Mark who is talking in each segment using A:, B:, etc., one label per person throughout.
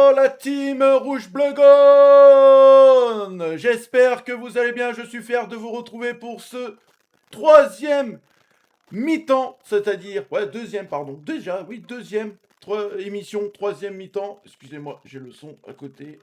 A: Hello la team Rouge Bleu Gaune. J'espère que vous allez bien, je suis fier de vous retrouver pour ce troisième mi-temps, c'est-à-dire, deuxième, pardon, déjà, oui, deuxième émission, troisième mi-temps, excusez-moi, j'ai le son à côté.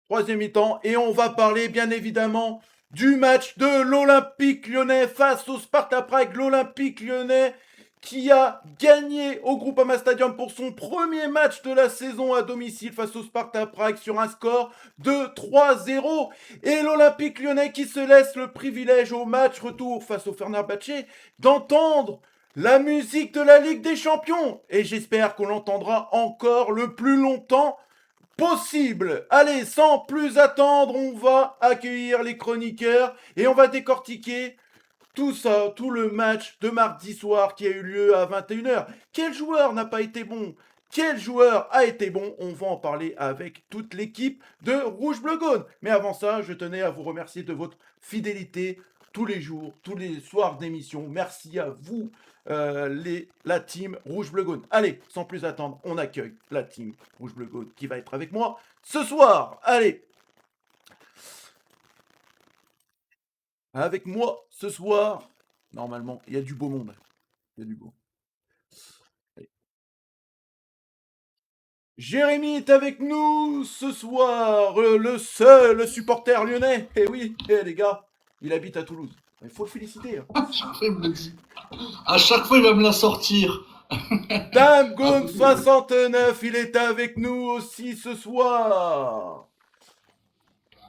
A: Troisième mi-temps, et on va parler bien évidemment du match de l'Olympique Lyonnais face au Sparta Prague. L'Olympique Lyonnais qui a gagné au Groupama Stadium pour son premier match de la saison à domicile face au Sparta Prague sur un score de 3-0. Et l'Olympique Lyonnais qui se laisse le privilège au match retour face au Fenerbahçe d'entendre la musique de la Ligue des Champions. Et j'espère qu'on l'entendra encore le plus longtemps possible. Allez, sans plus attendre, on va accueillir les chroniqueurs et on va décortiquer tout ça, tout le match de mardi soir qui a eu lieu à 21h. Quel joueur n'a pas été bon? Quel joueur a été bon? On va en parler avec toute l'équipe de Rouge Bleu Gaune. Mais avant ça, je tenais à vous remercier de votre fidélité tous les jours, tous les soirs d'émission. Merci à vous, la team Rouge Bleu Gaune. Allez, sans plus attendre, on accueille la team Rouge Bleu Gaune qui va être avec moi ce soir. Allez, avec moi ce soir, normalement, il y a du beau monde. Il y a du beau. Allez. Jérémy est avec nous ce soir, le seul supporter lyonnais. Eh oui, les gars, il habite à Toulouse. Il faut le féliciter. Hein.
B: À chaque fois, il me le dit. À chaque fois, il va me la sortir.
A: Dame Gone 69, il est avec nous aussi ce soir.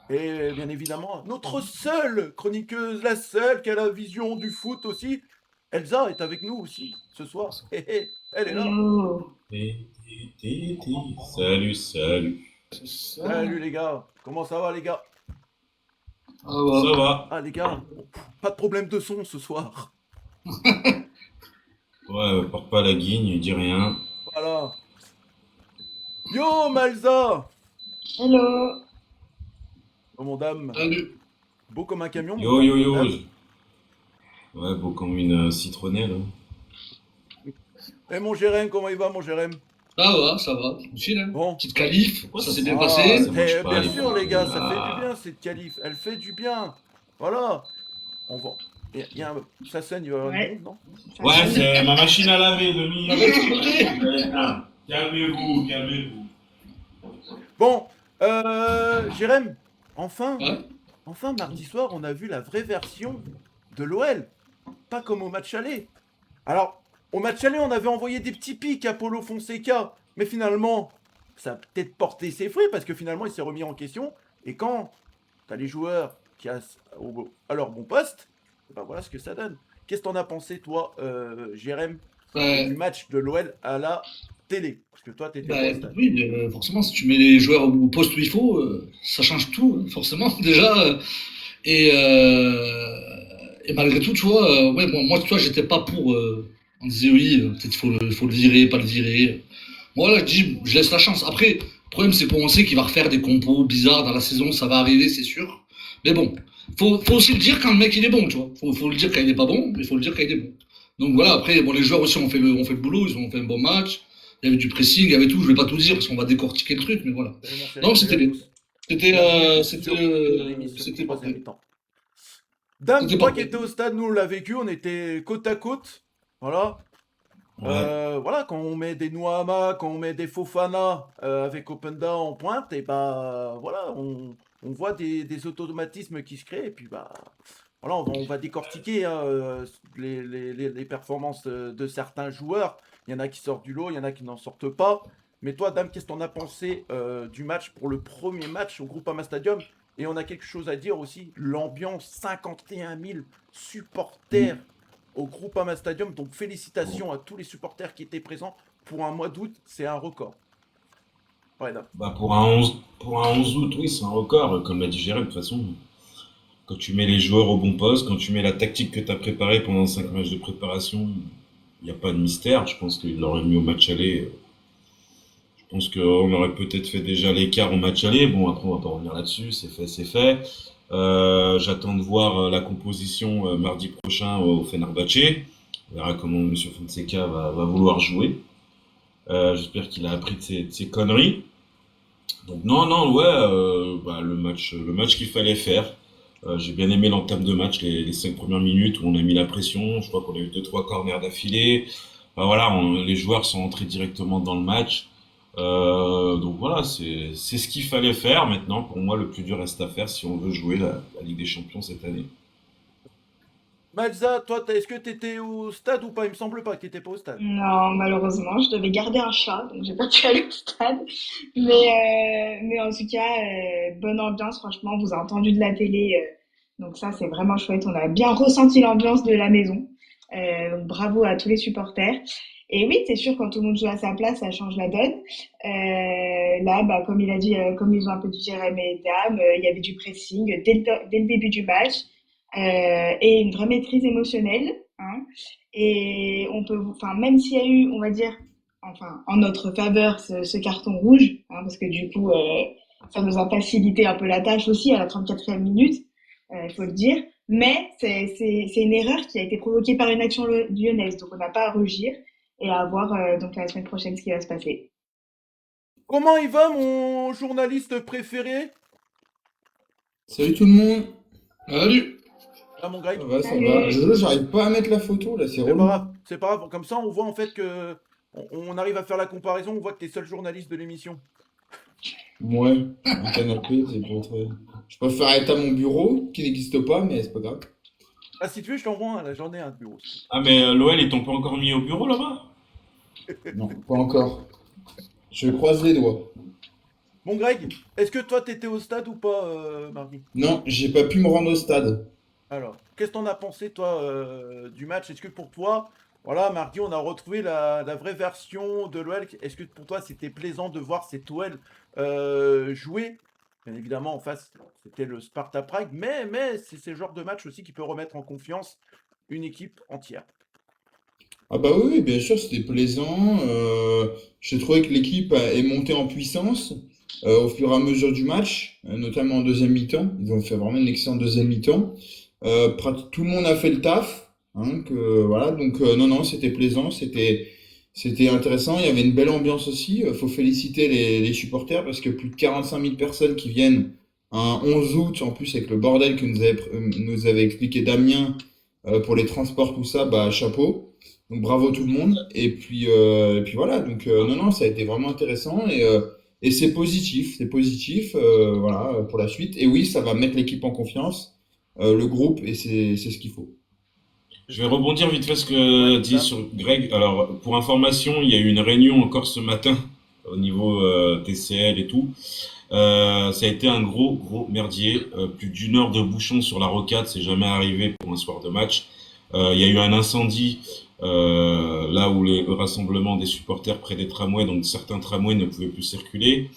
A: Et bien évidemment, notre seule chroniqueuse, la seule qui a la vision du foot aussi, Elsa est avec nous aussi ce soir. Elle est là.
C: Salut, salut.
A: Salut les gars. Comment ça va les gars?
B: Ah ouais.
C: Ça va?
A: Ah les gars, pas de problème de son ce soir.
C: Ouais, porte pas la guigne, dis rien.
A: Voilà. Yo Malza.
D: Hello.
A: Oh mon dame.
B: Salut.
A: Beau comme un camion.
C: Yo, yo, yo. Ouais, beau comme une citronnelle.
A: Et mon Jérém, comment il va mon Jérém?
B: Ça va. Aussi, là.
A: Bon.
B: Petite qualif, ça s'est bien
A: Ah,
B: passé.
C: Ça marche pas,
A: bien
C: les
A: sûr
C: points.
A: les gars, ça
C: Ah.
A: fait du bien cette qualif. Elle fait du bien. Voilà. On va. Ça saigne, il va y avoir
D: Ouais.
A: une bombe, non?
C: Ouais, c'est ma machine à laver, Demi.
B: Ça va exploser.
C: Calmez-vous, calmez-vous.
A: Bon, Jérém, enfin,
B: Ouais.
A: enfin, mardi soir, on a vu la vraie version de l'OL. Pas comme au match aller. Alors, au match aller, on avait envoyé des petits pics à Paulo Fonseca. Mais finalement, ça a peut-être porté ses fruits parce que finalement, il s'est remis en question. Et quand t'as les joueurs qui à leur bon poste, ben voilà ce que ça donne. Qu'est-ce que t'en as pensé, toi, Jérém, du match de l'OL à la télé? Parce que toi, t'étais au stade.
B: Oui, forcément, si tu mets les joueurs au poste où il faut, ça change tout, hein, forcément, déjà. Et malgré tout, tu vois, ouais, bon, moi, tu vois, j'étais pas pour. On disait oui, peut-être faut le virer, pas le virer. Moi, là, je dis, je laisse la chance. Après, le problème, c'est qu'on sait qu'il va refaire des compos bizarres dans la saison, ça va arriver, c'est sûr. Mais bon, faut aussi le dire quand le mec il est bon, tu vois. Faut le dire quand il est pas bon, mais faut le dire quand il est bon. Donc voilà, après, bon, les joueurs aussi ont fait le boulot, ils ont fait un bon match. Il y avait du pressing, il y avait tout, je vais pas tout dire parce qu'on va décortiquer le truc, mais voilà. Non, c'était bien. C'était parfait.
A: Dame,
B: C'était
A: toi
B: parfait.
A: qui étais au stade, nous on l'a vécu, on était côte à côte. Voilà.
C: Ouais.
A: Voilà, quand on met des Noama, quand on met des Fofana avec Openda en pointe, et bah voilà, on voit des automatismes qui se créent, et puis bah voilà, on va décortiquer hein, les performances de certains joueurs. Il y en a qui sortent du lot, il y en a qui n'en sortent pas. Mais toi, Dame, qu'est-ce que t'en as pensé du match pour le premier match au Groupama Stadium? Et on a quelque chose à dire aussi, l'ambiance, 51 000 supporters au Groupama Stadium. Donc félicitations à tous les supporters qui étaient présents. Pour un mois d'août, c'est un record. Ouais, Dame.
C: Bah pour un 11 août, oui, c'est un record, comme l'a dit Jérém, de toute façon. Quand tu mets les joueurs au bon poste, quand tu mets la tactique que tu as préparée pendant 5 matchs de préparation, il n'y a pas de mystère. Je pense qu'il l'aurait mis au match aller. Je pense qu'on aurait peut-être fait déjà l'écart au match aller. Bon, après, on va pas revenir là-dessus. C'est fait, c'est fait. J'attends de voir la composition mardi prochain au Fenerbahçe. On verra comment M. Fonseca va vouloir jouer. J'espère qu'il a appris de ses conneries. Donc non, non, ouais, le match qu'il fallait faire. J'ai bien aimé l'entame de match, les 5 premières minutes où on a mis la pression. Je crois qu'on a eu deux, trois corners d'affilée. Enfin, voilà, les joueurs sont entrés directement dans le match. Donc voilà, c'est ce qu'il fallait faire. Maintenant, pour moi, le plus dur reste à faire si on veut jouer la Ligue des Champions cette année.
A: Malza, toi, est-ce que tu étais au stade ou pas? Il me semble pas que tu n'étais pas au stade.
D: Non, malheureusement, je devais garder un chat, donc j'ai pas pu aller au stade. Mais en tout cas, bonne ambiance, franchement, on vous a entendu de la télé, donc ça, c'est vraiment chouette. On a bien ressenti l'ambiance de la maison. Donc bravo à tous les supporters. Et oui, c'est sûr, quand tout le monde joue à sa place, ça change la donne. Là, bah, comme il a dit, comme ils ont un peu dit Jérém et Dame, il y avait du pressing dès le début du match et une vraie maîtrise émotionnelle. Hein. Et on peut, enfin, même s'il y a eu, on va dire, enfin, en notre faveur, ce carton rouge, hein, parce que du coup, ça nous a facilité un peu la tâche aussi à la 34e minute, il faut le dire. Mais c'est une erreur qui a été provoquée par une action lyonnaise, donc on n'a pas à rougir et à voir donc la semaine prochaine ce qui va se passer.
A: Comment il va, mon journaliste préféré?
E: Salut tout le monde.
B: Salut!
A: Ah, mon Greg?
E: Ça va, ça va.
D: Salut!
E: Jojo, j'arrive pas à mettre la photo là, c'est
A: C'est pas
E: relou.
A: grave, c'est pas grave. Comme ça, on voit en fait que on arrive à faire la comparaison. On voit que t'es seul journaliste de l'émission.
E: Ouais, un canapé, c'est pas très. Je préfère être à mon bureau, qui n'existe pas, mais c'est pas grave.
A: Ah, si tu veux, je t'envoie un. Là, j'en ai un de bureau.
C: Ah, mais l'OL, ils t'ont pas encore mis au bureau là-bas?
E: Non, pas encore. Je croise les doigts.
A: Bon, Greg, est-ce que toi, t'étais au stade ou pas, mardi?
E: Non, j'ai pas pu me rendre au stade.
A: Alors, qu'est-ce que t'en as pensé, toi, du match? Est-ce que pour toi, voilà, mardi, on a retrouvé la vraie version de l'OL? Est-ce que pour toi, c'était plaisant de voir cet OL jouer? Bien évidemment, en face, c'était le Sparta Prague, mais c'est le genre de match aussi qui peut remettre en confiance une équipe entière.
E: Ah bah oui, oui, bien sûr, c'était plaisant. J'ai trouvé que est montée en puissance au fur et à mesure du match, notamment en deuxième mi-temps. Ils ont fait vraiment une excellente deuxième mi-temps. Tout le monde a fait le taf, hein, voilà. Donc non, non, c'était plaisant, c'était intéressant. Il y avait une belle ambiance aussi. Faut féliciter les supporters parce que plus de 45 000 personnes qui viennent un 11 août, en plus avec le bordel que nous avait expliqué Damien pour les transports, tout ça, bah chapeau. Donc bravo tout le monde. Et puis voilà. Donc non, non, ça a été vraiment intéressant et c'est positif, voilà, pour la suite. Et oui, ça va mettre l'équipe en confiance, le groupe, et c'est ce qu'il faut.
C: Je vais rebondir vite fait ce que dit
A: Ça.
C: sur Greg. Alors, pour information, il y a eu une réunion encore ce matin au niveau TCL et tout. Ça a été un gros, gros merdier. Plus d'une heure de bouchon sur la rocade, c'est jamais arrivé pour un soir de match. Il y a eu un incendie là où le rassemblement des supporters près des tramways, donc certains tramways ne pouvaient plus circuler.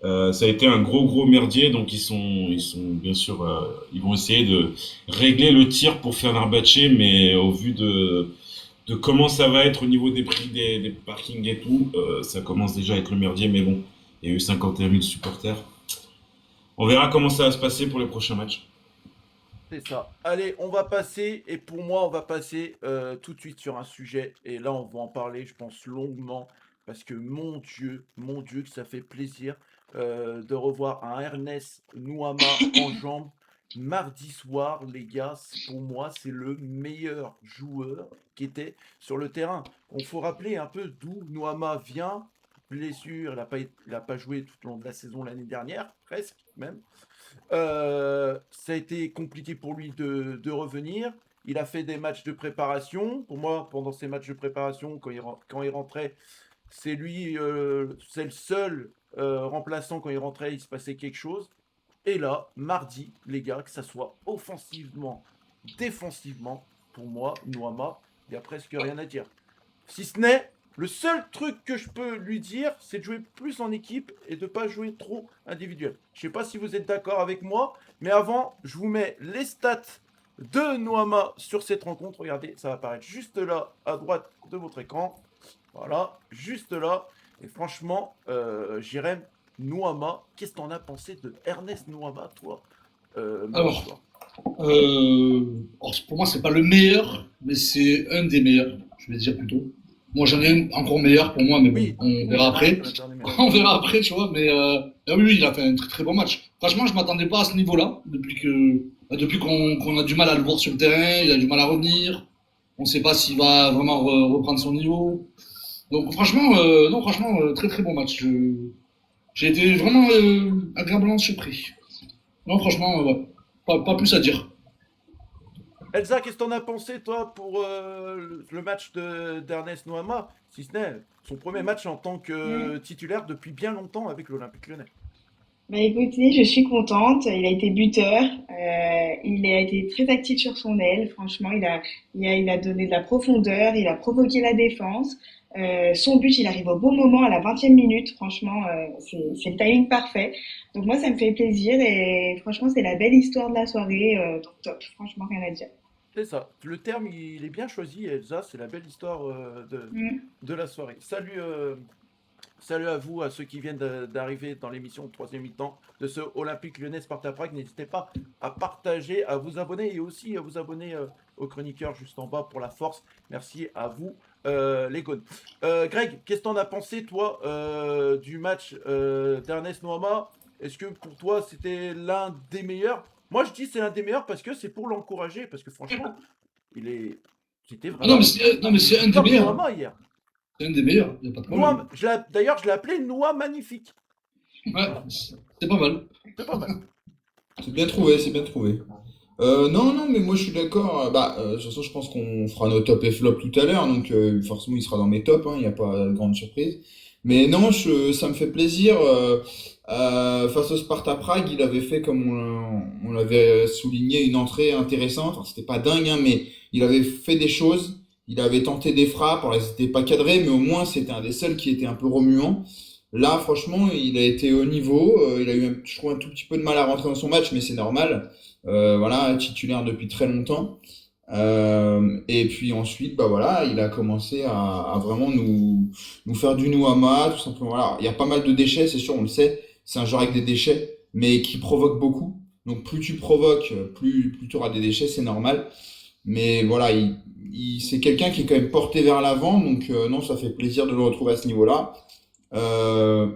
C: Ça a été un gros gros merdier, donc ils sont bien sûr, ils vont essayer de régler le tir pour faire Fenerbahçe, mais au vu de comment ça va être au niveau des prix des parkings et tout, ça commence déjà à être le merdier, mais bon, il y a eu 51 000 supporters. On verra comment ça va se passer pour les prochains matchs.
A: C'est ça. Allez, on va passer, et pour moi, on va passer tout de suite sur un sujet, et là, on va en parler, je pense, longuement, parce que mon Dieu, que ça fait plaisir de revoir un Ernest Nouama en jambes. Mardi soir, les gars, pour moi, c'est le meilleur joueur qui était sur le terrain. On faut rappeler un peu d'où Nouama vient. Blessure, il a pas joué tout au long de la saison l'année dernière, presque même. Ça a été compliqué pour lui de revenir. Il a fait des matchs de préparation. Pour moi, pendant ces matchs de préparation, quand il rentrait, c'est le seul remplaçant. Quand il rentrait, il se passait quelque chose. Et là, mardi, les gars, que ça soit offensivement, défensivement, pour moi, Noama, il n'y a presque rien à dire. Si ce n'est, le seul truc que je peux lui dire, c'est de jouer plus en équipe et de ne pas jouer trop individuel. Je ne sais pas si vous êtes d'accord avec moi, mais avant, je vous mets les stats de Noama sur cette rencontre. Regardez, ça va apparaître juste là, à droite de votre écran. Voilà, juste là. Et franchement, Jérém Noama, qu'est-ce que t'en as pensé de Ernest Noama, toi, mardi
B: Alors,
A: soir?
B: pour moi, c'est pas le meilleur, mais c'est un des meilleurs, je vais dire plutôt. Moi, j'en ai une encore meilleure pour moi, mais bon,
A: Oui,
B: on
A: oui,
B: verra après.
A: un dernier match.
B: On verra après, tu vois. Mais ah oui, oui, il a fait un très très bon match. Franchement, je m'attendais pas à ce niveau-là depuis qu'on a du mal à le voir sur le terrain, il a du mal à revenir. On ne sait pas s'il va vraiment reprendre son niveau. Donc franchement, non, franchement, très très bon match. J'ai été vraiment agréablement surpris. Non, franchement, ouais. Pas plus à dire.
A: Elsa, qu'est-ce que t'en as pensé, toi, pour le match d'Ernest Noama, si ce n'est son premier match en tant que
D: Mm.
A: titulaire depuis bien longtemps avec l'Olympique Lyonnais?
D: Bah écoutez, je suis contente. Il a été buteur. Il a été très actif sur son aile. Franchement, il a donné de la profondeur. Il a provoqué la défense. Son but, il arrive au bon moment à la 20e minute. Franchement, c'est le timing parfait. Donc moi, ça me fait plaisir et franchement, c'est la belle histoire de la soirée. Donc top. Franchement, rien à dire.
A: C'est ça. Le terme, il est bien choisi, Elsa. C'est la belle histoire
D: Mm.
A: de la soirée. Salut, salut à vous, à ceux qui viennent d'arriver dans l'émission de troisième mi-temps de ce Olympique Lyonnais Sparta Prague. N'hésitez pas à partager, à vous abonner et aussi à vous abonner aux chroniqueurs juste en bas pour la force. Merci à vous, les gones. Greg, qu'est-ce que t'en as pensé, toi, du match d'Ernest Noama? Est-ce que pour toi, c'était l'un des meilleurs? Moi, je dis c'est l'un des meilleurs parce que c'est pour l'encourager, parce que franchement, il est, c'était
B: Ah non, mais
A: vraiment
B: non, mais c'est un des
A: top
B: meilleurs.
A: Noama hier.
B: C'est un des meilleurs, il n'y a pas de problème.
A: D'ailleurs, je l'ai appelé Noah Magnifique.
B: Ouais, c'est pas mal.
A: C'est pas mal.
E: C'est bien trouvé, c'est bien trouvé. Non, non, mais moi je suis d'accord. De toute façon, je pense qu'on fera nos top et flop tout à l'heure, donc forcément il sera dans mes tops, il n'y a pas de grande surprise. Mais non, ça me fait plaisir. Face au Sparta Prague, il avait fait, comme on l'avait souligné, une entrée intéressante. Alors, c'était pas dingue, mais il avait fait des choses. Il avait tenté des frappes. Alors, elles n'étaient pas cadrées, mais au moins c'était un des seuls qui était un peu remuant. Là, franchement, il a été au niveau. Il a eu, je trouve, un tout petit peu de mal à rentrer dans son match, mais c'est normal. Voilà, titulaire depuis très longtemps. Et puis ensuite, bah voilà, il a commencé à vraiment nous faire du Nouama, tout simplement. Voilà, il y a pas mal de déchets, c'est sûr, on le sait. C'est un joueur avec des déchets, mais qui provoque beaucoup. Donc plus tu provoques, plus tu auras des déchets, c'est normal. Mais voilà, c'est quelqu'un qui est quand même porté vers l'avant, donc non, ça fait plaisir de le retrouver à ce niveau-là. Euh,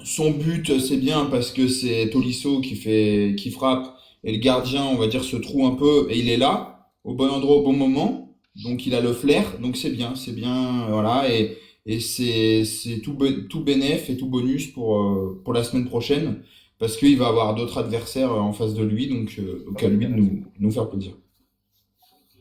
E: Son but, c'est bien parce que c'est Tolisso qui frappe et le gardien, on va dire, se trouve un peu et il est là, au bon endroit, au bon moment. Donc il a le flair, donc c'est bien, voilà. Et c'est tout bénéf et tout bonus pour la semaine prochaine parce qu'il va avoir d'autres adversaires en face de lui, donc
A: Ça
E: à
A: va
E: lui de
A: intéresser.
E: nous faire plaisir.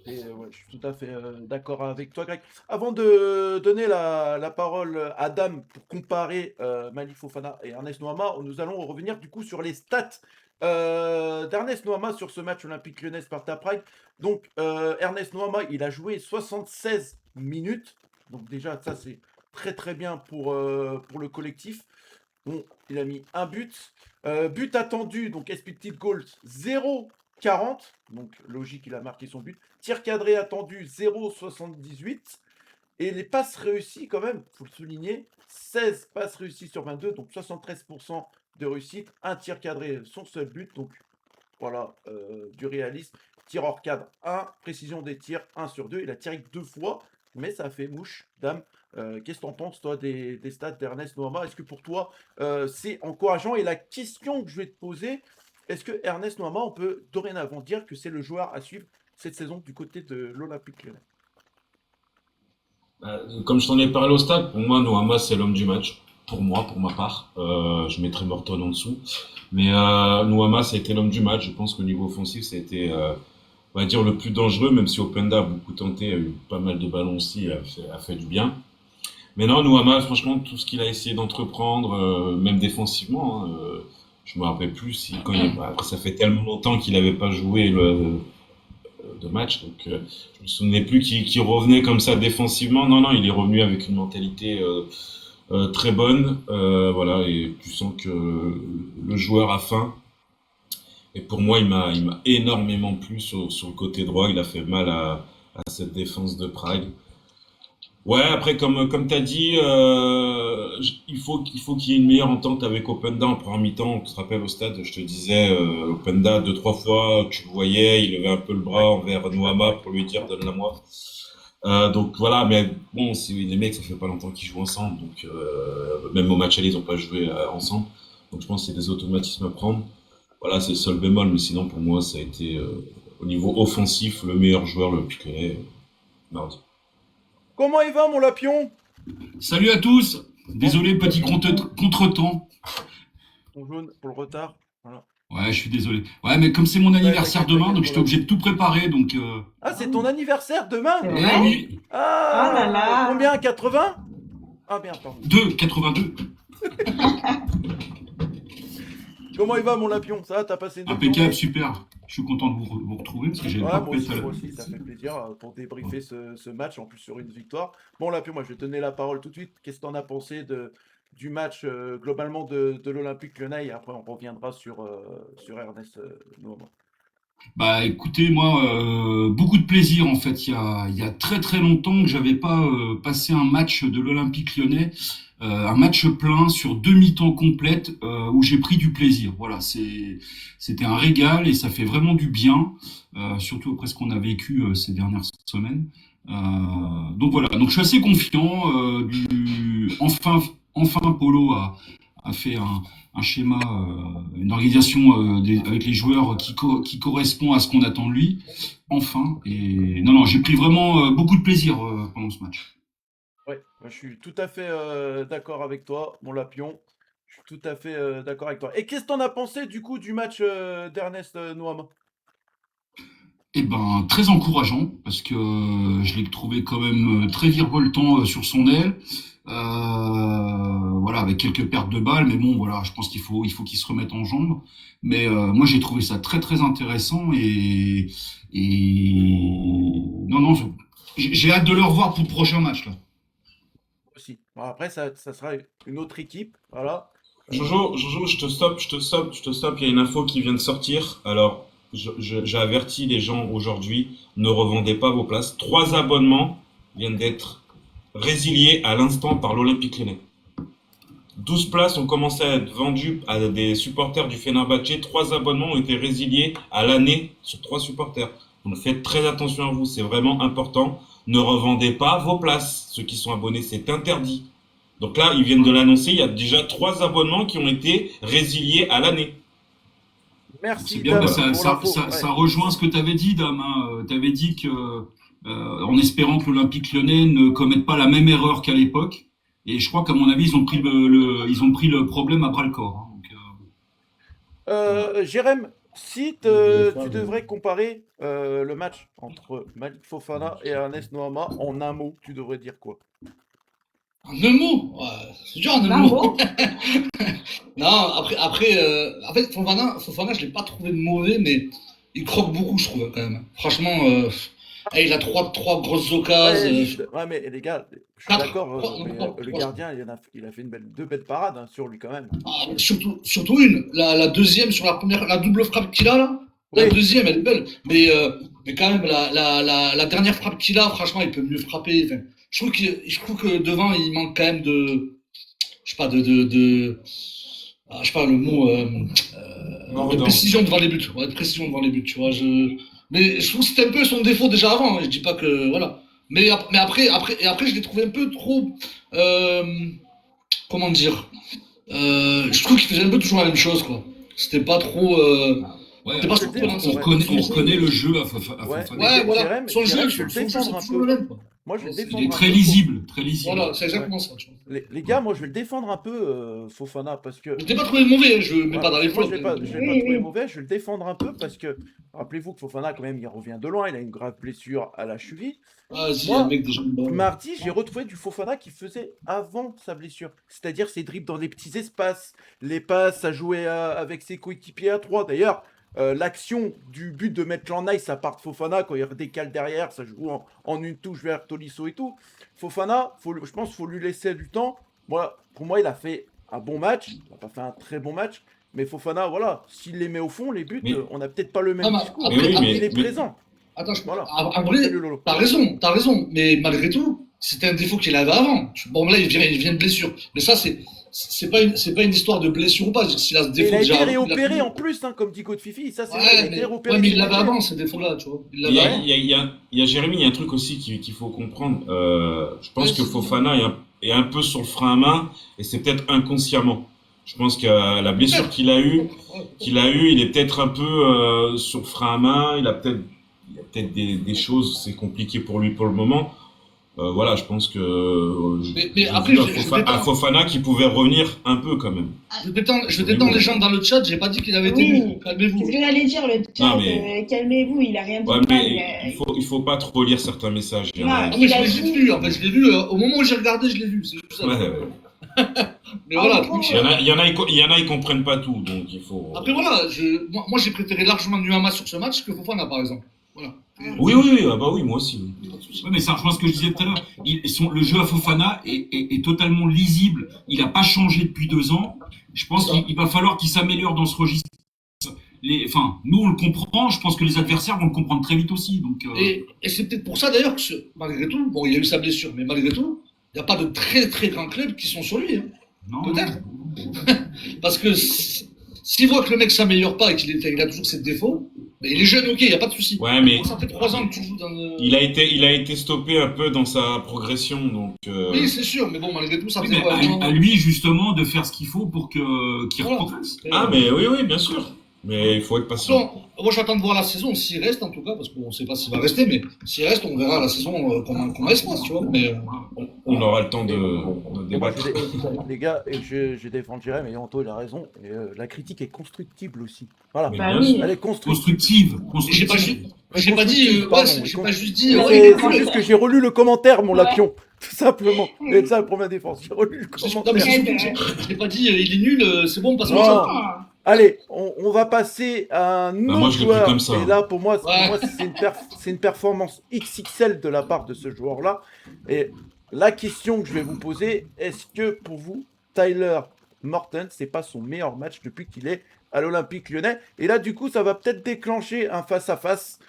A: Et ouais, je suis tout à fait d'accord avec toi, Greg. Avant de donner la parole à Dame pour comparer Malif Fofana et Ernest Noama, nous allons revenir du coup sur les stats d'Ernest Noama sur ce match olympique lyonnais Sparta Prague. Donc Ernest Noama, il a joué 76 minutes. Donc déjà, ça c'est très très bien pour le collectif. Bon, il a mis un but. But attendu, donc expected goals 0,40. Donc logique, il a marqué son but. Tir cadré attendu 0,78. Et les passes réussies quand même, faut le souligner, 16 passes réussies sur 22, donc 73% de réussite. Un tir cadré, son seul but. Donc voilà, du réalisme. Tir hors cadre 1, précision des tirs 1 sur 2. Il a tiré que 2 fois, mais ça a fait mouche, Dame. Qu'est-ce que t'en penses, toi, des stats d'Ernest Noama? Est-ce que pour toi, c'est encourageant? Et la question que je vais te poser, est-ce que Ernest Noama, on peut dorénavant dire que c'est le joueur à suivre cette saison du côté de l'Olympique Lyonnais?
C: Comme je t'en ai parlé au stade, pour moi, Noama, c'est l'homme du match. Pour moi, pour ma part. Je mettrai Morton en dessous. Mais Noama, ça a été l'homme du match. Je pense qu'au niveau offensif, ça a été, on va dire, le plus dangereux, même si Openda a beaucoup tenté, a eu pas mal de ballons aussi, a fait du bien. Mais non, Noama, franchement, tout ce qu'il a essayé d'entreprendre, même défensivement, je me rappelle plus si quand après ça fait tellement longtemps qu'il n'avait pas joué de match, donc je me souvenais plus qu'il revenait comme ça défensivement. Non, non, il est revenu avec une mentalité très bonne, voilà, et tu sens que le joueur a faim. Et pour moi, il m'a énormément plu sur le côté droit. Il a fait mal à cette défense de Prague. Ouais, après, comme tu as dit, il faut qu'il y ait une meilleure entente avec Openda en première mi-temps. On se rappelle au stade, je te disais, Openda, 2, 3 fois, tu le voyais, il levait un peu le bras
A: Ouais,
C: envers
A: je suis d'accord
C: Noama
A: avec
C: pour
A: toi.
C: lui dire donne-la moi. Donc voilà, mais bon, les mecs, ça fait pas longtemps qu'ils jouent ensemble, donc même au match aller, ils ont pas joué ensemble. Donc je pense que c'est des automatismes à prendre. Voilà, c'est le seul bémol, mais sinon pour moi, ça a été au niveau offensif le meilleur joueur le Piquet mardi.
A: Comment il va, mon Lapion?
F: Salut à tous. Désolé, petit contretemps.
A: Ton jaune pour le retard. Voilà.
F: Ouais, je suis désolé. Ouais, mais comme c'est mon anniversaire
A: t'inquiète,
F: demain, donc
A: t'inquiète,
F: j'étais obligé de tout préparer, donc.
A: Ah, c'est ton anniversaire demain?
D: C'est
F: Eh
D: vrai?
F: oui,
A: Ah,
D: Oh là là.
A: combien? 80? Ah, bien, pardon.
F: 82.
A: Comment il va, mon Lapion? Ça va, t'as passé une bonne
F: Impeccable,
A: journée?
F: super. Je suis content de vous retrouver parce que j'avais
A: Ouais,
F: pas
A: moi
F: pu
A: aussi,
F: être à
A: moi
F: l'heure.
A: aussi, ça fait plaisir pour débriefer ce match, en plus sur une victoire. Bon, Lapion, moi, je vais te donner la parole tout de suite. Qu'est-ce que t'en as pensé du match globalement de l'Olympique Lyonnais? Et après, on reviendra sur Ernest Noama.
F: Bah écoutez, moi, beaucoup de plaisir en fait. Il y a très très longtemps que j'avais pas passé un match de l'Olympique Lyonnais, un match plein sur 2 mi-temps complètes où j'ai pris du plaisir. Voilà, c'était un régal et ça fait vraiment du bien, surtout après ce qu'on a vécu ces dernières semaines. Euh, donc voilà, donc je suis assez confiant. Enfin Polo a fait un schéma, une organisation avec les joueurs qui correspond à ce qu'on attend de lui. Enfin. Et non, j'ai pris vraiment beaucoup de plaisir pendant ce match.
A: Ouais, moi, je suis tout à fait d'accord avec toi, mon Lapion. Je suis tout à fait d'accord avec toi. Et qu'est-ce que t'en as pensé du coup du match d'Ernest Noama?
F: Eh ben, très encourageant, parce que je l'ai trouvé quand même très virevoltant sur son aile. Voilà, avec quelques pertes de balles, mais bon, voilà, je pense qu'il faut qu'il se remette en jambes. Mais moi, j'ai trouvé ça très, très intéressant et non, j'ai hâte de le revoir pour le prochain match, là.
A: Aussi. Bon, après, ça sera une autre équipe, voilà.
C: Jojo, je te stoppe. Il y a une info qui vient de sortir. Alors, j'ai averti les gens aujourd'hui, ne revendez pas vos places. 3 abonnements viennent d'être résiliés à l'instant par l'Olympique Lyonnais. 12 places ont commencé à être vendues à des supporters du Fenerbahçe. 3 abonnements ont été résiliés à l'année sur 3 supporters. Donc faites très attention à vous, c'est vraiment important. Ne revendez pas vos places. Ceux qui sont abonnés, c'est interdit. Donc là, ils viennent de l'annoncer, il y a déjà 3 abonnements qui ont été résiliés à l'année.
F: C'est
A: Merci
F: bien,
A: Dame
F: bah,
A: pour l'info. Ouais.
F: ça rejoint ce que tu avais dit, Dame. Tu avais dit que, en espérant que l'Olympique Lyonnais ne commette pas la même erreur qu'à l'époque. Et je crois qu'à mon avis, ils ont pris ils ont pris le problème à bras le corps, hein. Donc,
A: Jérém, si tu devrais comparer le match entre Malik Fofana et Ernest Noama en un mot, tu devrais dire quoi?
B: En un mot, ouais, c'est dur en un
D: Un
B: mot.
D: mot?
B: Non, en fait, Fofana, je l'ai pas trouvé mauvais, mais il croque beaucoup, je trouve, quand même. Franchement, il a trois grosses occasions.
A: Ouais, mais les gars, je suis
B: Quatre.
A: d'accord, mais
B: Trois.
A: le gardien, il a fait deux belles parades hein, sur lui quand même.
B: Surtout une. La deuxième sur la première, la double frappe qu'il a, là. La
A: Oui.
B: deuxième, elle est belle. Mais quand même, la dernière frappe qu'il a, franchement, il peut mieux frapper. Enfin, je trouve que devant, il manque quand même de. Je sais pas, je sais pas le mot. De
C: Mordant.
B: précision devant les buts. Ouais, de précision devant les buts, tu vois. Mais je trouve que c'était un peu son défaut déjà avant. Hein, je dis pas que. Voilà. Mais après, je l'ai trouvé un peu trop. Comment dire? Je trouve qu'il faisait un peu toujours la même chose, quoi. C'était pas trop.
F: ouais,
B: C'était pas
A: je
B: surprenant.
A: sais,
F: on reconnaît le jeu à Fofana.
A: Ouais,
B: Ouais, voilà.
A: Jérém,
B: Son jeu,
A: je vais le
B: son jeu,
A: défendre
B: c'est
A: un
B: toujours
A: peu.
B: le même, quoi.
A: Moi, je vais le défendre
F: Il est
A: un
F: très
A: peu.
F: lisible, très lisible.
B: Voilà, c'est exactement ça. Tu vois.
A: Les gars, moi, je vais le défendre un peu, Fofana, parce que.
B: Je t'ai pas trouvé mauvais, hein, je mets
A: Ouais,
B: pas dans les
A: moi,
B: flops.
A: je l'ai pas
D: Oui,
A: trouvé
D: oui.
A: mauvais. Je vais le défendre un peu parce que rappelez-vous que Fofana, quand même, il revient de loin. Il a une grave blessure à la cheville.
B: Ah, si,
A: Moi,
B: un mec déjà.
A: Mardi, j'ai retrouvé du Fofana qu'il faisait avant sa blessure. C'est-à-dire ses dribbles dans les petits espaces, les passes à jouer avec ses coéquipiers à 3. D'ailleurs, l'action du but de mettre l'en ça part de Fofana quand il décale derrière, ça joue en une touche vers Tolisso et tout. Fofana, je pense qu'il faut lui laisser du temps. Pour moi, il a fait un bon match. Il n'a pas fait un très bon match. Mais Fofana, voilà, s'il les met au fond, les buts,
C: Mais-
A: on n'a peut-être pas le même
B: Ah, mais
A: discours.
B: après-
A: Mais
C: mais-
A: il est
C: mais-
A: présent.
B: Attends,
A: Voilà.
B: en vrai,
A: Salut Lolo.
B: t'as raison, mais malgré tout, c'était un défaut qu'il avait avant. Bon, là, il vient de blessure. Mais ça, c'est pas une histoire de blessure ou pas. S'il a ce
A: Et
B: défaut
A: il a
B: déjà
A: été
B: avant, il a
A: réopéré
B: fini.
A: en plus, hein, comme dit Code Fifi. Ça, c'est vrai, il a
B: Ouais,
A: été
B: mais,
A: réopéré.
B: ouais, mais il
A: cet
B: l'avait
A: été.
B: avant, ces défauts-là, tu vois. Il
C: Il y
B: l'avait
C: a,
B: avant.
C: il y a Jérémy, il y a un truc aussi qu'il faut comprendre. Je pense
B: Ouais,
C: que Fofana est un peu sur le frein à main et c'est peut-être inconsciemment. Je pense que la blessure qu'il a eu, il est peut-être un peu sur le frein à main. Il y a peut-être des choses, c'est compliqué pour lui pour le moment. Voilà, je pense que
B: Mais
C: j'ai
B: après,
C: vu
B: je
C: un
B: détends.
C: Fofana qui pouvait revenir un peu quand même.
B: Je détends les gens dans le chat, j'ai pas dit qu'il avait été nul.
D: Oui, c'est
B: Calmez-vous.
D: ce que j'allais dire, le
C: Non,
D: chat,
C: mais,
D: calmez-vous, il a rien dit
C: ouais,
D: de mal.
C: mais il faut pas trop lire certains messages. Il y en
D: Non,
C: a.
B: Ah, mais
D: il a
B: je l'ai
D: dit,
B: vu, en fait, je l'ai vu. Au moment où j'ai regardé, je l'ai vu. C'est juste ça.
C: Ouais, ouais.
B: Mais
D: en
B: voilà,
D: gros,
C: Il y en a, ils comprennent pas tout, donc il faut.
B: après, voilà, moi j'ai préféré largement Nuama sur ce match que Fofana, par exemple. Voilà.
C: Oui, oui, ah bah oui, moi aussi. Oui.
B: Pas de souci.
F: Ouais, mais ça rejoint ce que je disais tout à l'heure. Le jeu à Fofana est totalement lisible. Il n'a pas changé depuis 2 ans. Je pense qu'il va falloir qu'il s'améliore dans ce registre. Nous, on le comprend. Je pense que les adversaires vont le comprendre très vite aussi. Donc,
B: Et c'est peut-être pour ça d'ailleurs que, malgré tout, bon, il y a eu sa blessure, mais malgré tout, il n'y a pas de très très grands clubs qui sont sur lui. Hein.
F: non,
B: Peut-être. Parce que s'il voit que le mec s'améliore pas et qu'il a toujours ses défauts, mais il est jeune, ok, il n'y a pas de souci.
C: Ouais, mais
B: Ça fait 3 ans que tu joues dans le...
C: il a été stoppé un peu dans sa progression, donc.
B: Oui, c'est sûr, mais bon, malgré tout, ça
F: oui,
B: faisait
F: mais
B: quoi, un an
F: à lui, justement, de faire ce qu'il faut pour qu'il
B: Voilà.
F: progresse.
C: Ah, mais oui, oui, bien sûr. Mais il faut être patient.
B: Bon, moi j'attends de voir la saison, s'il reste en tout cas, parce qu'on ne sait pas s'il va rester, mais s'il reste, on verra la saison comment elle se passe, tu vois. Mais,
C: On aura le temps de
A: Moi,
C: débattre.
A: les gars, je défends Jérémy, mais Anto, il a raison. Et, la critique est constructible aussi. Voilà.
C: Mais
D: bah
C: bien
D: oui.
C: sûr.
A: Elle est constructive.
F: Constructive.
B: j'ai pas dit, j'ai pas juste dit,
A: C'est juste que j'ai relu le commentaire, mon
D: Ouais.
A: Lapion. Tout simplement. Et ça, pour ma défense. J'ai relu le
B: non, mais
A: commentaire.
B: c'est surtout que j'ai pas dit, il est nul, c'est bon, parce que
A: Non.
B: ça.
A: Allez, on va passer à un
C: moi,
A: autre
C: je l'ai pris
A: joueur.
C: comme ça.
A: Et là, pour moi,
B: Ouais.
A: c'est une performance XXL de la part de ce joueur-là. Et la question que je vais vous poser, est-ce que pour vous, Tyler Morton, c'est pas son meilleur match depuis qu'il est à l'Olympique Lyonnais? Et là, du coup, ça va peut-être déclencher un face-à-face.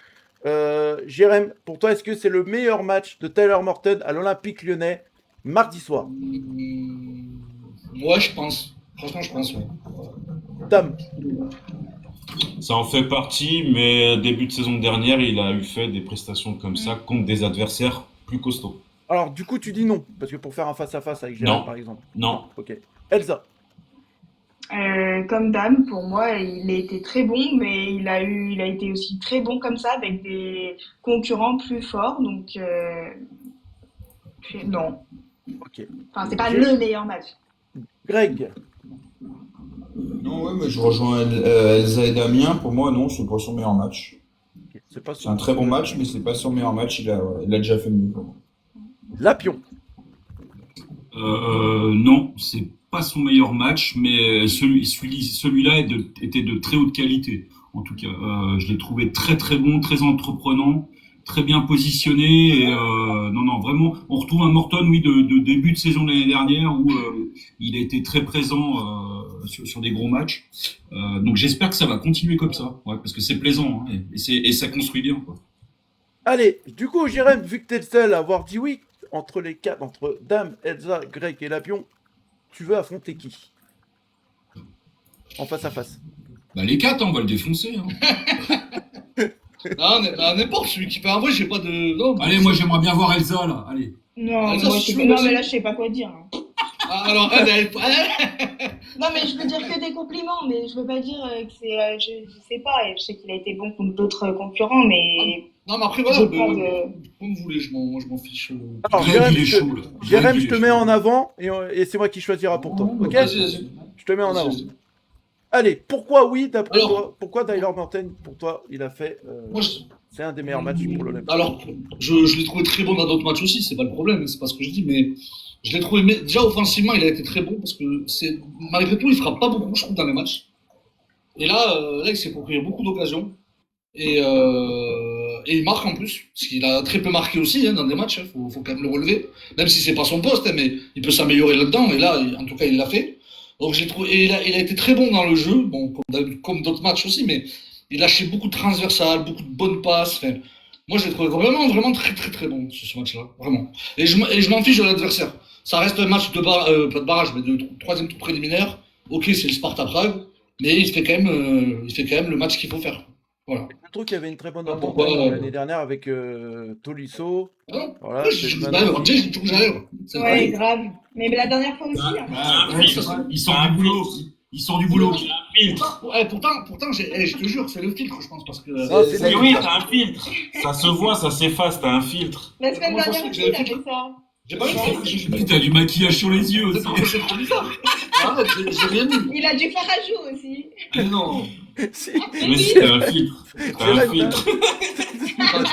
A: Jérém, pour toi, est-ce que c'est le meilleur match de Tyler Morton à l'Olympique Lyonnais mardi soir?
B: Ouais, je pense. Franchement, je pense, ouais.
A: Dame,
C: Ça en fait partie, mais début de saison dernière, il a eu fait des prestations comme ça contre des adversaires plus costauds.
A: alors du coup, tu dis non, parce que pour faire un face-à-face avec Jérém,
C: Non.
A: par exemple.
C: Non.
A: Ok. Elsa.
D: Comme Dame, pour moi, il a été très bon, mais il a été aussi très bon comme ça avec des concurrents plus forts. Donc, non.
A: Ok.
D: Enfin, c'est pas le meilleur match.
A: Greg.
E: Non, ouais, mais je rejoins Elsa et Damien. Pour moi, non, c'est pas son meilleur match.
A: Ok, c'est pas
E: C'est un très bon match, mais c'est pas son meilleur match. Il a déjà fait mieux.
A: Lapion.
F: Non, c'est pas son meilleur match, mais celui-là était de très haute qualité. En tout cas, je l'ai trouvé très très bon, très entreprenant, très bien positionné. Et, non, vraiment, on retrouve un Morton, oui, de début de saison de l'année dernière où il a été très présent sur des gros matchs. Donc j'espère que ça va continuer comme ça, ouais, parce que c'est plaisant hein, et ça construit bien, quoi.
A: Allez, du coup, Jérém, vu que t'es le seul à avoir dit oui, entre les quatre, entre Dame, Elsa, Greg et Lapion, tu veux affronter qui? En face à face.
F: Bah les 4, on va le défoncer. Hein.
B: Ah, n'importe, celui qui fait un vrai, j'ai pas de. Non,
F: Allez, moi j'aimerais bien voir Elsa là. Allez.
D: Non,
B: Ah, ça,
D: moi,
B: c'est
D: non,
B: sûr,
D: mais là, je sais pas quoi dire. Hein.
B: Ah, alors,
D: Non, mais je veux dire que des compliments, mais je veux pas dire que c'est. Je sais pas, et je sais qu'il a été bon contre d'autres concurrents, mais.
B: non, mais après, voilà,
D: J'ai pas de-
B: comme vous voulez, moi je m'en fiche.
A: Alors,
F: Greg,
A: Jérém,
F: il est
A: je te-
F: chaud là.
A: Jérém,
F: Greg,
A: je
F: il
A: te
F: est
A: mets
F: chaud.
A: en avant et c'est moi qui choisira pour toi. Ok?
B: Vas-y.
A: Je te mets en avant.
B: Vas-y.
A: Allez, pourquoi oui, d'après
B: Alors-
A: toi? Pourquoi Tyler Morton, pour toi, il a fait.
B: Moi,
A: C'est un des meilleurs matchs pour l'Olympique.
B: alors, je l'ai trouvé très bon dans d'autres matchs aussi, c'est pas le problème, c'est pas ce que je dis, mais je l'ai trouvé. Déjà, offensivement, il a été très bon parce que malgré tout, il frappe pas beaucoup, je trouve, dans les matchs. Et là, il s'est procuré beaucoup d'occasions. Et il marque en plus, parce qu'il a très peu marqué aussi dans des matchs, faut quand même le relever. Même si c'est pas son poste, mais il peut s'améliorer là-dedans, et là, en tout cas, il l'a fait. Donc j'ai trouvé, et il a été très bon dans le jeu, bon, comme d'autres matchs aussi, mais il lâchait beaucoup de transversales, beaucoup de bonnes passes. Enfin, Moi, je l'ai trouvé vraiment, vraiment très, très, très bon sur ce match-là. Vraiment. Et je m'en fiche de l'adversaire. Ça reste un match pas de barrage, mais de troisième tour préliminaire. Ok, c'est le Sparta Prague, mais il fait quand même le match qu'il faut faire. Voilà.
A: Je trouve qu'il y avait une très bonne
B: Pas
A: entente
B: pourquoi.
A: l'année dernière avec Tolisso.
B: Non,
A: Voilà,
B: oui,
A: c'est
B: bah,
A: maintenant.
B: Roger, j'ai toujours j'arrive. C'est
D: Ouais,
B: vrai.
D: grave. Mais la dernière fois aussi, hein.
F: Ouais, il sort du boulot. Il sort du boulot.
C: Filtre.
B: Pourtant, je te jure, c'est le filtre, je pense, parce que.
A: Non, c'est
C: Mais
A: la-
C: oui, t'as un filtre. Ça se voit, ça s'efface, t'as un filtre.
D: La semaine
B: Comment ça
D: dernière
B: se
D: aussi,
B: fait que
D: il
B: j'avais
D: avait ça.
B: J'ai pas vu le filtre, j'ai
F: Et puis t'as du maquillage sur les yeux aussi.
B: C'est trop bizarre. Arrête, j'ai rien vu.
D: Il a du farajou aussi.
B: Mais non.
A: Si.
C: Mais si, t'as un filtre. T'as un filtre.
B: Attends,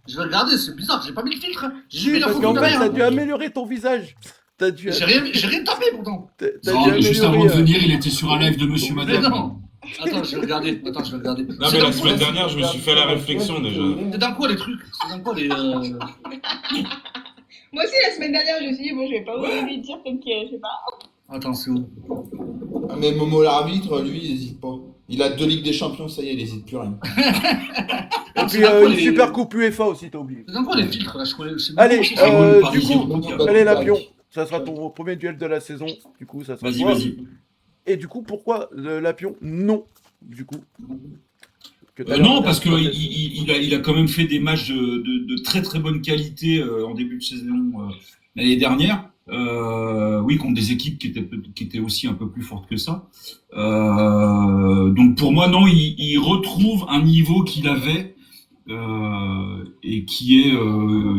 B: je vais regarder, c'est bizarre, j'ai pas mis le filtre. J'ai
A: Si,
B: mis la
A: parce
B: photo
A: qu'en
B: de
A: fait,
B: rien.
A: t'as dû améliorer ton visage. T'as dû,
B: J'ai rien tapé pourtant.
A: t'as
F: Non,
A: dû
F: mais juste
A: améliorer,
F: avant de venir, il était sur un live de Monsieur
B: Mais
F: Madame.
B: non. Attends, je vais regarder.
C: Non,
B: C'est
C: mais
B: dans
C: la
B: quoi,
C: semaine
B: là,
C: dernière, je me suis fait la réflexion déjà.
B: C'est dans quoi les trucs? C'est dans quoi les.
D: Moi aussi, la semaine dernière, je me suis dit, bon, je vais pas oser lui dire, peut-être que, je sais pas.
B: Attends, c'est où?
E: Ah, mais Momo l'arbitre, lui, il hésite pas. Il a 2 Ligues des Champions, ça y est, il hésite plus rien.
A: Et puis
B: C'est dans quoi,
A: une
B: les-
A: super coupe UEFA aussi, t'as oublié.
B: C'est dans quoi les filtres là? Je connais. c'est
A: Allez,
B: beaucoup, c'est-
F: le
A: du
F: Parisien.
A: coup, allez Lapion, ça sera ton premier duel de la saison. Du coup, ça sera
F: Vas-y,
A: toi.
F: vas-y.
A: Et du coup, pourquoi le Lapion? Non. Du coup. Que t'as l'air
F: Non,
A: de-
F: parce que il a quand même fait des matchs de très très bonne qualité en début de saison l'année dernière. Oui, contre des équipes qui étaient aussi un peu plus fortes que ça. Donc pour moi, non, il retrouve un niveau qu'il avait et qui est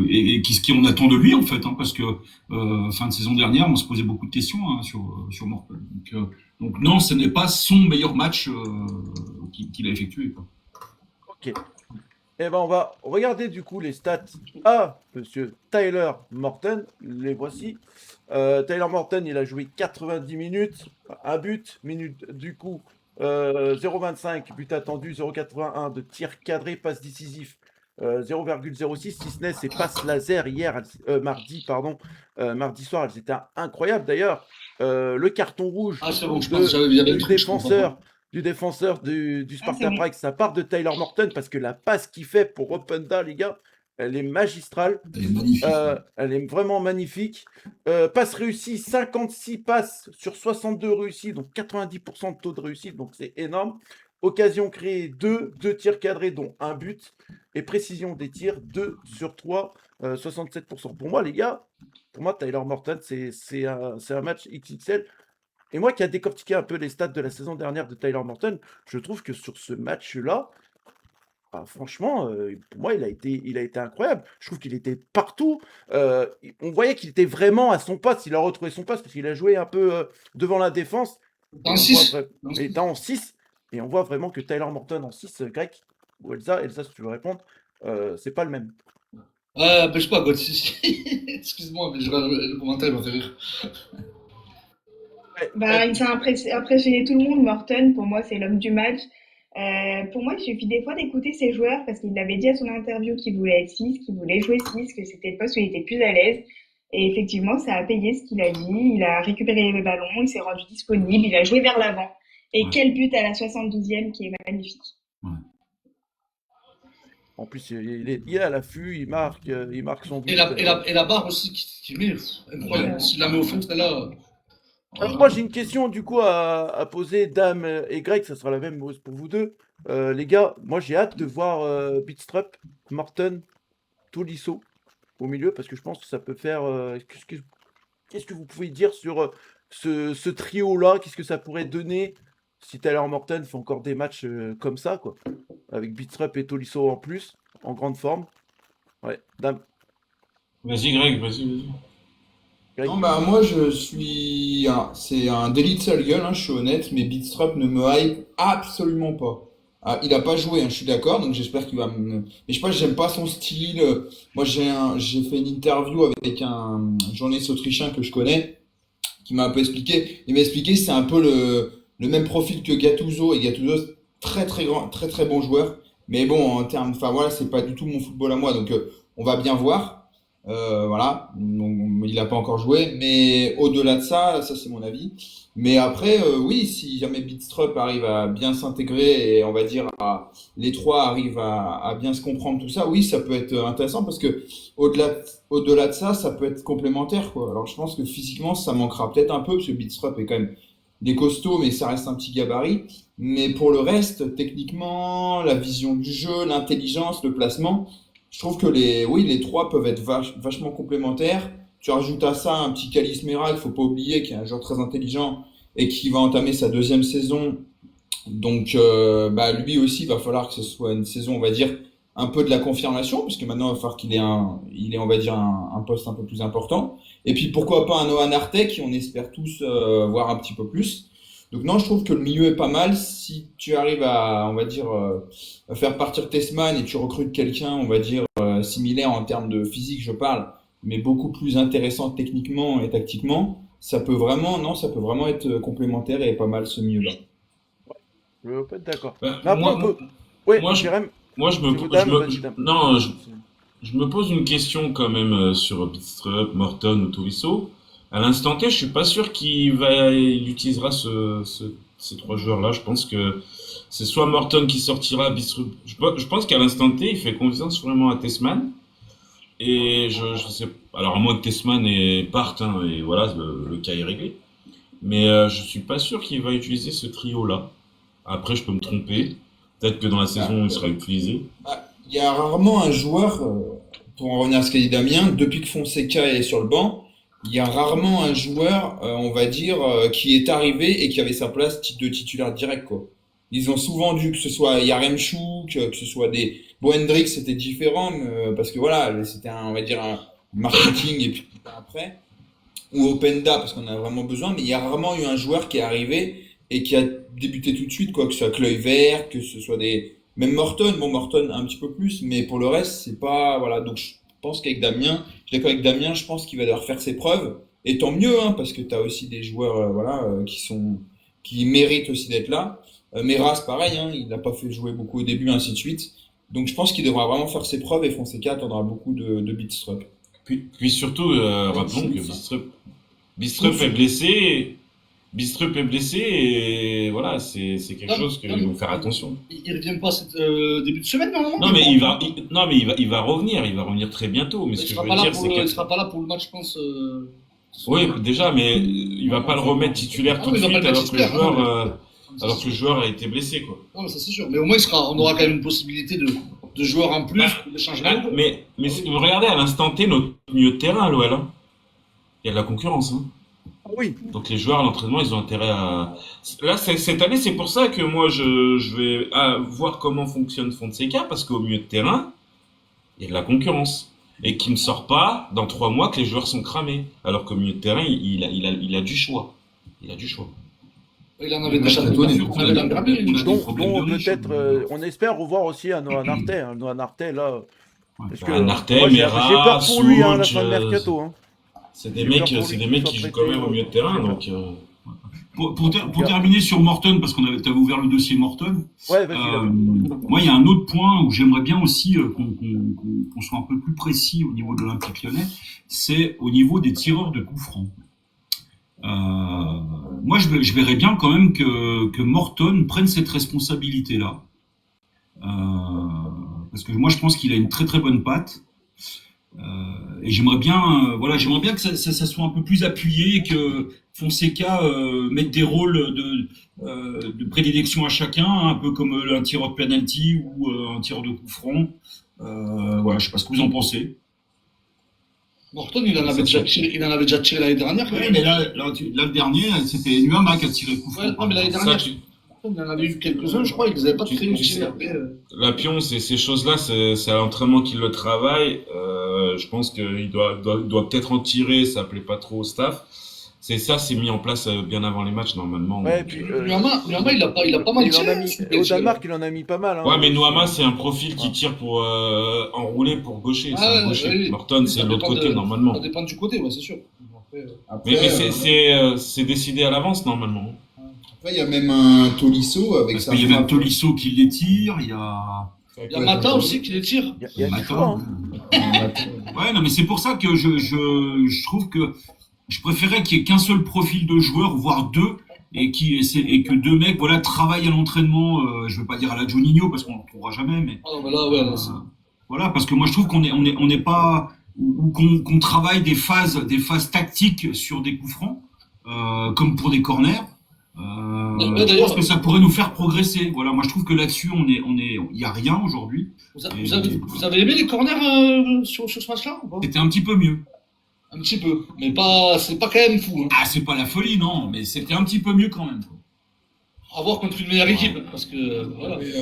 F: et qui ce qu'on attend de lui en fait, hein, parce que fin de saison dernière, on se posait beaucoup de questions hein, sur Morpel. Donc non, ce n'est pas son meilleur match qu'il a effectué, quoi.
A: Ok. Eh ben, on va regarder du coup les stats à monsieur Tyler Morton. Les voici. Tyler Morton, il a joué 90 minutes, un but, du coup 0,25, but attendu, 0,81 de tir cadré, passe décisif, 0,06, si ce n'est ses passes laser hier, mardi soir, elles étaient incroyables d'ailleurs. Le carton rouge
B: Ah, c'est bon, je
A: de-
B: pense que j'avais le
A: du
B: truc. je comprends pas.
A: défenseur du Sparta
D: c'est bon.
A: Prague, ça part de Tyler Morton parce que la passe qu'il fait pour Openda, les gars, elle est magistrale.
F: Elle est magnifique.
A: Elle est vraiment magnifique. Passe réussie, 56 passes sur 62 réussies, donc 90% de taux de réussite, donc c'est énorme. Occasion créée 2 tirs cadrés, dont un but. Et précision des tirs 2 sur 3, 67%. Pour moi, les gars, Tyler Morton, c'est un match XXL. Et moi qui a décortiqué un peu les stats de la saison dernière de Tyler Morton, je trouve que sur ce match-là, franchement, pour moi, il a été incroyable. Je trouve qu'il était partout. On voyait qu'il était vraiment à son poste. Il a retrouvé son poste parce qu'il a joué un peu devant la défense.
B: Dans
A: Et on
B: 6.
A: voit il était en 6. Et on voit vraiment que Tyler Morton en 6 grec, ou Elsa, si tu veux répondre, c'est pas le même.
B: Ben, je sais pas, God, excuse-moi, mais le commentaire m'a fait rire.
D: Bah, il s'est impressionné tout le monde, Morton. Pour moi, c'est l'homme du match. Pour moi, il suffit des fois d'écouter ses joueurs parce qu'il avait dit à son interview qu'il voulait être 6, qu'il voulait jouer 6, que c'était le poste où il était plus à l'aise. Et effectivement, ça a payé ce qu'il a dit. Il a récupéré le ballon, il s'est rendu disponible, il a joué vers l'avant. Et
F: Ouais.
D: quel but à la 72e qui est magnifique.
A: En plus, il est à l'affût, il marque son but.
B: Et la barre aussi qui met, incroyable. S'il la met au fond, celle-là.
A: Alors, moi, j'ai une question du coup à poser, Dame et Greg, ça sera la même pour vous deux. Les gars, moi j'ai hâte de voir Bitstrup, Morton, Tolisso au milieu parce que je pense que ça peut faire. Qu'est-ce que vous pouvez dire sur ce trio-là? Qu'est-ce que ça pourrait donner si Tyler Morton fait encore des matchs comme ça, quoi, avec Bitstrup et Tolisso en plus, en grande forme? Ouais, Dame.
C: Vas-y, Greg, vas-y.
A: Greg.
E: Non, bah moi je suis. C'est un délit de sale gueule, hein, je suis honnête, mais Beatstrup ne me hype absolument pas. Ah, il a pas joué, hein, je suis d'accord, donc j'espère qu'il va me. Mais je sais pas, j'aime pas son style. Moi j'ai fait une interview avec un journaliste autrichien que je connais, qui m'a un peu expliqué. Il m'a expliqué que c'est un peu le même profil que Gattuso, et Gattuso, très très grand, très très bon joueur. Mais bon, en termes. Enfin voilà, c'est pas du tout mon football à moi, donc on va bien voir. Voilà, donc il n'a pas encore joué, mais au-delà de ça, ça c'est mon avis. Mais après, oui, si jamais Bidstrup arrive à bien s'intégrer et on va dire les trois arrivent à bien se comprendre tout ça, oui, ça peut être intéressant parce que au-delà, au-delà de ça, ça peut être complémentaire, quoi. Alors je pense que physiquement, ça manquera peut-être un peu parce que Bidstrup est quand même des costauds, mais ça reste un petit gabarit. Mais pour le reste, techniquement, la vision du jeu, l'intelligence, le placement, je trouve que oui, les trois peuvent être vachement complémentaires. Tu rajoutes à ça un petit Calis Mera, il faut pas oublier, qui est un joueur très intelligent et qui va entamer sa deuxième saison. Donc, bah, lui aussi, il va falloir que ce soit une saison, on va dire, un peu de la confirmation, parce que maintenant, il va falloir il ait, on va dire, un poste un peu plus important. Et puis, pourquoi pas un Noah Nartek, qui on espère tous voir un petit peu plus. Donc, non, je trouve que le milieu est pas mal. Si tu arrives à, on va dire, à faire partir Tessman et tu recrutes quelqu'un, on va dire, similaire en termes de physique, je parle, mais beaucoup plus intéressant techniquement et tactiquement, ça peut vraiment, non, ça peut vraiment être complémentaire et pas mal ce milieu-là.
A: Je peux être d'accord.
C: Bah,
A: Mais après, on
C: moi,
A: peut. Ouais,
C: moi,
A: Jérém,
C: moi,
A: si vous dame, vas-y, dame.
C: non, je me pose une question quand même sur Bidstrup, Morton ou Tolisso. À l'instant T, je suis pas sûr il utilisera ces trois joueurs-là. Je pense que c'est soit Morton qui sortira, Bidstrup. Je pense qu'à l'instant T, il fait confiance vraiment à Tessman. Et je sais, alors à moins que Tessman parte, hein, et voilà, le cas est réglé. Mais je suis pas sûr qu'il va utiliser ce trio-là. Après, je peux me tromper. Peut-être que dans la saison, il sera utilisé.
E: Il y a rarement un joueur, pour en revenir à ce qu'a dit Damien, depuis que Fonseca est sur le banc, il y a rarement un joueur, on va dire, qui est arrivé et qui avait sa place de titulaire direct, quoi. Ils ont souvent dû, que ce soit Yaremchuk, que ce soit des... Bon, Hendrix, c'était différent, parce que voilà, c'était on va dire, un marketing et puis après. Ou Openda, parce qu'on a vraiment besoin, mais il y a rarement eu un joueur qui est arrivé et qui a débuté tout de suite, quoi, que ce soit Kluivert, que ce soit même Morton, bon, Morton un petit peu plus, mais pour le reste, c'est pas, voilà, donc je pense qu'avec Damien, je suis d'accord avec Damien, je pense qu'il va devoir faire ses preuves, et tant mieux, hein, parce que tu as aussi des joueurs, voilà, qui méritent aussi d'être là. Meras, pareil, hein, il n'a pas fait jouer beaucoup au début, ainsi de suite. Donc je pense qu'il devra vraiment faire ses preuves et Fonseca attendra beaucoup de Bidstrup.
C: Puis surtout, rappelons que Bidstrup est blessé. Bidstrup est blessé et voilà, c'est quelque chose qu'il faut faire attention.
B: Il revient pas début de semaine, normalement?
C: Non, mais il va revenir très bientôt. Mais ce que je veux dire, c'est
B: il sera pas là pour le match, je pense.
C: Oui, déjà, mais il va pas le remettre titulaire tout de suite alors que le joueur a été blessé, quoi.
B: Non, mais ça c'est sûr. Mais au moins, on aura quand même une possibilité de joueurs en plus, d'échanger.
C: Mais regardez à l'instant T notre milieu de terrain à l'OL. Hein. Il y a de la concurrence. Hein.
A: Oui.
C: Donc les joueurs à l'entraînement, ils ont intérêt à... Là, cette année, c'est pour ça que moi, je vais voir comment fonctionne Fonseca, parce qu'au milieu de terrain, il y a de la concurrence. Et qui ne sort pas dans 3 mois que les joueurs sont cramés. Alors qu'au milieu de terrain, il a du choix. Il a du choix.
B: Il en avait déjà donc
A: peut-être, on espère revoir aussi un Noah Nartek. Hein. Noah Nartek, là... Parce que
C: Nartek,
A: moi, j'ai peur pour lui, hein, la
C: Souch,
A: fin de mercato. Hein.
C: C'est des mecs qui jouent quand même au milieu de terrain, donc...
F: Pour terminer sur Morton, parce t'avais ouvert le dossier Morton,
A: Ouais, vas-y.
F: moi, il y a un autre point où j'aimerais bien aussi qu'on soit un peu plus précis au niveau de l'Olympique Lyonnais, c'est au niveau des tireurs de coups francs. Moi, je verrais bien quand même que Morton prenne cette responsabilité-là. Parce que moi, je pense qu'il a une très très bonne patte. Et j'aimerais bien que ça soit un peu plus appuyé, que Fonseca mette des rôles de prédilection à chacun, un peu comme un tireur de penalty ou un tireur de coup franc. Voilà, je sais pas ce que vous en pensez.
B: Morton, il en avait déjà tiré l'année dernière.
F: Oui, mais là, le dernier, c'était Nuama qui a tiré le coup franc.
B: Ouais, non, mais l'année dernière, il en avait eu quelques-uns, je crois, ils n'avaient pas très réussi.
C: La pion, ces choses-là, c'est à l'entraînement qu'il le travaille. Je pense qu'il doit peut-être en tirer, ça plaît pas trop au staff. C'est mis en place bien avant les matchs, normalement.
A: Ouais,
C: donc,
A: puis,
B: Nuama, il a pas mal tiré.
A: Au Danemark, il en a mis pas mal. Hein.
C: Ouais, mais Nuama, c'est un profil qui tire pour enrouler pour gaucher. C'est un gaucher.
B: Oui.
C: Morton, c'est de l'autre côté, normalement.
B: Ça dépend du côté, ouais, c'est sûr.
C: Mais c'est décidé à l'avance, normalement.
E: Après, il y a même un Tolisso avec
F: Parce
E: sa
F: qu'il y a même
E: frappe.
F: Tolisso qui les tire, il y a...
B: Il y a Mata aussi qui les tire.
A: Il y a du choix. Hein.
F: Ouais, non, mais c'est pour ça que je trouve que je préférais qu'il y ait qu'un seul profil de joueur, voire deux, et que deux mecs, voilà, travaillent à l'entraînement. Je veux pas dire à la Juninho parce qu'on ne le trouvera jamais, mais
B: Ah non, mais là, ouais, là,
F: voilà, parce que moi je trouve on n'est pas ou qu'on travaille des phases tactiques sur des coups francs, comme pour des corners.
B: Ouais,
F: Je pense
B: d'ailleurs,
F: que ça pourrait nous faire progresser. Voilà, moi je trouve que là-dessus il y a rien aujourd'hui. Et
B: vous avez aimé les corners sur ce match-là ou pas?
F: c'était un petit peu mieux.
B: Un petit peu, mais pas, c'est pas quand même fou. Hein.
F: Ah, c'est pas la folie, non, mais c'était un petit peu mieux quand même.
B: À voir contre une meilleure équipe, parce que voilà.
E: Mais,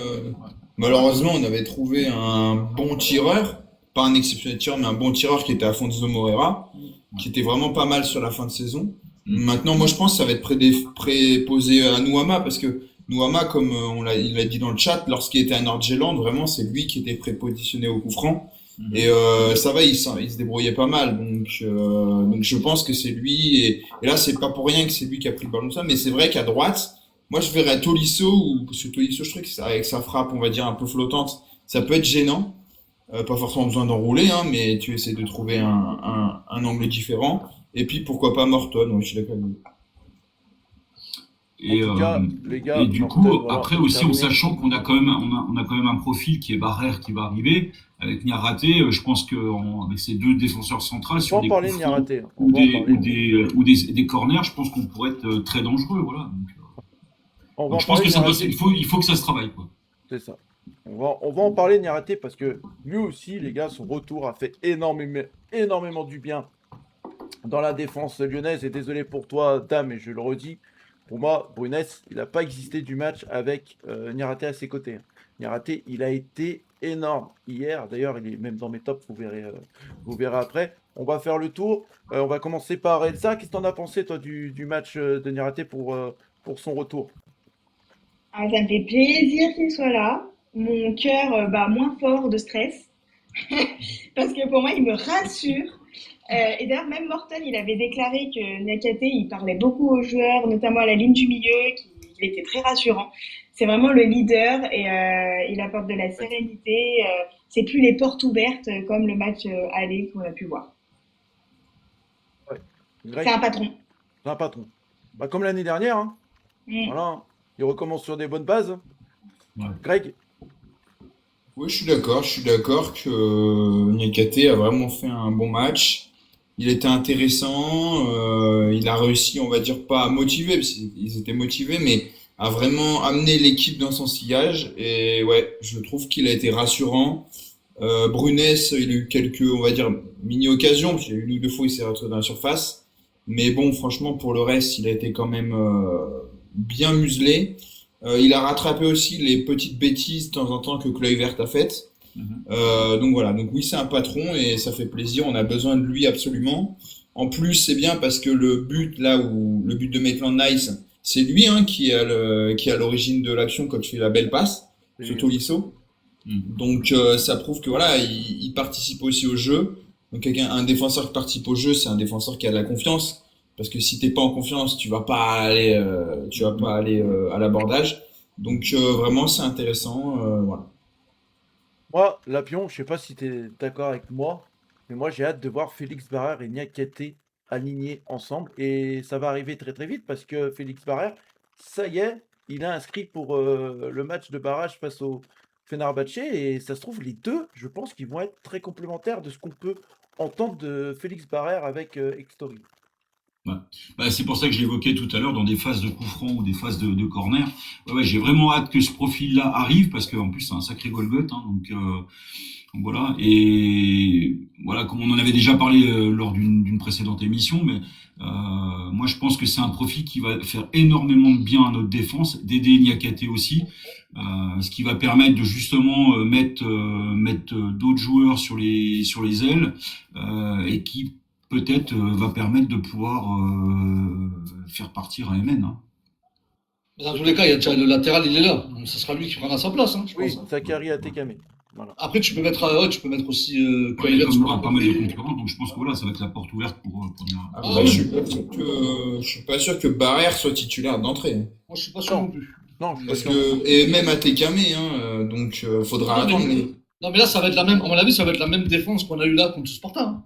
E: malheureusement, on avait trouvé un bon tireur, pas un exceptionnel tireur, mais un bon tireur qui était Afonso Moreira, qui était vraiment pas mal sur la fin de saison. Maintenant, moi, je pense que ça va être préposé à Nuama, parce que Nuama, comme il l'a dit dans le chat, lorsqu'il était à Nord-Jylland, vraiment, c'est lui qui était prépositionné au coup franc. Et ça va, il se débrouillait pas mal. Donc je pense que c'est lui. Et là, c'est pas pour rien que c'est lui qui a pris le ballon de ça. Mais c'est vrai qu'à droite, moi, je verrais Tolisso, parce que Tolisso, je trouve que avec sa frappe, on va dire, un peu flottante, ça peut être gênant. Pas forcément besoin d'enrouler, hein, mais tu essaies de trouver un angle différent. Et puis, pourquoi pas Morton, ouais, je suis d'accord avec vous.
F: Et,
A: En tout cas, les gars,
F: et du
A: Morton,
F: coup,
A: voilà,
F: après
A: pour
F: aussi, en
A: terminer.
F: sachant qu'on a quand même, on a quand même un profil qui est Barrère qui va arriver, avec Niaraté, je pense qu'avec ces deux défenseurs centrales
A: On
F: sur
A: va en
F: des
A: parler
F: coups
A: de
F: francs
A: Niaraté. On va en parler.
F: des corners, je pense qu'on pourrait être très dangereux, voilà.
A: On va
F: Donc
A: en
F: je pense
A: parler
F: que
A: de
F: ça doit,
A: Niaraté.
F: il faut que ça se travaille, quoi.
A: C'est ça. On va en parler de Niaraté parce que lui aussi, les gars, son retour a fait énormément du bien dans la défense lyonnaise. Et désolé pour toi, Dame, et je le redis, pour moi, Brunes, il n'a pas existé du match avec Niaraté à ses côtés. Niaraté, il a été énorme hier. D'ailleurs, il est même dans mes tops, vous verrez après. On va faire le tour. On va commencer par Elsa. Qu'est-ce que tu en as pensé, toi, du match de Niaraté pour son retour?
D: Ah, ça me fait plaisir qu'il soit là. Mon cœur bat moins fort de stress. Parce que pour moi, il me rassure. Et d'ailleurs, même Morton, il avait déclaré que Niakhaté, il parlait beaucoup aux joueurs, notamment à la ligne du milieu, qu'il était très rassurant. C'est vraiment le leader et il apporte de la sérénité. C'est plus les portes ouvertes comme le match aller qu'on a pu voir.
A: Ouais.
D: C'est
A: Greg,
D: un patron.
A: c'est un patron. Bah, comme l'année dernière, hein.
D: Mm.
A: Voilà. Il recommence sur des bonnes bases.
F: Ouais.
A: Greg,
E: Oui, je suis d'accord que Niakhaté a vraiment fait un bon match. Il était intéressant, il a réussi, on va dire, pas à motiver, parce qu'ils étaient motivés, mais à vraiment amener l'équipe dans son sillage. Et ouais, je trouve qu'il a été rassurant. Brunès, il a eu quelques, on va dire, mini-occasions, parce qu'il y a eu une ou deux fois, il s'est retrouvé dans la surface. Mais bon, franchement, pour le reste, il a été quand même bien muselé. Il a rattrapé aussi les petites bêtises de temps en temps que Kluivert a faites. Donc voilà, donc oui, c'est un patron et ça fait plaisir, on a besoin de lui absolument. En plus, c'est bien parce que le but là où le but de Maitland Nice, c'est lui hein, qui est à l'origine de l'action quand tu fais la belle passe, ce
A: c'est-
E: Tolisso. Donc ça prouve que voilà, il participe aussi au jeu. Donc un défenseur qui participe au jeu, c'est un défenseur qui a de la confiance. Parce que si t'es pas en confiance, tu vas pas aller à l'abordage. Donc vraiment, c'est intéressant. Voilà.
A: moi, Lapion, je sais pas si tu es d'accord avec moi, mais moi j'ai hâte de voir Félix Barrère et Niakhaté alignés ensemble. Et ça va arriver très très vite parce que Félix Barrère, ça y est, il a inscrit pour le match de barrage face au Fenerbahçe. Et ça se trouve, les deux, je pense qu'ils vont être très complémentaires de ce qu'on peut entendre de Félix Barrère avec Extori.
F: Ouais. Bah, c'est pour ça que je l'évoquais tout à l'heure dans des phases de coup franc ou des phases de corner. Ouais, j'ai vraiment hâte que ce profil-là arrive parce qu'en plus c'est un sacré Golgoth. Hein, donc voilà. Et voilà, comme on en avait déjà parlé lors d'une précédente émission, mais moi je pense que c'est un profil qui va faire énormément de bien à notre défense, d'aider Niakhaté aussi, ce qui va permettre de justement mettre d'autres joueurs sur les ailes et qui peut-être va permettre de pouvoir faire partir un MN. Hein.
B: Dans tous les cas, il y a déjà le latéral, il est là. Donc, ce sera lui qui prendra sa place, hein, je
A: Oui,
B: pense. Hein.
A: Zakari Atekame. Voilà.
B: Après, tu peux mettre aussi
F: Il y
B: Kluivert
F: a
B: sur
F: pas
B: le
F: mal de
B: côté.
F: concurrents, donc je pense que voilà, ça va être la porte ouverte pour dire.
E: Après,
B: Ah oui.
E: je suis pas sûr que Barrère soit titulaire d'entrée. Hein.
B: Moi, je suis pas sûr
A: Non.
B: non plus.
A: Non, je suis
E: Parce
A: d'accord.
E: que, et même à Tekame, hein, donc faudra
B: Non, mais
E: attendre. Mais
B: Non, mais là, ça va être la même, à mon avis, ça va être la même défense qu'on a eu là contre Sparta. Hein.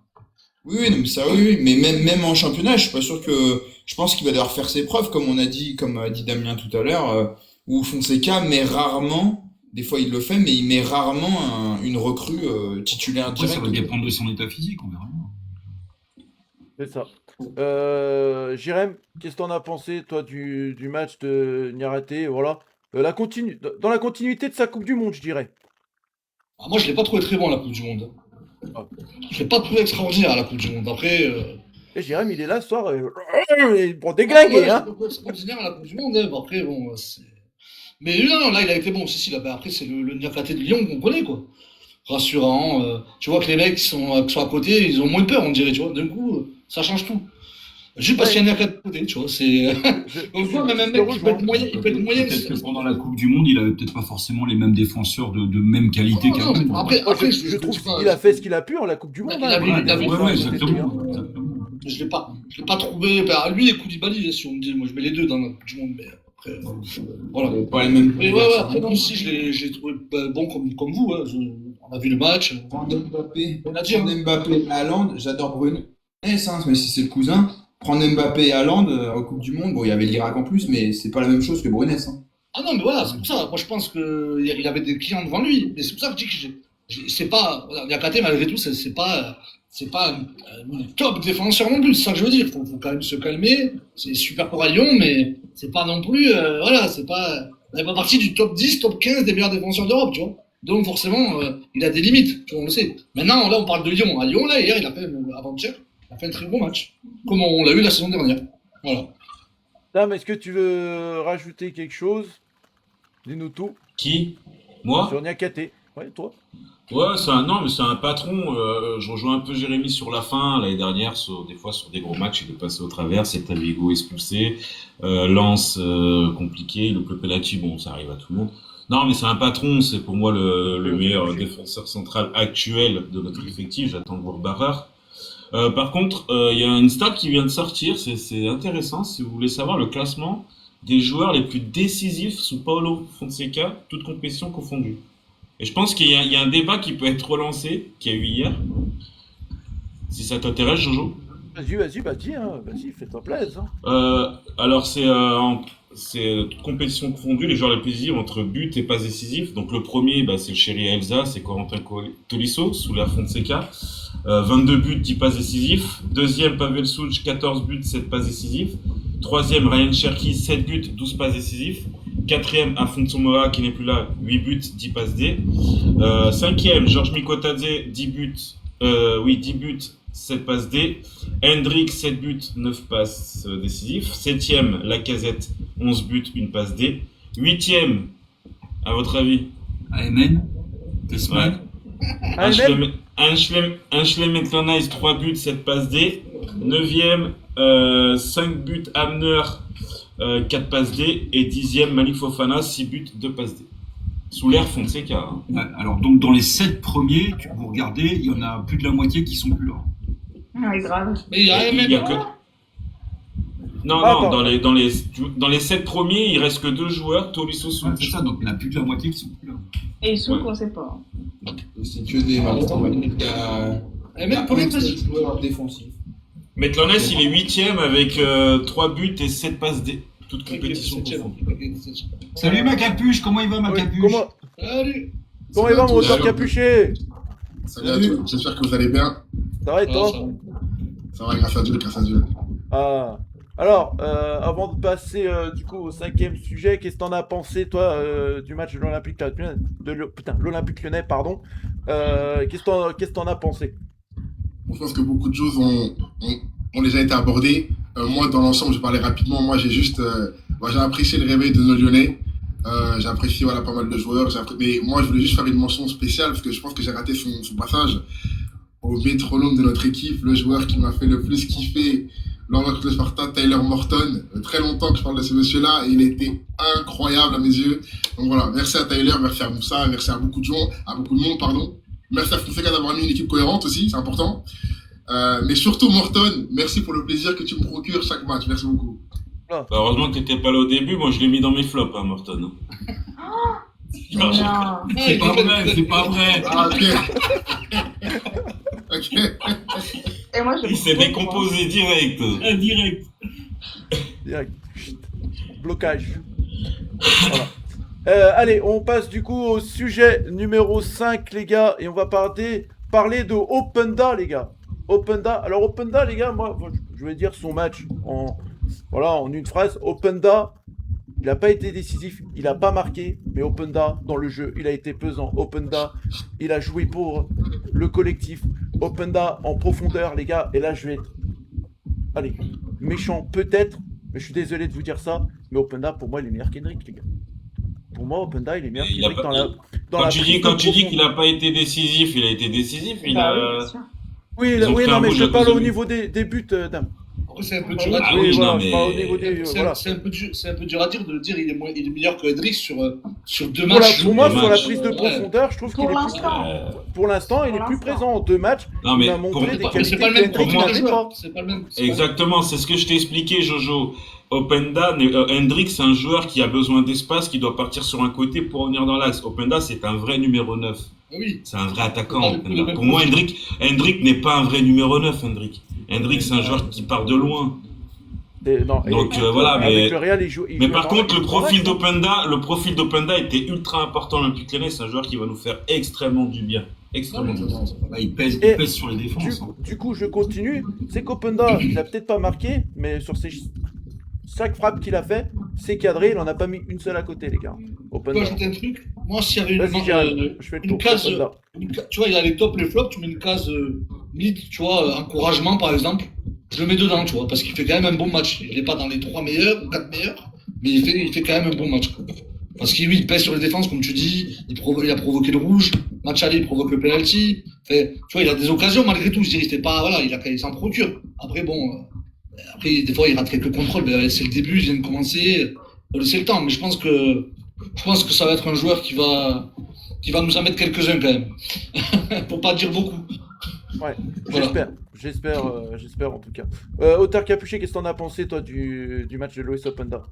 E: Oui, oui, non, mais ça, oui, oui, mais même en championnat, je suis pas sûr que, je pense qu'il va devoir faire ses preuves, comme a dit Damien tout à l'heure, où Fonseca met rarement, des fois il le fait, mais il met rarement une recrue titulaire
F: Après, ça
E: direct.
F: va dépendre de son état physique, on verra bien.
A: C'est ça. Jérém, qu'est-ce que t'en as pensé, toi, du match de Niarate? Voilà. Dans la continuité de sa Coupe du Monde, je dirais.
B: Ah, moi, je l'ai pas trouvé très bon, la Coupe du Monde.
A: Ah.
B: Je l'ai pas trouvé extraordinaire, la Coupe du Monde. Après,
A: Et Jérém, il est là ce soir, pour déglinguer,
B: ouais,
A: hein.
B: c'est pas extraordinaire, la Coupe du Monde. Hein. Bon, après, bon, c'est... Mais non, là, il a été bon. Si, là, bah, après, c'est le Niakate de Lyon qu'on connaît, quoi. Rassurant. Tu vois que les mecs qui sont à côté, ils ont moins peur, on dirait, tu vois. D'un coup, ça change tout. Juste parce qu'il y a un Niakate à côté, tu vois. C'est... Donc, tu vois, même un mec qui peut être moyen, il peut être moyen.
F: Peut-être que pendant la Coupe du Monde, il avait peut-être pas forcément les mêmes défenseurs de même qualité
B: Non, non,
F: qu'avant.
B: mais après,
A: Moi,
B: après,
A: je trouve qu'il a fait ce qu'il a pu en la Coupe du Monde.
B: Il a vu-
A: hein.
B: il a vu-
F: Ouais, ouais,
A: C'était
F: exactement.
A: bien.
F: exactement.
B: Je l'ai pas trouvé. Bah, lui et Koulibaly, si on me dit, moi, je mets les deux dans la Coupe du Monde, mais après, voilà.
E: Pas les mêmes.
B: Mais ouais, après, même si je l'ai trouvé bon comme vous, hein. On a vu le match.
E: Prendre Mbappé,
B: On a dit, hein.
E: prendre Mbappé et Haaland, j'adore Bruno. Même si c'est le cousin. Prendre Mbappé et Haaland en Coupe du Monde, bon, il y avait l'Irak en plus, mais c'est pas la même chose que Brunes. Hein.
B: Ah non, mais voilà, c'est pour ça. Moi, je pense qu'il avait des clients devant lui. Mais c'est pour ça que je dis que c'est pas. Voilà, Niakate, malgré tout, c'est pas un top défenseur non plus. C'est ça que je veux dire. Faut quand même se calmer. C'est super pour à Lyon, mais c'est pas non plus. Voilà, c'est pas. On n'est pas parti du top 10, top 15 des meilleurs défenseurs d'Europe, tu vois. Donc, forcément, il a des limites, tu vois, on le sait. Maintenant, là, on parle de Lyon. À Lyon, là, hier, il a fait, avant-hier, il a fait un très bon match. Comme on l'a eu la saison dernière. Voilà.
A: Tam, est-ce que tu veux rajouter quelque chose? Dis-nous tout
C: Qui? Moi?
A: sur Niakate. Ouais, toi?
C: Ouais, non, mais c'est un patron. Je rejoins un peu Jérémy sur la fin. L'année dernière, des fois, sur des gros matchs, il est passé au travers. Celta Vigo expulsé. Lens compliqué. Le Pelati, bon, ça arrive à tout le monde. Non, mais c'est un patron. C'est pour moi le meilleur défenseur central actuel de notre effectif. J'attends de voir Barreur. Par contre, il y a une stat qui vient de sortir. C'est intéressant. Si vous voulez savoir le classement des joueurs les plus décisifs sous Paulo Fonseca, toutes compétitions confondues. Et je pense qu'il y a un débat qui peut être relancé, qu'il y a eu hier. Si ça t'intéresse, Jojo.
A: Vas-y, hein. Vas-y, fais-toi plaisir. Hein.
C: Alors, c'est toute compétition confondue, les joueurs les plus décisifs entre buts et passes décisives. Donc, le premier, c'est le chéri Elsa, c'est Corentin Tolisso, sous la Fonseca. 22 buts, 10 passes décisives. Deuxième, Pavel Suc, 14 buts, 7 passes décisives. Troisième, Ryan Cherki, 7 buts, 12 passes décisives. Quatrième, Afonso Mora, qui n'est plus là, 8 buts, 10 passes D. Cinquième, Georges Mikotadze, 10 buts, 7 passes D. Hendrik, 7 buts, 9 passes décisives. Septième, Lacazette, 11 buts, 1 passe D. Huitième, à votre avis?
F: Amen. Tesman.
C: Anselm Etlanais, 3 buts, 7 passes D. Neuvième, 5 buts, Amner, 4 passes D. Et dixième, Malik Fofana, 6 buts, 2 passes D. Sous l'air Fonseca. Hein.
F: Ouais, alors, donc, dans les 7 premiers, vous regardez, il y en a plus de la moitié qui sont plus là.
D: Ouais, grave.
B: Mais il y a rien
C: Il y a que... Non,
A: Attends.
C: dans les 7 premiers, il reste que 2 joueurs, Tolisso Suc.
F: Ouais, c'est ça, donc il y en a plus de la moitié qui sont plus là.
D: Et sous
C: Ouais.
D: qu'on sait pas.
E: C'est que des Martins. Il y a,
B: Eh,
E: il y a
B: même pour les
E: un seul
B: passes.
E: joueur défensif.
C: Metlanes, il est 8ème avec 3 buts et 7 passes D. Toute compétition confondue.
F: Salut ma capuche, comment il va ma
A: Ouais,
F: capuche?
A: comment
B: Salut.
A: il va, mon
G: Salut à
A: auteur
G: tous.
A: capuché?
G: Salut à tous, j'espère que vous allez bien.
A: Ça va et toi?
G: Ça va, grâce à Dieu, grâce à Dieu.
A: Ah. Alors, avant de passer du coup au 5e sujet, qu'est-ce que t'en as pensé toi du match de l'Olympique Lyonnais, l'Olympique Lyonnais, pardon. Qu'est-ce que t'en as pensé?
G: Bon, je pense que beaucoup de choses ont déjà été abordées. Moi, dans l'ensemble, je parlais rapidement. Moi, j'ai apprécié le réveil de nos Lyonnais. J'ai apprécié pas mal de joueurs. Mais moi, je voulais juste faire une mention spéciale parce que je pense que j'ai raté son passage au métronome de notre équipe, le joueur qui m'a fait le plus kiffer lors de le Sparta, Tyler Morton. Très longtemps que je parle de ce monsieur-là et il était incroyable à mes yeux. Donc voilà, merci à Tyler, merci à Moussa, merci à beaucoup de monde, pardon. Merci à Fonseca d'avoir mis une équipe cohérente aussi, c'est important. Mais surtout Morton, merci pour le plaisir que tu me procures chaque match, merci beaucoup.
C: Heureusement que t'étais pas là au début, moi je l'ai mis dans mes flops, hein, Morton.
D: Non.
F: C'est pas vrai, c'est pas vrai.
G: Ah, ok. Ok.
D: Et moi, je
C: Il s'est
D: propose,
C: décomposé direct.
F: Direct.
A: Direct. Chut. Blocage. Voilà. Allez, on passe du coup au sujet numéro 5, les gars, et on va parler de Openda, les gars. Openda, alors Openda, les gars, moi, je vais dire son match en une phrase. Openda, il n'a pas été décisif, il n'a pas marqué, mais Openda, dans le jeu, il a été pesant. Openda, il a joué pour le collectif. Openda en profondeur, les gars, et là, je vais être, allez, méchant peut-être, mais je suis désolé de vous dire ça, mais Openda, pour moi, il est meilleur qu'Hendrick, les gars. Pour moi, Openda, il est meilleur
C: Il a
A: qu'Hendrick
C: pas-
A: dans la
C: Quand tu dis
A: profondeur.
C: qu'il n'a pas été décisif, il a été décisif.
D: oui, bien sûr.
A: Oui,
C: Ils ont
A: oui,
C: pris
A: non,
C: un
A: mais
C: rouge
A: je
C: à
A: parle
C: cause de
A: au
C: lui.
A: niveau des buts, dame.
B: Après, c'est un peu dur à
C: Ah
B: dire.
C: oui,
A: voilà,
C: non,
A: je parle au
C: mais
A: niveau des.
B: C'est
A: Voilà.
B: c'est un peu dur à dire de dire il est meilleur que Hendrix sur deux
A: Voilà,
B: matchs.
A: pour moi,
C: deux
A: sur la
C: matchs.
A: prise de
B: Ouais.
A: profondeur, je trouve qu'il
D: Pour
A: est plus.
D: l'instant.
A: Pour l'instant, il
D: Pour
A: est plus
D: l'instant.
A: présent en 2 matchs.
C: Non,
A: Il
C: mais
A: a montré
C: pour-
A: des
B: Mais
A: qualités
B: c'est pas le même
A: qu'Hendrick
B: profil de
A: n'avait
B: joueur.
A: pas.
B: C'est pas le même.
C: Exactement, c'est ce que je t'ai expliqué, Jojo. Openda, Hendrick, c'est un joueur qui a besoin d'espace, qui doit partir sur un côté pour revenir dans l'axe. Openda, c'est un vrai numéro 9.
B: Oui.
C: C'est un vrai attaquant.
B: C'est pas le
C: Openda.
B: même
C: Pour moi,
B: profil.
C: Hendrick n'est pas un vrai numéro 9, Hendrick. Hendrick, c'est un joueur qui part de loin.
A: Non,
C: Donc,
A: et
C: voilà,
A: avec
C: mais-
A: le Real, il
C: Mais
A: joue
C: par contre, le profil
A: dans l'axe.
C: d'Openda était ultra important à l'Olympique Lyonnais. C'est un joueur qui va nous faire extrêmement du bien. Extrêmement du bien.
F: Là, il pèse
A: Et
F: sur les défenses.
A: Du coup, je continue. C'est qu'Openda, il a peut-être pas marqué, mais sur ses 5 frappes qu'il a fait, c'est cadré, il en a pas mis une seule à côté, les gars.
B: Je peux
A: Openda.
B: ajouter un truc. Moi, s'il y avait
A: Vas-y, Jérémy, je fais le
B: une
A: tour.
B: case,
A: Openda.
B: tu vois, il y a les tops, les flops, tu mets une case mid, tu vois, encouragement par exemple, je le mets dedans, tu vois, parce qu'il fait quand même un bon match. Il n'est pas dans les 3 meilleurs ou 4 meilleurs, mais il fait quand même un bon match. Quoi. Parce qu'il il pèse sur les défenses, comme tu dis, il a provoqué le rouge, match aller, il provoque le penalty. Fait, tu vois, il a des occasions malgré tout, je dirais, c'était pas, voilà, il s'en procure. Après, bon, après, des fois, il rate quelques contrôles, mais c'est le début, il vient de commencer, faut laisser le temps, mais je pense que ça va être un joueur qui va nous en mettre quelques-uns quand même. Pour pas dire beaucoup.
A: Ouais,
B: Voilà.
A: j'espère en tout cas. Auteur Capuchet, qu'est-ce que t'en as pensé, toi, du match de Loïs Openda?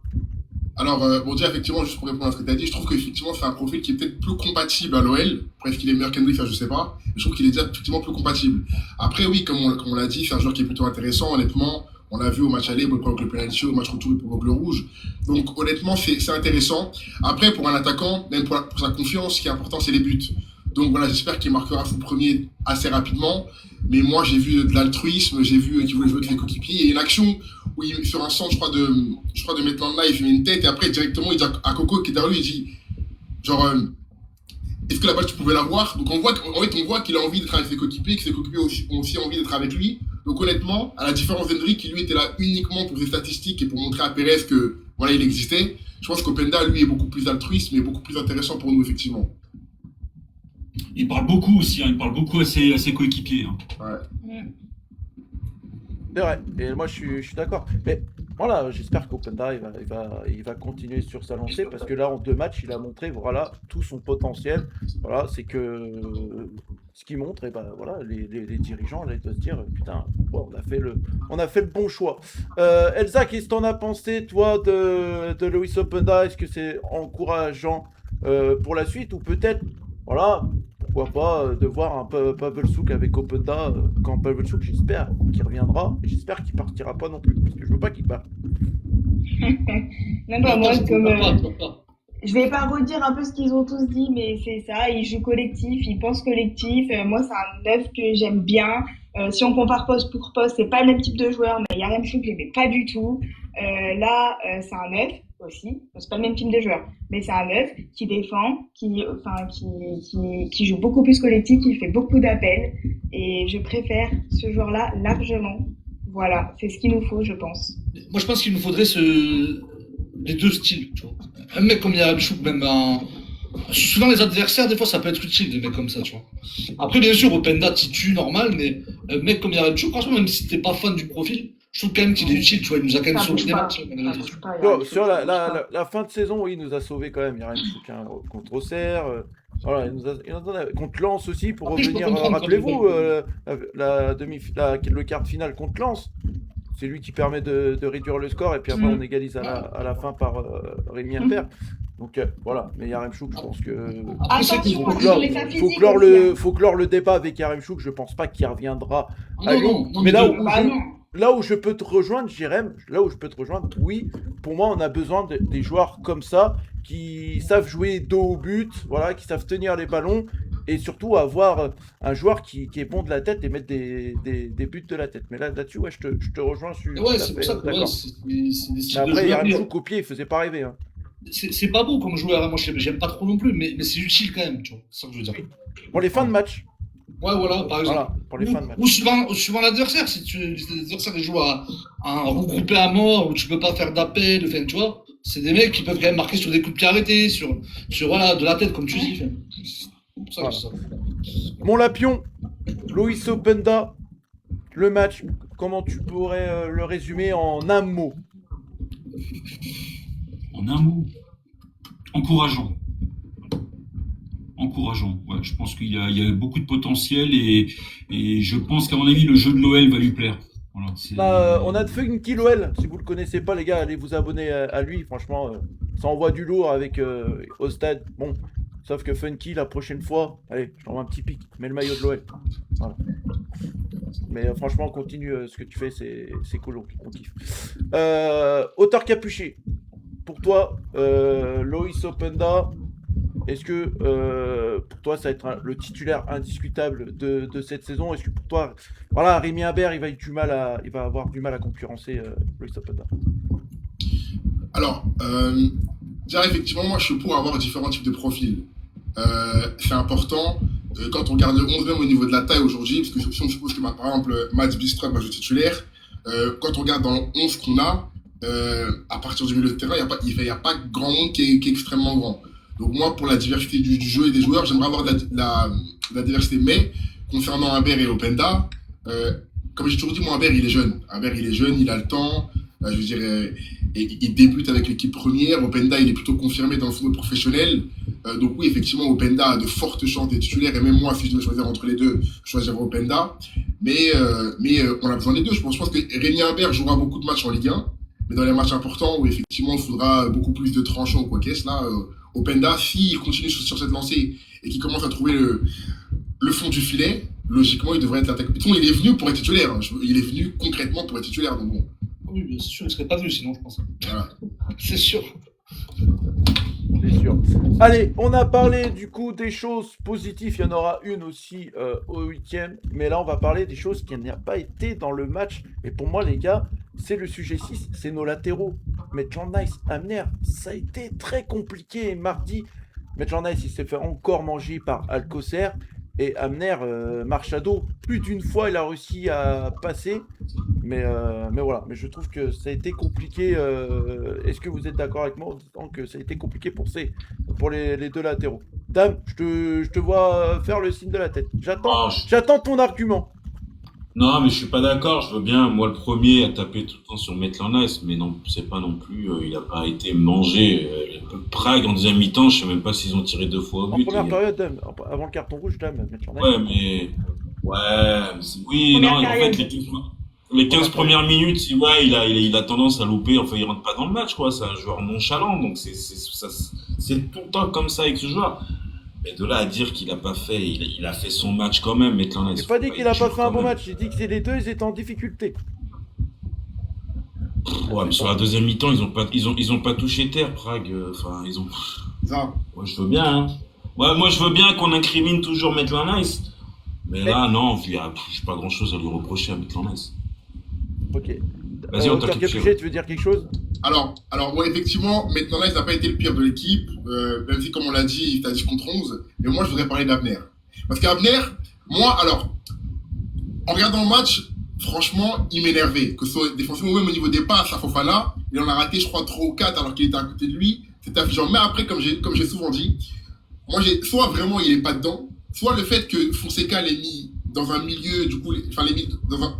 G: Alors, bon, déjà, effectivement, juste pour répondre à ce que tu as dit, je trouve qu'effectivement, c'est un profil qui est peut-être plus compatible à l'OL. Bref, qu'il est meilleur qu'Hendrick, je sais pas. Mais je trouve qu'il est déjà effectivement plus compatible. Après, oui, comme on l'a dit, c'est un joueur qui est plutôt intéressant, honnêtement. On l'a vu au match aller, il provoque le penalty, au match retour, il provoque le rouge. Donc, honnêtement, c'est intéressant. Après, pour un attaquant, même pour sa confiance, ce qui est important, c'est les buts. Donc voilà, j'espère qu'il marquera son premier assez rapidement. Mais moi, j'ai vu de l'altruisme, j'ai vu qu'il voulait jouer avec les coéquipiers. Et une action où, sur un centre, je crois, de Maitland Nice, il met une tête et après, directement, il dit à Coco qui est derrière lui, il dit, genre, est-ce que la balle, tu pouvais l'avoir? Donc on voit qu'il a envie d'être avec ses coéquipiers, que ses coéquipiers ont aussi envie d'être avec lui. Donc honnêtement, à la différence d'Hendrick, qui lui était là uniquement pour ses statistiques et pour montrer à Pérez que, voilà, il existait, je pense qu'Openda, lui, est beaucoup plus altruiste, mais beaucoup plus intéressant pour nous, effectivement.
F: Il parle beaucoup aussi, hein, il parle beaucoup à ses coéquipiers. Hein.
G: Ouais.
A: C'est vrai, et moi je suis d'accord. Mais voilà, j'espère qu'Openda il va continuer sur sa lancée parce que là en 2 matchs il a montré voilà tout son potentiel. Voilà, c'est que ce qu'il montre, et ben voilà, les dirigeants là, ils doivent se dire putain, ouais, on a fait le bon choix. Elsa, qu'est-ce que t'en as pensé toi de Loïs Openda? Est-ce que c'est encourageant pour la suite ou peut-être voilà. Pourquoi pas de voir un peu Pavel Souk avec Openda quand Pavel Souk, j'espère qu'il reviendra et j'espère qu'il partira pas non plus parce que je veux pas qu'il parte.
D: Non, bah, moi, comme,
B: Pas.
D: je vais pas redire un peu ce qu'ils ont tous dit, mais c'est ça, ils jouent collectif, ils pensent collectif. Moi, c'est un 9 que j'aime bien. Si on compare poste pour poste, c'est pas le même type de joueur, mais Yaremchuk, je l'aimais pas du tout. Là, c'est un 9 aussi. C'est pas le même type de joueur, mais c'est un 9 qui défend, qui joue beaucoup plus collectif, qui fait beaucoup d'appels. Et je préfère ce joueur-là largement. Voilà, c'est ce qu'il nous faut, je pense.
B: Moi, je pense qu'il nous faudrait les deux styles. Tu vois. Un mec comme Yaremchuk, même souvent les adversaires, des fois, ça peut être utile, des mecs comme ça, tu vois. Après, bien sûr, Openda titu, normal, mais un mec comme Yaremchuk, franchement, même si t'es pas fan du profil, je trouve quand même qu'il est utile, tu vois. Il nous a quand même sauvé des matchs.
A: Non, sur la fin de saison, oui, il nous a sauvé quand même. Yaremchuk contre Auxerre. Voilà, il nous a contre Lens aussi pour
B: Après, je peux
A: revenir.
B: comprendre
A: Rappelez-vous
B: quand
A: le quart de finale contre Lens. C'est lui qui permet de réduire le score et puis après on égalise à la fin par Rémi Imbert. Donc voilà, mais Yaremchuk, je pense que
B: Après, c'est que-
D: Attention,
A: faut
D: ils
A: clore,
D: ont l'état physique
A: faut clore
D: aussi, hein.
A: faut clore le débat avec Yaremchuk. Je pense pas qu'il reviendra
B: Ah
A: à
B: non,
A: Lyon.
B: non, non,
A: Mais là
B: mais
A: où
D: Bah non.
A: là où je peux te rejoindre, Jérém, là où je peux te rejoindre, oui, pour moi, on a besoin des joueurs comme ça qui savent jouer dos au but, voilà, qui savent tenir les ballons et surtout avoir un joueur qui est bon de la tête et mettre des buts de la tête. Mais là-dessus, ouais, je te rejoins, je suis tout
B: Ouais,
A: à
B: c'est pour
A: fait
B: ça que ouais,
A: d'accord.
B: c'est des
A: Mais
B: styles de
A: après,
B: joueurs.
A: Yaremchuk au pied, il faisait pas rêver. Hein.
B: C'est pas beau comme joueur, hein. Moi j'aime pas trop non plus, mais c'est utile quand même, tu vois. C'est ça que je veux dire.
A: Pour les fins de match,
B: Ouais, voilà, par exemple.
A: voilà, pour les fins de match.
B: Ou suivant l'adversaire, si l'adversaire joue à un regroupé à mort, où tu peux pas faire d'appel, enfin, tu vois, c'est des mecs qui peuvent quand même marquer sur des coups de pied arrêtés, sur voilà, de la tête, comme tu dis. Enfin. C'est pour ça que je dis ça.
A: Mon Lapion, Loïs Openda, le match, comment tu pourrais le résumer en un mot?
F: En un mot, encourageant. Encourageant. Ouais, je pense qu'il y a beaucoup de potentiel et je pense qu'à mon avis, le jeu de l'OL va lui plaire. Voilà,
A: On a de Funky Loel, si vous le connaissez pas les gars, allez vous abonner à lui, franchement, ça envoie du lourd avec au stade. Bon, sauf que Funky, la prochaine fois, allez, je t'envoie un petit pic, mets le maillot de l'OL. Voilà. Mais franchement, continue ce que tu fais, c'est cool, on kiffe. Auteur capuché, pour toi, Loïs Openda, est-ce que pour toi ça va être le titulaire indiscutable de cette saison? Est-ce que pour toi, voilà, Rémi Imbert, il va avoir du mal à concurrencer Loïs Openda?
G: Alors, déjà, effectivement, moi, je suis pour avoir différents types de profils. C'est important. Quand on regarde le 11 même au niveau de la taille aujourd'hui, parce que si on suppose que, par exemple, Mats Byström va jouer titulaire, quand on regarde dans le 11 qu'on a, à partir du milieu de terrain, il n'y a pas grand monde qui est extrêmement grand. Donc moi, pour la diversité du jeu et des joueurs, j'aimerais avoir la diversité. Mais concernant Imbert et Openda, comme j'ai toujours dit, moi, Imbert, il est jeune. Imbert, il est jeune, il a le temps. Je veux dire, il débute avec l'équipe première. Openda, il est plutôt confirmé dans le football professionnel. Donc oui, effectivement, Openda a de fortes chances d'être titulaire. Et même moi, si je devais choisir entre les deux, je choisirais Openda. Mais on a besoin des deux. Je pense que Rémi Imbert jouera beaucoup de matchs en Ligue 1. Mais dans les matchs importants, où effectivement, il faudra beaucoup plus de tranchants ou quoi qu'est-ce, là, Openda, s'il continue sur cette lancée et qu'il commence à trouver le fond du filet, logiquement, il devrait être l'attaquant. De toute façon, il est venu pour être titulaire. Hein. Il est venu concrètement pour être titulaire. Donc bon.
B: Oui, bien sûr, il serait pas venu sinon, je pense.
G: Voilà.
B: C'est sûr.
A: C'est sûr. Allez, on a parlé du coup des choses positives. Il y en aura une aussi au 8e. Mais là, on va parler des choses qui n'ont pas été dans le match. Et pour moi, les gars, c'est le sujet 6. C'est nos latéraux. Maitland Nice, Amner, ça a été très compliqué mardi. Maitland Nice, il s'est fait encore manger par Alcocer. Et Amner marche à dos. Plus d'une fois, il a réussi à passer. Mais voilà. Mais je trouve que ça a été compliqué. Est-ce que vous êtes d'accord avec moi en disant que ça a été compliqué pour les deux latéraux? Dame, je te vois faire le signe de la tête. J'attends ton argument.
C: Non, mais je suis pas d'accord. Je veux bien, moi, le premier à taper tout le temps sur Maitland Nice, mais non, c'est pas non plus. Il a pas été mangé. Prague en deuxième mi-temps, je sais même pas s'ils ont tiré 2 fois au
A: En
C: but.
A: première période, Dame, avant le carton rouge, Dame, Maitland Nice.
C: Ouais, mais. Ouais, oui,
D: Première
C: non, en fait,
D: période.
C: les 15 premières minutes, ouais, il a tendance à louper. Enfin, il rentre pas dans le match, quoi. C'est un joueur nonchalant, donc c'est tout le temps comme ça avec ce joueur. Mais de là à dire qu'il a pas fait, il a fait son match quand même. Maitland Nice.
A: J'ai pas dit qu'il a pas fait un bon match, j'ai dit que c'est les deux, ils étaient en difficulté.
C: Ouais, mais sur la deuxième mi-temps, ils ont pas touché terre, Prague. Enfin, ils ont.
G: Ça.
C: Ouais, je veux bien, hein. Ouais, moi, je veux bien qu'on incrimine toujours Maitland Nice. Mais là, non, j'ai pas grand chose à lui reprocher à Maitland Nice.
A: Ok.
C: Vas-y, on t'a
A: Auteur
C: touché.
A: Capuchet, tu veux dire quelque chose?
G: Alors, ouais, effectivement, Maitland Nice n'a pas été le pire de l'équipe, même si, comme on l'a dit, il a 10 contre 11. Mais moi, je voudrais parler d'Abner. Parce qu'Abner, moi, alors, en regardant le match, franchement, il m'énervait. Que ce soit défensivement ou même au niveau des passes à Fofana, il en a raté, je crois, 3 ou 4 alors qu'il était à côté de lui. C'était affligeant. Mais après, comme j'ai souvent dit, moi, soit vraiment il est pas dedans, soit le fait que Fonseca l'ait mis dans un milieu, du coup, enfin, l'ait mis dans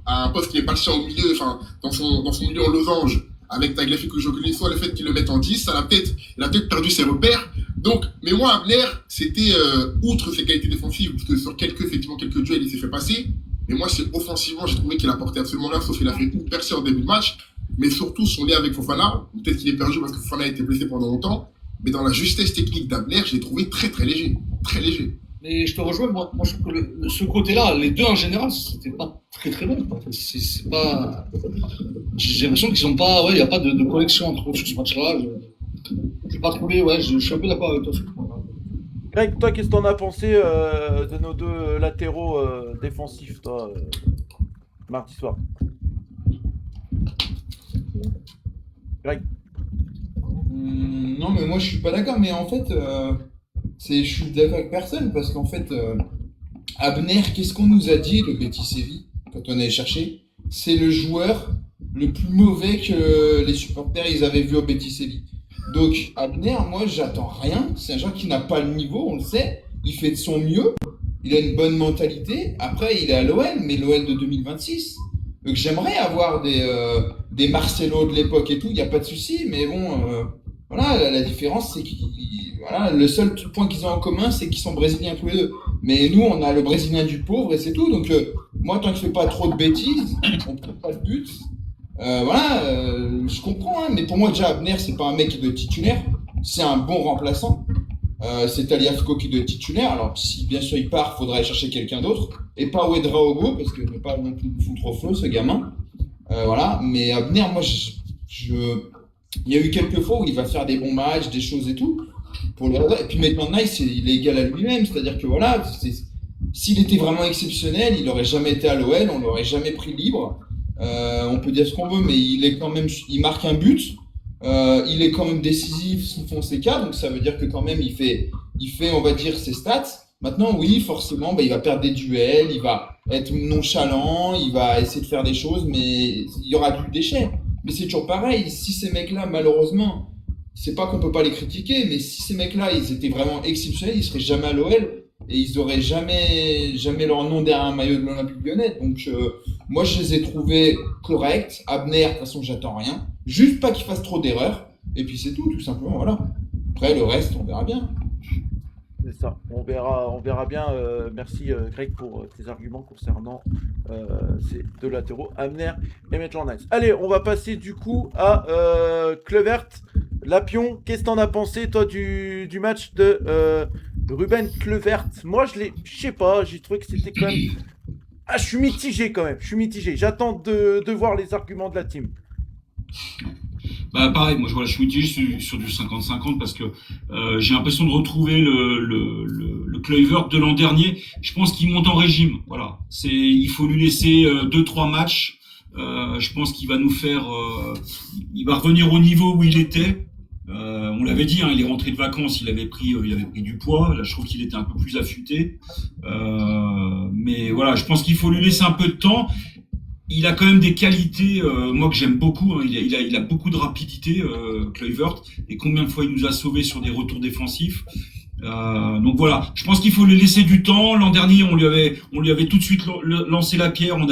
G: un poste qui n'est pas le sien au milieu, enfin, dans son milieu en losange, avec Tagliafico Jokuli, soit le fait qu'il le mette en 10, il a peut-être perdu ses repères. Donc, mais moi, Abner, c'était, outre ses qualités défensives, parce que sur quelques duels, il s'est fait passer. Mais moi, c'est offensivement, j'ai trouvé qu'il apportait absolument rien, sauf qu'il a fait tout percer en début de match. Mais surtout, son lien avec Fofana, peut-être qu'il est perdu parce que Fofana a été blessé pendant longtemps. Mais dans la justesse technique d'Abner, je l'ai trouvé très très léger. Très léger.
B: Mais je te rejoins, moi je trouve que ce côté-là, les deux en général, c'était pas très très bon. Quoi. C'est pas. J'ai l'impression qu'ils ont pas. Ouais, il n'y a pas de connexion entre eux sur ce match-là. J'ai pas trouvé. Ouais, je suis un peu d'accord avec toi sur ce point-là.
A: Greg, toi, qu'est-ce que t'en as pensé de nos deux latéraux défensifs, toi, mardi soir? Greg.
E: Non, mais moi je suis pas d'accord, mais en fait, je suis d'accord avec personne parce qu'en fait, Abner, qu'est-ce qu'on nous a dit, le Betis Séville, quand on allait chercher? C'est le joueur le plus mauvais que les supporters ils avaient vu au Betis Séville. Donc, Abner, moi j'attends rien. C'est un joueur qui n'a pas le niveau, on le sait. Il fait de son mieux. Il a une bonne mentalité. Après, il est à l'OL, mais l'OL de 2026. Donc, j'aimerais avoir des Marcelo de l'époque et tout, il n'y a pas de souci, mais bon. Voilà, la différence, c'est voilà, le seul point qu'ils ont en commun, c'est qu'ils sont brésiliens tous les deux. Mais nous, on a le brésilien du pauvre et c'est tout. Donc, moi, tant qu'il ne fait pas trop de bêtises, on ne prend pas de but. Voilà, je comprends, hein, mais pour moi, déjà, Abner, c'est pas un mec qui doit être titulaire. C'est un bon remplaçant. C'est Taliafico qui doit être titulaire. Alors, si bien sûr il part, il faudrait aller chercher quelqu'un d'autre. Et pas Ouedraogo, parce que ne pas non plus me foutre au feu, ce gamin. Voilà, mais Abner, moi, il y a eu quelques fois où il va faire des bons matchs, des choses et tout. Et puis maintenant, Nice, il est égal à lui-même. C'est-à-dire que voilà, s'il était vraiment exceptionnel, il n'aurait jamais été à l'OL, on l'aurait jamais pris libre. On peut dire ce qu'on veut, mais il marque un but. Il est quand même décisif sous Fonseca, donc ça veut dire que quand même il fait, on va dire, ses stats. Maintenant, oui, forcément, il va perdre des duels, il va être nonchalant, il va essayer de faire des choses, mais il y aura du déchet. Mais c'est toujours pareil, si ces mecs-là, malheureusement, c'est pas qu'on peut pas les critiquer, mais si ces mecs-là, ils étaient vraiment exceptionnels, ils seraient jamais à l'OL et ils auraient jamais leur nom derrière un maillot de l'Olympique Lyonnais. Donc, moi, je les ai trouvés corrects. Abner, de toute façon, j'attends rien. Juste pas qu'il fasse trop d'erreurs. Et puis c'est tout simplement, voilà. Après, le reste, on verra bien.
A: C'est ça, on verra bien. Merci Greg pour tes arguments concernant ces deux latéraux, Abner et Maitland Nice. Allez, on va passer du coup à Kluivert, Lapion. Qu'est-ce que t'en as pensé, toi, du match de Ruben Kluivert? Moi, je sais pas, j'ai trouvé que c'était quand même... Ah, je suis mitigé quand même, je suis mitigé. J'attends de voir les arguments de la team.
F: Bah pareil, moi je suis mitigé sur du 50-50 parce que j'ai l'impression de retrouver le Kluivert de l'an dernier. Je pense qu'il monte en régime. Voilà, il faut lui laisser 2-3 matchs. Je pense qu'il va nous faire, il va revenir au niveau où il était. On l'avait dit, hein, il est rentré de vacances, il avait pris du poids. Là, je trouve qu'il était un peu plus affûté. Mais voilà, je pense qu'il faut lui laisser un peu de temps. Il a quand même des qualités, moi que j'aime beaucoup. Hein, il a beaucoup de rapidité, Kluivert. Et combien de fois il nous a sauvés sur des retours défensifs. Donc voilà, je pense qu'il faut lui laisser du temps. L'an dernier, on lui avait tout de suite lancé la pierre. On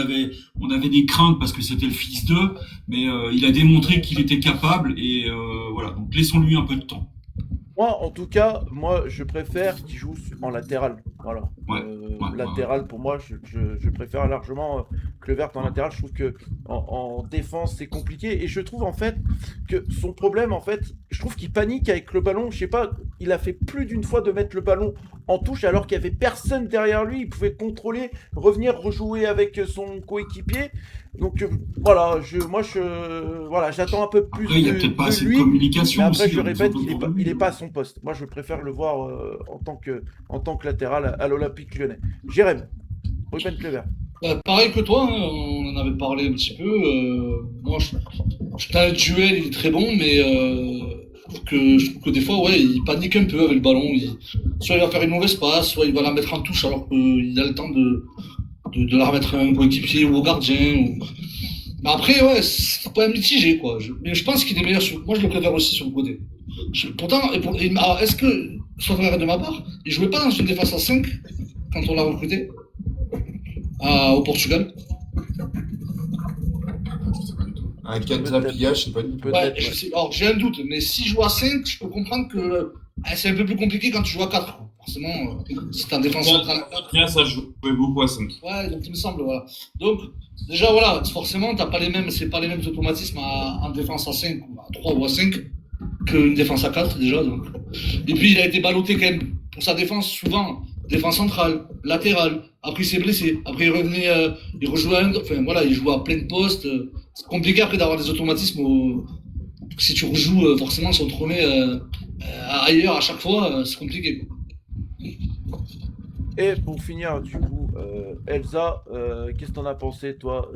F: avait des craintes parce que c'était le fils d'eux, mais il a démontré qu'il était capable. Et voilà, donc laissons-lui un peu de temps.
A: Moi, en tout cas, je préfère qu'il joue en latéral. Voilà. Latéral, pour moi, je préfère largement Kluivert en latéral. Je trouve que en défense, c'est compliqué. Et je trouve en fait que son problème, en fait, je trouve qu'il panique avec le ballon. Je sais pas, il a fait plus d'une fois de mettre le ballon en touche alors qu'il y avait personne derrière lui. Il pouvait contrôler, revenir, rejouer avec son coéquipier. Donc voilà, voilà, j'attends un peu plus
F: après, il y a peut-être pas assez de
A: lui.
F: communication.
A: Mais après,
F: aussi,
A: je
F: hein,
A: répète, il est pas à son poste. Moi, je préfère le voir en tant que latéral à l'Olympique Lyonnais. Jérém, Ruben Kluivert.
B: Pareil que toi, hein, on en avait parlé un petit peu. Moi, le duel, il est très bon, mais je trouve que des fois, ouais, il panique un peu avec le ballon. Soit il va faire une mauvaise passe, soit il va la mettre en touche alors qu'il a le temps de la remettre à un coéquipier ou au gardien. Mais après, ouais, c'est quand même mitigé, quoi. Mais je pense qu'il est meilleur moi, je le préfère aussi sur le côté. Pourtant, alors, est-ce que, soit vrai de ma part, il jouait pas dans une défense à 5 quand on l'a recruté au Portugal?
E: Un 4 Zapia, je sais pas du tout.
B: Ouais, alors j'ai un doute, mais si je joue à 5, je peux comprendre que c'est un peu plus compliqué quand tu joues à 4. Forcément, si t'es en défense centrale.
C: Après, ça jouait beaucoup à 5.
B: Ouais, donc il me semble, voilà. Donc, déjà, voilà, forcément, c'est pas les mêmes automatismes en défense à 5, ou à 3 ou à 5 qu'une défense à 4, déjà. Donc, Et puis il a été ballotté quand même pour sa défense souvent, défense centrale, latérale. Après il s'est blessé, après il revenait, il rejouait, enfin voilà, il jouait à plein de postes. C'est compliqué après d'avoir des automatismes. Si tu rejoues forcément, si on te remet ailleurs à chaque fois, c'est compliqué.
A: Et pour finir, du coup, Elsa, qu'est-ce que t'en as pensé, toi,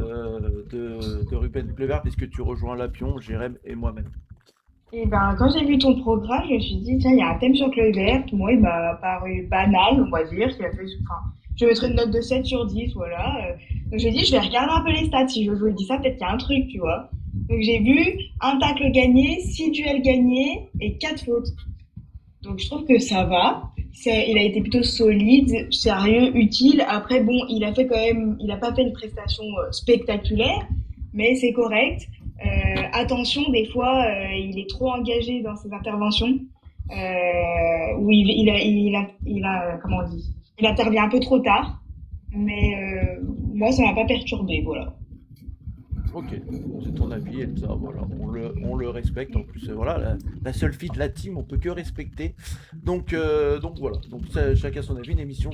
A: de Ruben Clevert? Est-ce que tu rejoins Lapion, Jérém et moi-même?
D: Et ben, quand j'ai vu ton programme, je me suis dit, tiens, il y a un thème sur Kluivert. Moi, il m'a paru banal, on va dire. Enfin, je mettrais une note de 7 sur 10, voilà. Donc, j'ai dit, je vais regarder un peu les stats. Si je joue et dis ça, peut-être qu'il y a un truc, tu vois. Donc, j'ai vu un tacle gagné, 6 duels gagnés et 4 fautes. Donc, je trouve que ça va. Il a été plutôt solide, sérieux, utile. Après, bon, il a pas fait une prestation spectaculaire, mais c'est correct. Attention, des fois, il est trop engagé dans ses interventions, où comment on dit, il intervient un peu trop tard. Mais moi, ça m'a pas perturbé, voilà.
A: Ok, c'est ton avis, Elsa, voilà, on le respecte. En plus, voilà, la seule fille de la team, on peut que respecter. Donc voilà, donc chacun son avis. Une émission,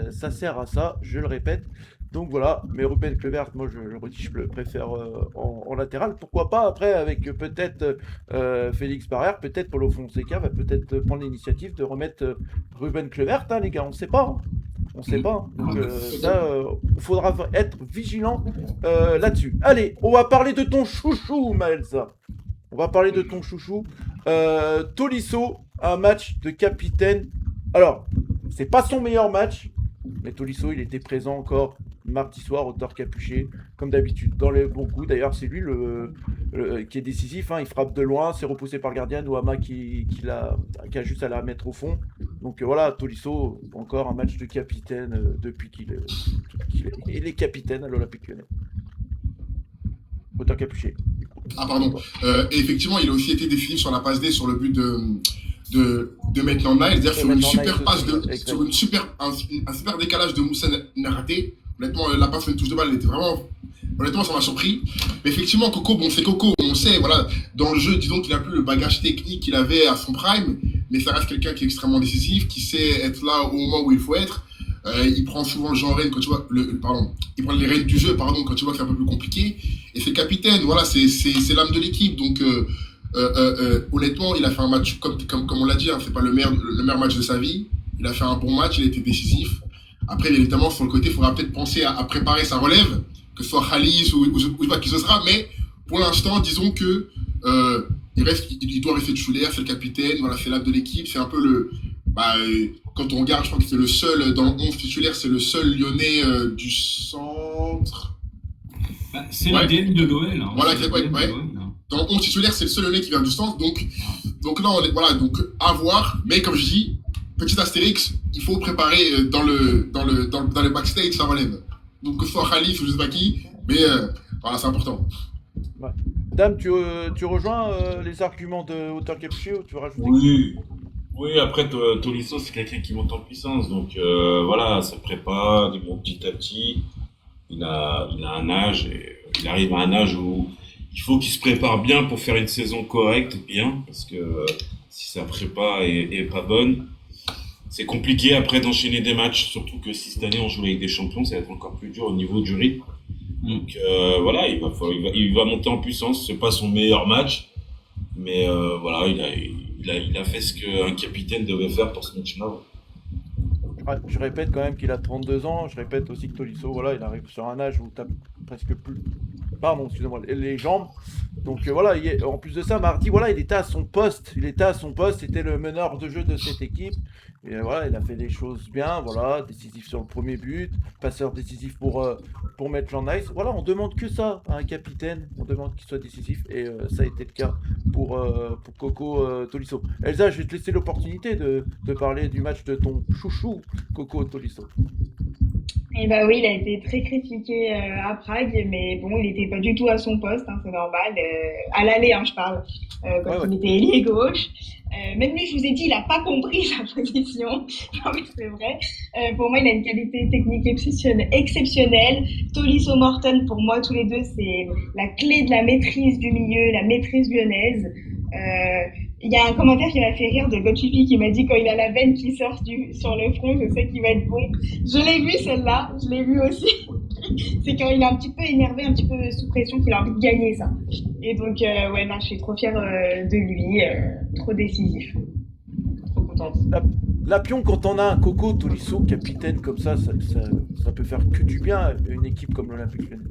A: ça sert à ça, je le répète. Donc voilà, mais Ruben Clevert, moi je le redis, je le préfère en latéral. Pourquoi pas après avec peut-être Félix Barrère, peut-être Paulo Fonseca va peut-être prendre l'initiative de remettre Ruben Clevert, hein, les gars, on ne sait pas. Hein. On sait pas. Donc il faudra être vigilant là-dessus. Allez, on va parler de ton chouchou, Maelsa. On va parler de ton chouchou. Tolisso, un match de capitaine. Alors, c'est pas son meilleur match, mais Tolisso, il était présent encore mardi soir au Tort Capuché, comme d'habitude, dans les bons coups. D'ailleurs, c'est lui qui est décisif. Hein. Il frappe de loin, c'est repoussé par le gardien, Nouama qui a juste à la mettre au fond. Donc voilà, Tolisso, encore un match de capitaine depuis qu'il est capitaine à l'Olympique Lyonnais. Au Tort Capuché.
G: Ah, pardon. Et effectivement, il a aussi été décisif sur la passe D, sur le but de Maitland Niles, c'est-à-dire sur une super passe, sur un super décalage de Moussa Narate. Honnêtement, la passe, une touche de balle, elle était vraiment. Honnêtement, ça m'a surpris. Mais effectivement, Coco, bon, c'est Coco, on sait, voilà, dans le jeu, disons qu'il n'a plus le bagage technique qu'il avait à son prime, mais ça reste quelqu'un qui est extrêmement décisif, qui sait être là au moment où il faut être. Il prend souvent le genre rêne quand tu vois, il prend les rênes du jeu, pardon, quand tu vois que c'est un peu plus compliqué. Et c'est le capitaine, voilà, c'est l'âme de l'équipe. Donc, honnêtement, il a fait un match, comme on l'a dit, hein, c'est pas le meilleur match de sa vie. Il a fait un bon match, il a été décisif. Après, évidemment, sur le côté, il faudra peut-être penser à préparer sa relève, que ce soit Khalis ou je sais pas qui ce sera, mais pour l'instant, disons que il doit rester titulaire, c'est le capitaine, voilà, c'est l'âme de l'équipe, c'est un peu quand on regarde, je crois que c'est le seul, dans le 11 titulaire, c'est le seul Lyonnais du centre.
F: Bah, c'est l'ADN de l'OL. Hein.
G: Voilà, dans le 11 titulaire, c'est le seul Lyonnais qui vient du centre, donc là, donc à voir, mais comme je dis, petit astérix, il faut préparer dans le backstage sa relève. Donc que ce soit Khalif ou je sais pas qui, mais voilà, c'est important.
A: Ouais. Dame, tu rejoins les arguments de Auteur Capuché ou tu veux rajouter?
C: Oui, après Tolisso, c'est quelqu'un qui monte en puissance, donc voilà, ça prépare, il monte petit à petit. Il a un âge, et il arrive à un âge où il faut qu'il se prépare bien pour faire une saison correcte, bien, parce que si sa prépa est pas bonne, c'est compliqué après d'enchaîner des matchs, surtout que si cette année on joue avec des champions, ça va être encore plus dur au niveau du rythme. Donc voilà, il va monter en puissance. C'est pas son meilleur match, mais voilà, il a fait ce qu'un capitaine devait faire pour ce match-là.
A: Je répète quand même qu'il a 32 ans. Je répète aussi que Tolisso, voilà, il arrive sur un âge où tu presque plus. Pardon, excusez-moi, les jambes. Donc voilà, en plus de ça, mardi, voilà, il était à son poste. C'était le meneur de jeu de cette équipe. Et voilà, il a fait des choses bien, voilà, décisif sur le premier but, passeur décisif pour Maitland Niles. Voilà, on demande que ça à un capitaine, on demande qu'il soit décisif, et ça a été le cas pour Coco Tolisso. Elsa, je vais te laisser l'opportunité de parler du match de ton chouchou, Coco Tolisso.
D: Eh ben oui, il a été très critiqué à Prague, mais bon, il n'était pas du tout à son poste, hein, c'est normal. À l'aller, hein, je parle, quand il était ailier gauche. Même lui, je vous ai dit, il n'a pas compris sa position. Non, mais c'est vrai. Pour moi, il a une qualité technique exceptionnelle. Tolisso Morton, pour moi, tous les deux, c'est la clé de la maîtrise du milieu, la maîtrise lyonnaise. Il y a un commentaire qui m'a fait rire de Gochipi qui m'a dit quand il a la veine qui sort sur le front, je sais qu'il va être bon. Je l'ai vu celle-là, je l'ai vu aussi. C'est quand il est un petit peu énervé, un petit peu sous pression, qu'il a envie de gagner ça. Et donc, ouais, non, je suis trop fière de lui, trop décisif. Trop contente.
A: La pion, quand on a un Coco Tolisso capitaine comme ça peut faire que du bien à une équipe comme l'Olympique Lyonnais.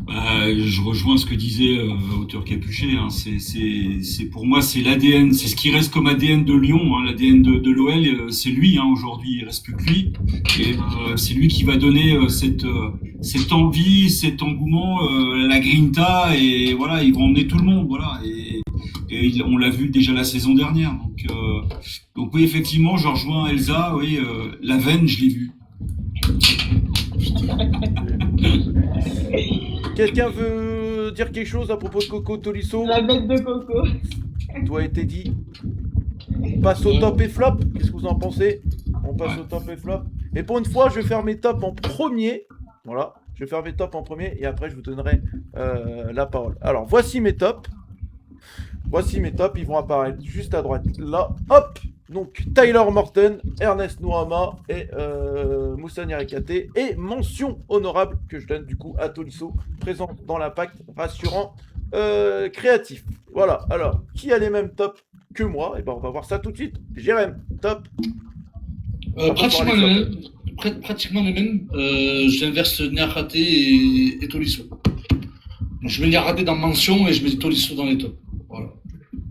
F: Je rejoins ce que disait Auteur Capuchet. Hein. C'est pour moi, c'est l'ADN, c'est ce qui reste comme ADN de Lyon. Hein. L'ADN de l'OL, c'est lui. Hein, aujourd'hui, il reste plus que lui. Et c'est lui qui va donner cette envie, cet engouement, la grinta. Et voilà, ils vont emmener tout le monde. Voilà. Et on l'a vu déjà la saison dernière. Donc oui, effectivement, je rejoins Elsa. Oui, la veine, je l'ai vue.
A: Quelqu'un veut dire quelque chose à propos de Coco Tolisso?
D: La bête de Coco.
A: Tout a été dit. On passe au top et flop. Qu'est-ce que vous en pensez? On passe au top et flop. Et pour une fois, je vais faire mes tops en premier. Voilà. Je vais faire mes tops en premier et après, je vous donnerai la parole. Alors, voici mes tops. Voici mes tops. Ils vont apparaître juste à droite. Là. Hop! Donc, Tyler Morton, Ernest Nouama et Moussa Niakhaté. Et mention honorable que je donne du coup à Tolisso, présent dans l'impact, rassurant, créatif. Voilà, alors, qui a les mêmes tops que moi? Et ben, on va voir ça tout de suite. Jérém, top.
B: Pratiquement les mêmes. J'inverse Niakhaté et Tolisso. Je mets Niakhaté dans mention et je mets Tolisso dans les tops. Voilà.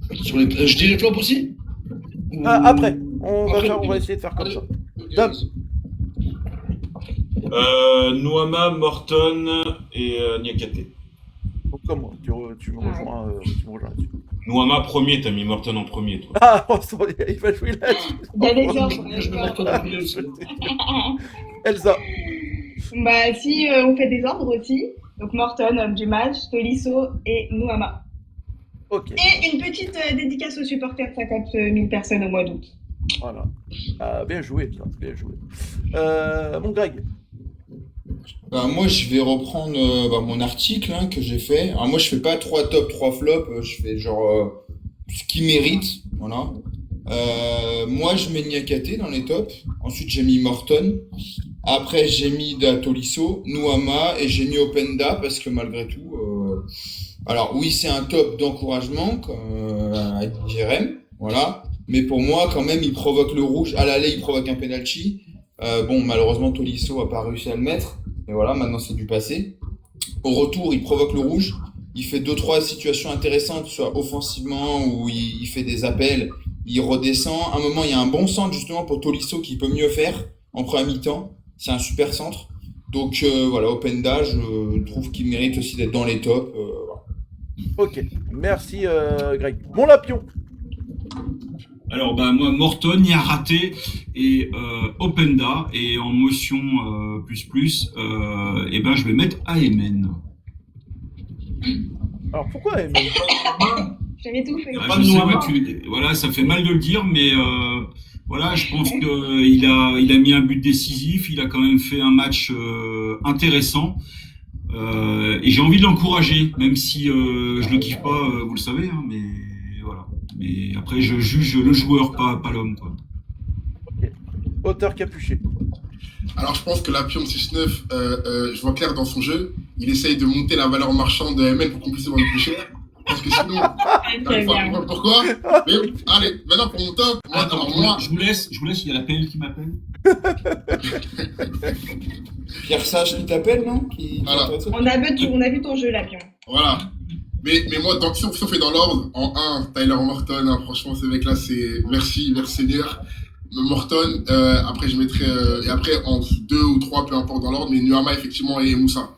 B: Je dis les flops aussi?
A: Après, on va essayer de faire comme ça. Top.
C: Nouama, Morton et Niakhaté.
A: Donc, comment tu me rejoins là-dessus.
C: Nouama premier, t'as mis Morton en premier, toi.
A: Ah, il va jouer là-dessus.
D: Il y a des ordres.
B: Je mets Morton en milieu aussi.
A: Elsa.
D: Bah, si on fait des ordres aussi. Donc, Morton, homme du match, Tolisso et Nouama.
A: Ok.
D: Et une petite dédicace aux supporters de 50 000 personnes au mois d'août.
A: Voilà. Bien joué, ça. Bien joué. Mon Greg.
E: Moi, je vais reprendre mon article que j'ai fait. Alors, moi, je fais pas 3 tops, 3 flops. Je fais genre ce qui mérite. Voilà. Moi, je mets Niakhaté dans les tops. Ensuite, j'ai mis Morton. Après, j'ai mis Tolisso, Nouama et j'ai mis Openda parce que malgré tout. Alors, oui, c'est un top d'encouragement, comme a dit Jérém. Voilà. Mais pour moi, quand même, il provoque le rouge. À l'aller, il provoque un penalty. Malheureusement, Tolisso a pas réussi à le mettre. Et voilà, maintenant, c'est du passé. Au retour, il provoque le rouge. Il fait 2-3 situations intéressantes, soit offensivement, où il fait des appels. Il redescend. À un moment, il y a un bon centre, justement, pour Tolisso, qui peut mieux faire en première mi-temps. C'est un super centre. Donc, voilà, Openda, je trouve qu'il mérite aussi d'être dans les tops. Voilà.
A: Ok. Merci, Greg. Mon Lapion.
F: Alors moi Morton, Niakhaté et Openda et en motion je vais mettre AMN.
A: Alors pourquoi Amen?
D: J'avais tout fait.
F: Je sais, voilà, ça fait mal de le dire, mais voilà, je pense qu'il a mis un but décisif, il a quand même fait un match intéressant. Et j'ai envie de l'encourager, même si je le kiffe pas, vous le savez, hein, mais voilà. Mais après, je juge le joueur, pas l'homme, quoi.
A: Okay. Auteur Capuchet.
G: Alors, je pense que la pion 6-9, je vois clair dans son jeu. Il essaye de monter la valeur marchande de MN pour qu'on puisse vendre plus cher. Parce que sinon, pourquoi? Mais, allez, maintenant pour mon top, moi,
F: je vous laisse, il y a la PL qui m'appelle.
E: Pierre Sage qui t'appelle, non?
G: Voilà.
D: On a vu ton jeu, Lapion.
G: Voilà. Mais moi, donc, si on fait dans l'ordre, en 1, Tyler Morton, hein, franchement, ce mec-là, c'est merci Seigneur. Morton, après je mettrai, et après en 2 ou 3, peu importe dans l'ordre, mais Nouama, effectivement, et Moussa.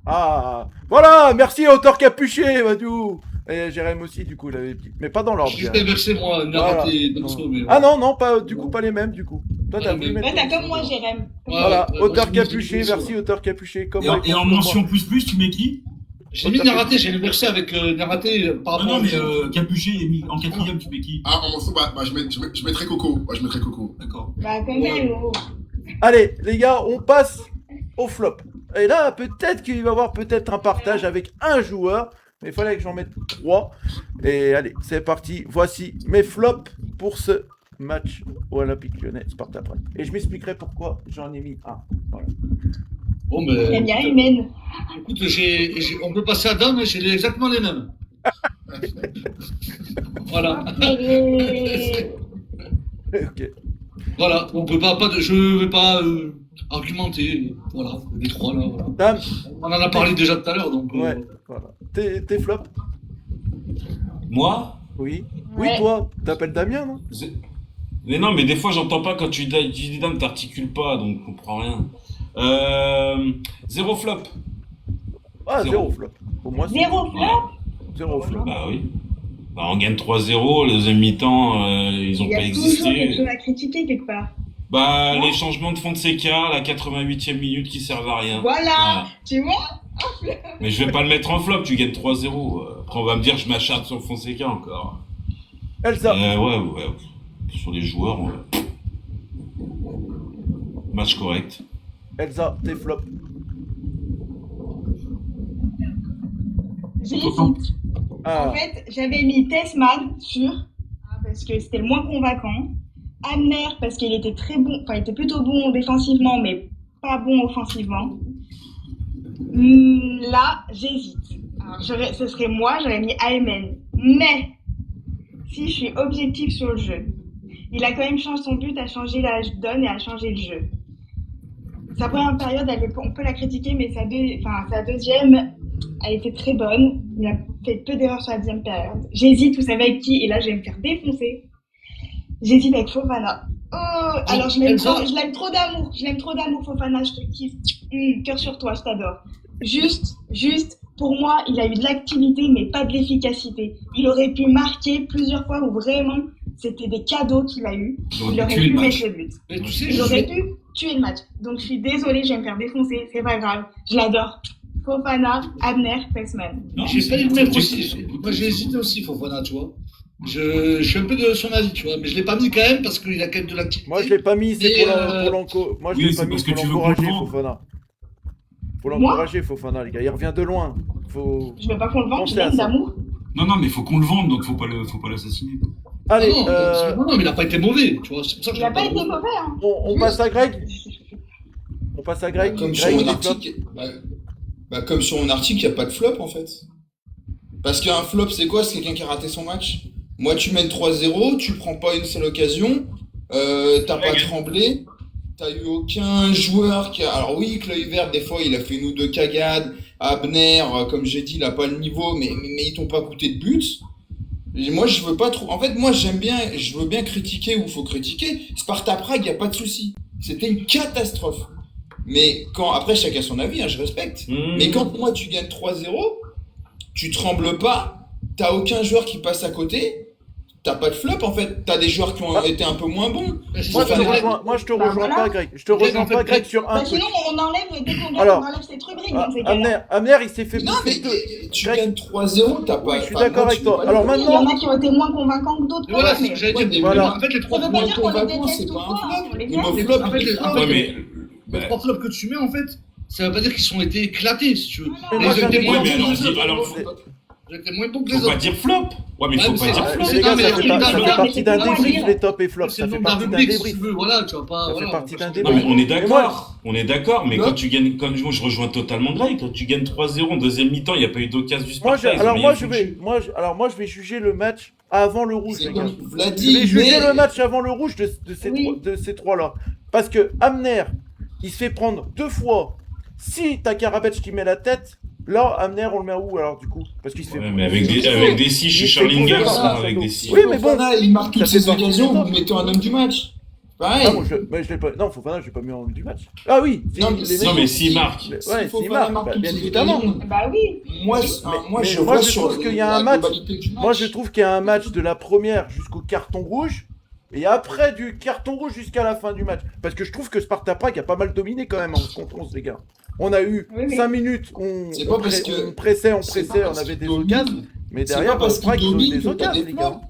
A: Ah, voilà, merci Auteur Capuchet, Madou. Et Jérém aussi, du coup, il avait dit. Mais pas dans l'ordre.
B: Je vais verser moi, Niakhaté et Tolisso.
A: Ah non, pas, du coup, pas les mêmes, du coup. Toi, t'as voulu mettre.
D: T'as comme moi, Jérém.
A: Voilà, Auteur Capuchet, merci Auteur Capuchet.
F: Et en mention plus, tu mets qui?
B: J'ai mis Niakhaté, j'ai versé avec Niakhaté par rapport
F: à... Non, mais Capuchet est mis en 4ème, tu mets qui?
G: Ah, en mention, je mettrai Coco. Je mettrai Coco.
F: D'accord.
D: Bah, comme elle,
A: Allez, les gars, on passe au flop. Et là, peut-être qu'il va y avoir peut-être un partage avec un joueur. mais il fallait que j'en mette 3. Et allez, c'est parti. Voici mes flops pour ce match Olympique Lyonnais Sparta Prague. Et je m'expliquerai pourquoi j'en ai mis un. Voilà.
B: Bon,
D: Il y a
B: ben,
D: bien humaine.
B: écoute, on peut passer à Dan, j'ai exactement les mêmes. Voilà.
A: Ok.
B: Voilà, on peut pas je vais pas argumenter. Voilà, les trois là. Voilà.
A: Dame,
B: On en a parlé déjà tout à l'heure, donc.
A: ouais, voilà. Tes flops?
C: Moi?
A: Oui.
D: Ouais.
A: Oui, toi, t'appelles Damien, non?
C: Mais non, mais des fois, j'entends pas quand tu dis dame, t'articules pas, donc je comprends rien. 0 flop.
A: Ah,
C: Zéro.
A: 0 flop. Pour moi, c'est
D: 0 flop.
A: 0 flop.
C: Bah oui. Bah, on gagne 3-0, le deuxième mi-temps, ils ont
D: Il y
C: pas
D: a toujours quelque
C: existé.
D: chose à critiquer quelque part.
C: Bah,
D: Non.
C: les changements de Fonseca, la 88e minute qui servent à rien.
D: Voilà, tu vois.
C: Mais je vais pas le mettre en flop, tu gagnes 3-0. Après, on va me dire, je m'acharne sur Fonseca encore.
A: Elsa.
C: Ouais. Sur les joueurs, match correct.
A: Elsa, tes flops.
D: J'hésite.
A: Ah,
D: En fait, j'avais mis Tesman sûr, parce que c'était le moins convaincant. Amner parce qu'il était très bon, enfin il était plutôt bon défensivement, mais pas bon offensivement. Là, j'hésite. Alors, ce serait moi, j'aurais mis Aymen. Mais si je suis objectif sur le jeu, il a quand même changé son but, a changé la donne et a changé le jeu. Sa première période, on peut la critiquer, mais sa deuxième a été très bonne. Il a fait peu d'erreurs sur la deuxième période. J'hésite, vous savez avec qui, et là je vais me faire défoncer. J'hésite avec Fofana. Oh, alors je l'aime trop d'amour. Je l'aime trop d'amour, Fofana, je te kiffe. Cœur sur toi, je t'adore. Juste, pour moi, il a eu de l'activité, mais pas de l'efficacité. Il aurait pu marquer plusieurs fois où vraiment c'était des cadeaux qu'il a eu. Il aurait pu mettre le but.
B: Mais tu sais,
D: Il aurait pu tuer le match. Donc je suis désolée, je vais me faire défoncer, c'est pas grave. Je l'adore. Fofana, Abner, Tesman.
C: Non,
B: j'ai
C: c'est
B: pas eu le même
C: objectif.
B: aussi. Moi, j'ai hésité aussi, Fofana, tu vois. Je suis un peu de son avis, tu vois, mais je l'ai pas mis quand même parce qu'il a quand même de l'activité.
A: moi, je l'ai pas mis, c'est
B: Et,
A: pour l'encourager. Moi, je
F: oui,
A: l'ai
F: c'est
A: pas mis
F: parce
A: pour
F: que tu veux
A: l'encourager,
F: comprendre.
A: Fofana. Faut
D: Moi
A: l'encourager, Fofana, les gars. Il revient de loin. Faut...
D: Je veux pas qu'on le vende,
A: Pensez
D: je
A: à
D: l'aime
A: ça.
D: d'amour.
F: Non, mais faut qu'on le vende, donc faut pas l'assassiner.
A: Allez,
B: Non, mais il a pas été mauvais, tu vois. C'est pour ça que
D: Il a pas été mauvais, hein.
A: on passe à Greg. On passe à Greg.
E: Comme sur
A: Greg,
E: mon
A: tes flops.
E: article, comme sur mon article, il n'y a pas de flop en fait. Parce qu'un flop, c'est quoi? C'est quelqu'un qui a raté son match. Moi, tu mènes 3-0, tu prends pas une seule occasion, t'as pas tremblé, t'as eu aucun joueur qui a. Alors oui, Kluivert, des fois, il a fait une ou deux cagades. Abner, comme j'ai dit, il a pas le niveau, mais ils t'ont pas coûté de but. Et moi, je veux pas trop. En fait, moi, je veux bien critiquer où il faut critiquer. Sparta Prague, y a pas de souci. C'était une catastrophe. Mais après, chacun son avis, hein, je respecte. Mais quand moi, tu gagnes 3-0, tu trembles pas, t'as aucun joueur qui passe à côté, t'as pas de flop en fait. T'as des joueurs qui ont été un peu moins bons.
A: Moi, je te rejoins
D: voilà.
A: pas, Greg. Je te rejoins pas, Greg, sur un
D: Bah,
A: truc.
D: sinon, on enlève, dès qu'on gagne,
A: Alors,
D: on enlève cette rubrique dans ces cas-là.
A: Amner, il s'est fait
E: Non,
A: pousser
E: mais tu
A: Greg.
E: gagnes 3-0, t'as pas.
A: Oui, je suis
E: enfin,
A: d'accord
E: moi,
A: avec
E: tu
A: toi.
E: peux pas
A: Alors
E: le-
D: Il y
A: maintenant,
D: en a qui ont été moins convaincants que d'autres,
B: Et voilà,
D: quand
B: c'est
D: même,
B: ce que j'allais
D: mais
B: dire.
A: Voilà.
B: En fait, les
D: ça
B: trois
D: veut pas
E: Moins
D: dire qu'on les
E: convaincant,
D: déteste
E: c'est
D: ou
E: pas un
D: quoi,
E: flop.
D: on les
E: Les
D: aime.
E: mots flop,
B: En fait, les
C: Ouais, mais.
B: les trois flops que tu mets, en fait, ça veut pas dire qu'ils ont été éclatés, si tu veux.
A: Mais
B: Ils
A: moi,
B: ont
A: j'avais
B: été
A: dit-
B: moins
C: Ouais, mais
B: bons
C: alors,
B: que les autres.
C: alors,
B: Ils ont été moins bons que les
C: faut pas
B: autres.
C: dire flop. Ouais, mais faut
B: Ouais,
C: pas
B: mais
C: dire
B: c'est-
C: flop.
A: les gars,
B: Non, mais
A: ça fait
B: regarde,
A: partie d'un
D: regarde,
A: débrief,
D: regarde.
A: les tops et flops.
B: C'est
A: Ça
B: le
A: fait
B: nombre
A: partie d'un
B: rubrique, si tu
A: débrief.
B: veux, voilà, tu vois pas.
A: Ça fait
B: voilà,
A: partie d'un
B: je-
A: débrief.
C: Non, mais on est
A: Mais moi-
C: d'accord. On est d'accord, mais
E: Non.
C: quand tu gagnes, quand je rejoins totalement Greg, quand tu gagnes 3-0 en deuxième mi-temps, il n'y a pas eu d'occasion du
A: Moi,
C: Sparta. ils ont
A: alors
C: rien
A: moi je
C: foutu.
A: vais, moi je vais juger le match avant le rouge,
E: C'est
A: les gars.
E: comme
A: Je
E: Vladi,
A: vais juger
E: mais-
A: le match avant le rouge de ces
D: Oui.
A: de ces trois-là, parce que Amner, il se fait prendre 2 fois. Si t'as Karabec qui met la tête, là Amner on le met où alors du coup? Parce qu'il se fait.
C: Ouais, mais avec des si, je suis
A: Il fait
C: Charlinger,
A: courir,
C: ça,
A: ça,
C: avec
A: ça,
C: des
A: ça.
C: si.
A: Oui, mais bon.
E: Fofana, il marque toutes
A: Ça fait
E: ses
A: partie
E: occasions,
A: des
E: vous
A: tops.
E: le mettez en homme du match. Pareil.
A: Ah, moi, je l'ai pas. Non, Fofana, je l'ai pas mis en du match. Ah oui.
E: Non, mais-
C: Non, mais s'il marque.
A: Ouais,
E: Si
A: s'il
E: Fofana
A: marque,
E: marque
A: bah,
E: toutes
A: bien
E: ses
A: évidemment.
E: occasions,
D: Bah oui.
E: Moi,
A: mais
E: je
A: moi,
E: vois
A: je
E: sur
A: trouve qu'il y a
E: la
A: un match.
E: globalité du match.
A: Moi, je trouve qu'il y a un match de la première jusqu'au carton rouge. Et après du carton rouge jusqu'à la fin du match. Parce que je trouve que Sparta Prague a pas mal dominé quand même en 11 contre 11, les gars. On a eu
D: Oui, oui.
A: 5 minutes, on
E: C'est pas parce que-
A: on pressait,
E: c'est pas
A: on
E: parce
A: avait
E: qu'il
A: des
E: domine.
A: occasions. Mais
E: C'est
A: derrière,
E: pas parce
A: Prague,
E: qu'ils
A: ils ont eu
E: dominent
A: des
E: que t'as
A: occasions,
E: des
A: les gars.
E: flops.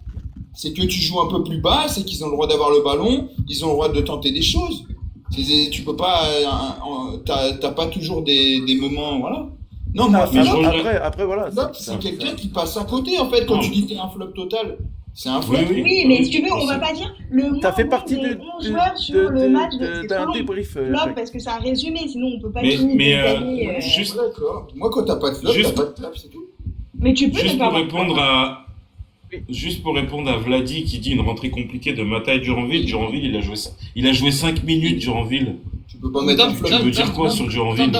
E: C'est que tu joues un peu plus bas, c'est qu'ils ont le droit d'avoir le ballon, ils ont le droit de tenter des choses. Tu peux pas, t'as pas toujours des moments, voilà. Non, moi,
A: Ah,
C: sur le-
A: après, voilà.
E: flop, c'est quelqu'un qui passe à côté, en fait, quand
C: Non.
E: tu dis que t'es un flop total. C'est un flop.
C: Oui.
D: Oui, mais si tu veux, on va pas dire le moins
A: Ça fait
D: bon
A: partie
D: des 11 joueurs sur le match, c'est
A: d'un
D: trop long.
A: débrief.
D: Flop,
A: Jacques.
D: parce que c'est un résumé, sinon on peut pas
C: Mais-
D: tout
C: mais,
D: détailler,
C: juste-
E: D'accord. Moi, quand t'as pas de flop,
C: Juste-
E: t'as pas de flop, c'est tout.
D: Mais tu peux ne
C: Juste
D: pas
C: pour
D: avoir
C: répondre
D: flop.
C: à.
A: Oui.
C: Juste pour répondre à Vladi qui dit une rentrée compliquée de Mata et Duranville. Duranville, il a joué 5 minutes, Duranville.
E: Tu peux pas mettre un flop.
C: Tu veux dire quoi sur Duranville?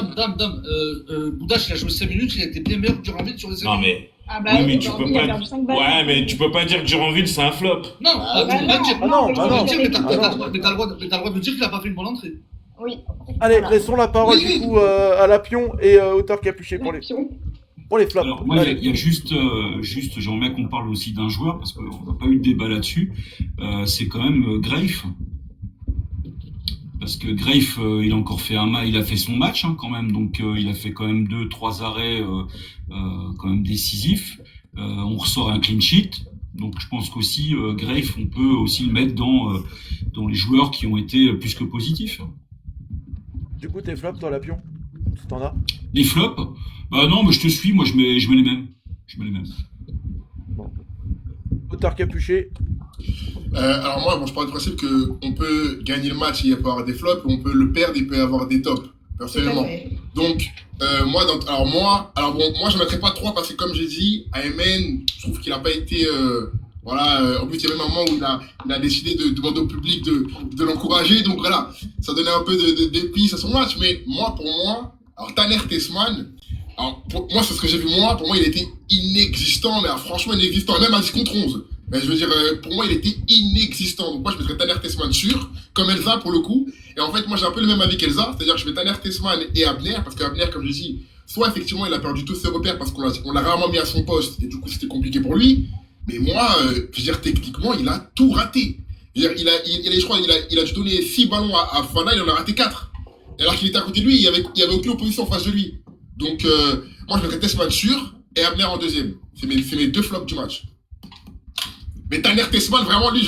B: Boudache, il a joué 5 minutes, il a été bien meilleur que Duranville sur les 5
C: Non,
B: minutes.
C: mais.
D: Ah bah
C: Oui, mais
D: oui,
C: tu
D: aujourd'hui,
C: peux
D: il a
C: pas.
D: perdu 5 balles.
C: Ouais, mais tu peux pas dire que Duranville, c'est un flop.
B: Non,
D: bah
B: tu peux pas
D: non.
B: dire.
A: Ah non,
B: Tu peux
A: ah
B: pas
A: non.
B: dire, mais t'as
A: Ah
B: le
A: non.
B: droit de dire qu'il a pas fait une bonne entrée.
D: Oui.
A: Allez,
D: Voilà.
A: laissons la parole
E: Oui,
A: du coup à Lapion et Auteur Capuchet pour les flops.
F: Alors, moi,
A: Allez.
F: il y a juste, j'aimerais bien qu'on parle aussi d'un joueur, parce qu'on n'a pas eu de débat là-dessus. C'est quand même Greif. Parce que Greif, il a encore fait il a fait son match, hein, quand même. Donc, il a fait quand même 2-3 arrêts, quand même décisifs. On ressort un clean sheet. Donc, je pense qu'aussi, Greif, on peut aussi le mettre dans les joueurs qui ont été plus que positifs.
A: Du coup, tes flops, toi, Lapion, si t'en as.
F: Les flops, non, mais je te suis, moi je mets les mêmes.
A: Auteur Capuchet.
G: Alors moi, je pars du principe qu'on peut gagner le match et il peut y avoir des flops, on peut le perdre, il peut y avoir des tops, personnellement. Donc, moi, je ne mettrais pas 3 parce que comme j'ai dit, AMN, je trouve qu'il n'a pas été... en plus, il y a même un moment où il a décidé de demander au public de l'encourager. Donc voilà, ça donnait un peu d'épices à son match. Mais pour moi, alors Tanner Tessman, moi, c'est ce que j'ai vu moi. Pour moi, il était inexistant, mais franchement inexistant. Même à 10 contre 11. Mais je veux dire, pour moi, il était inexistant. Donc moi, je mettrais Tanner Tessman sûr, comme Elsa pour le coup. Et en fait, moi, j'ai un peu le même avis qu'Elsa. C'est-à-dire que je mets Tanner Tessman et Abner, parce qu'Abner, comme je dis, soit effectivement, il a perdu tous ses repères parce qu'on l'a rarement mis à son poste. Et du coup, c'était compliqué pour lui. Mais moi, je veux dire, techniquement, il a tout raté. Je veux dire, je crois il a dû donner 6 ballons à Fana, il en a raté 4. Et alors qu'il était à côté de lui, il y avait aucune opposition en face de lui. Donc, moi, je mettrais Tessman sûr et Abner en deuxième. C'est mes 2 flops du match. Mais Tanner Tessman, vraiment, lui,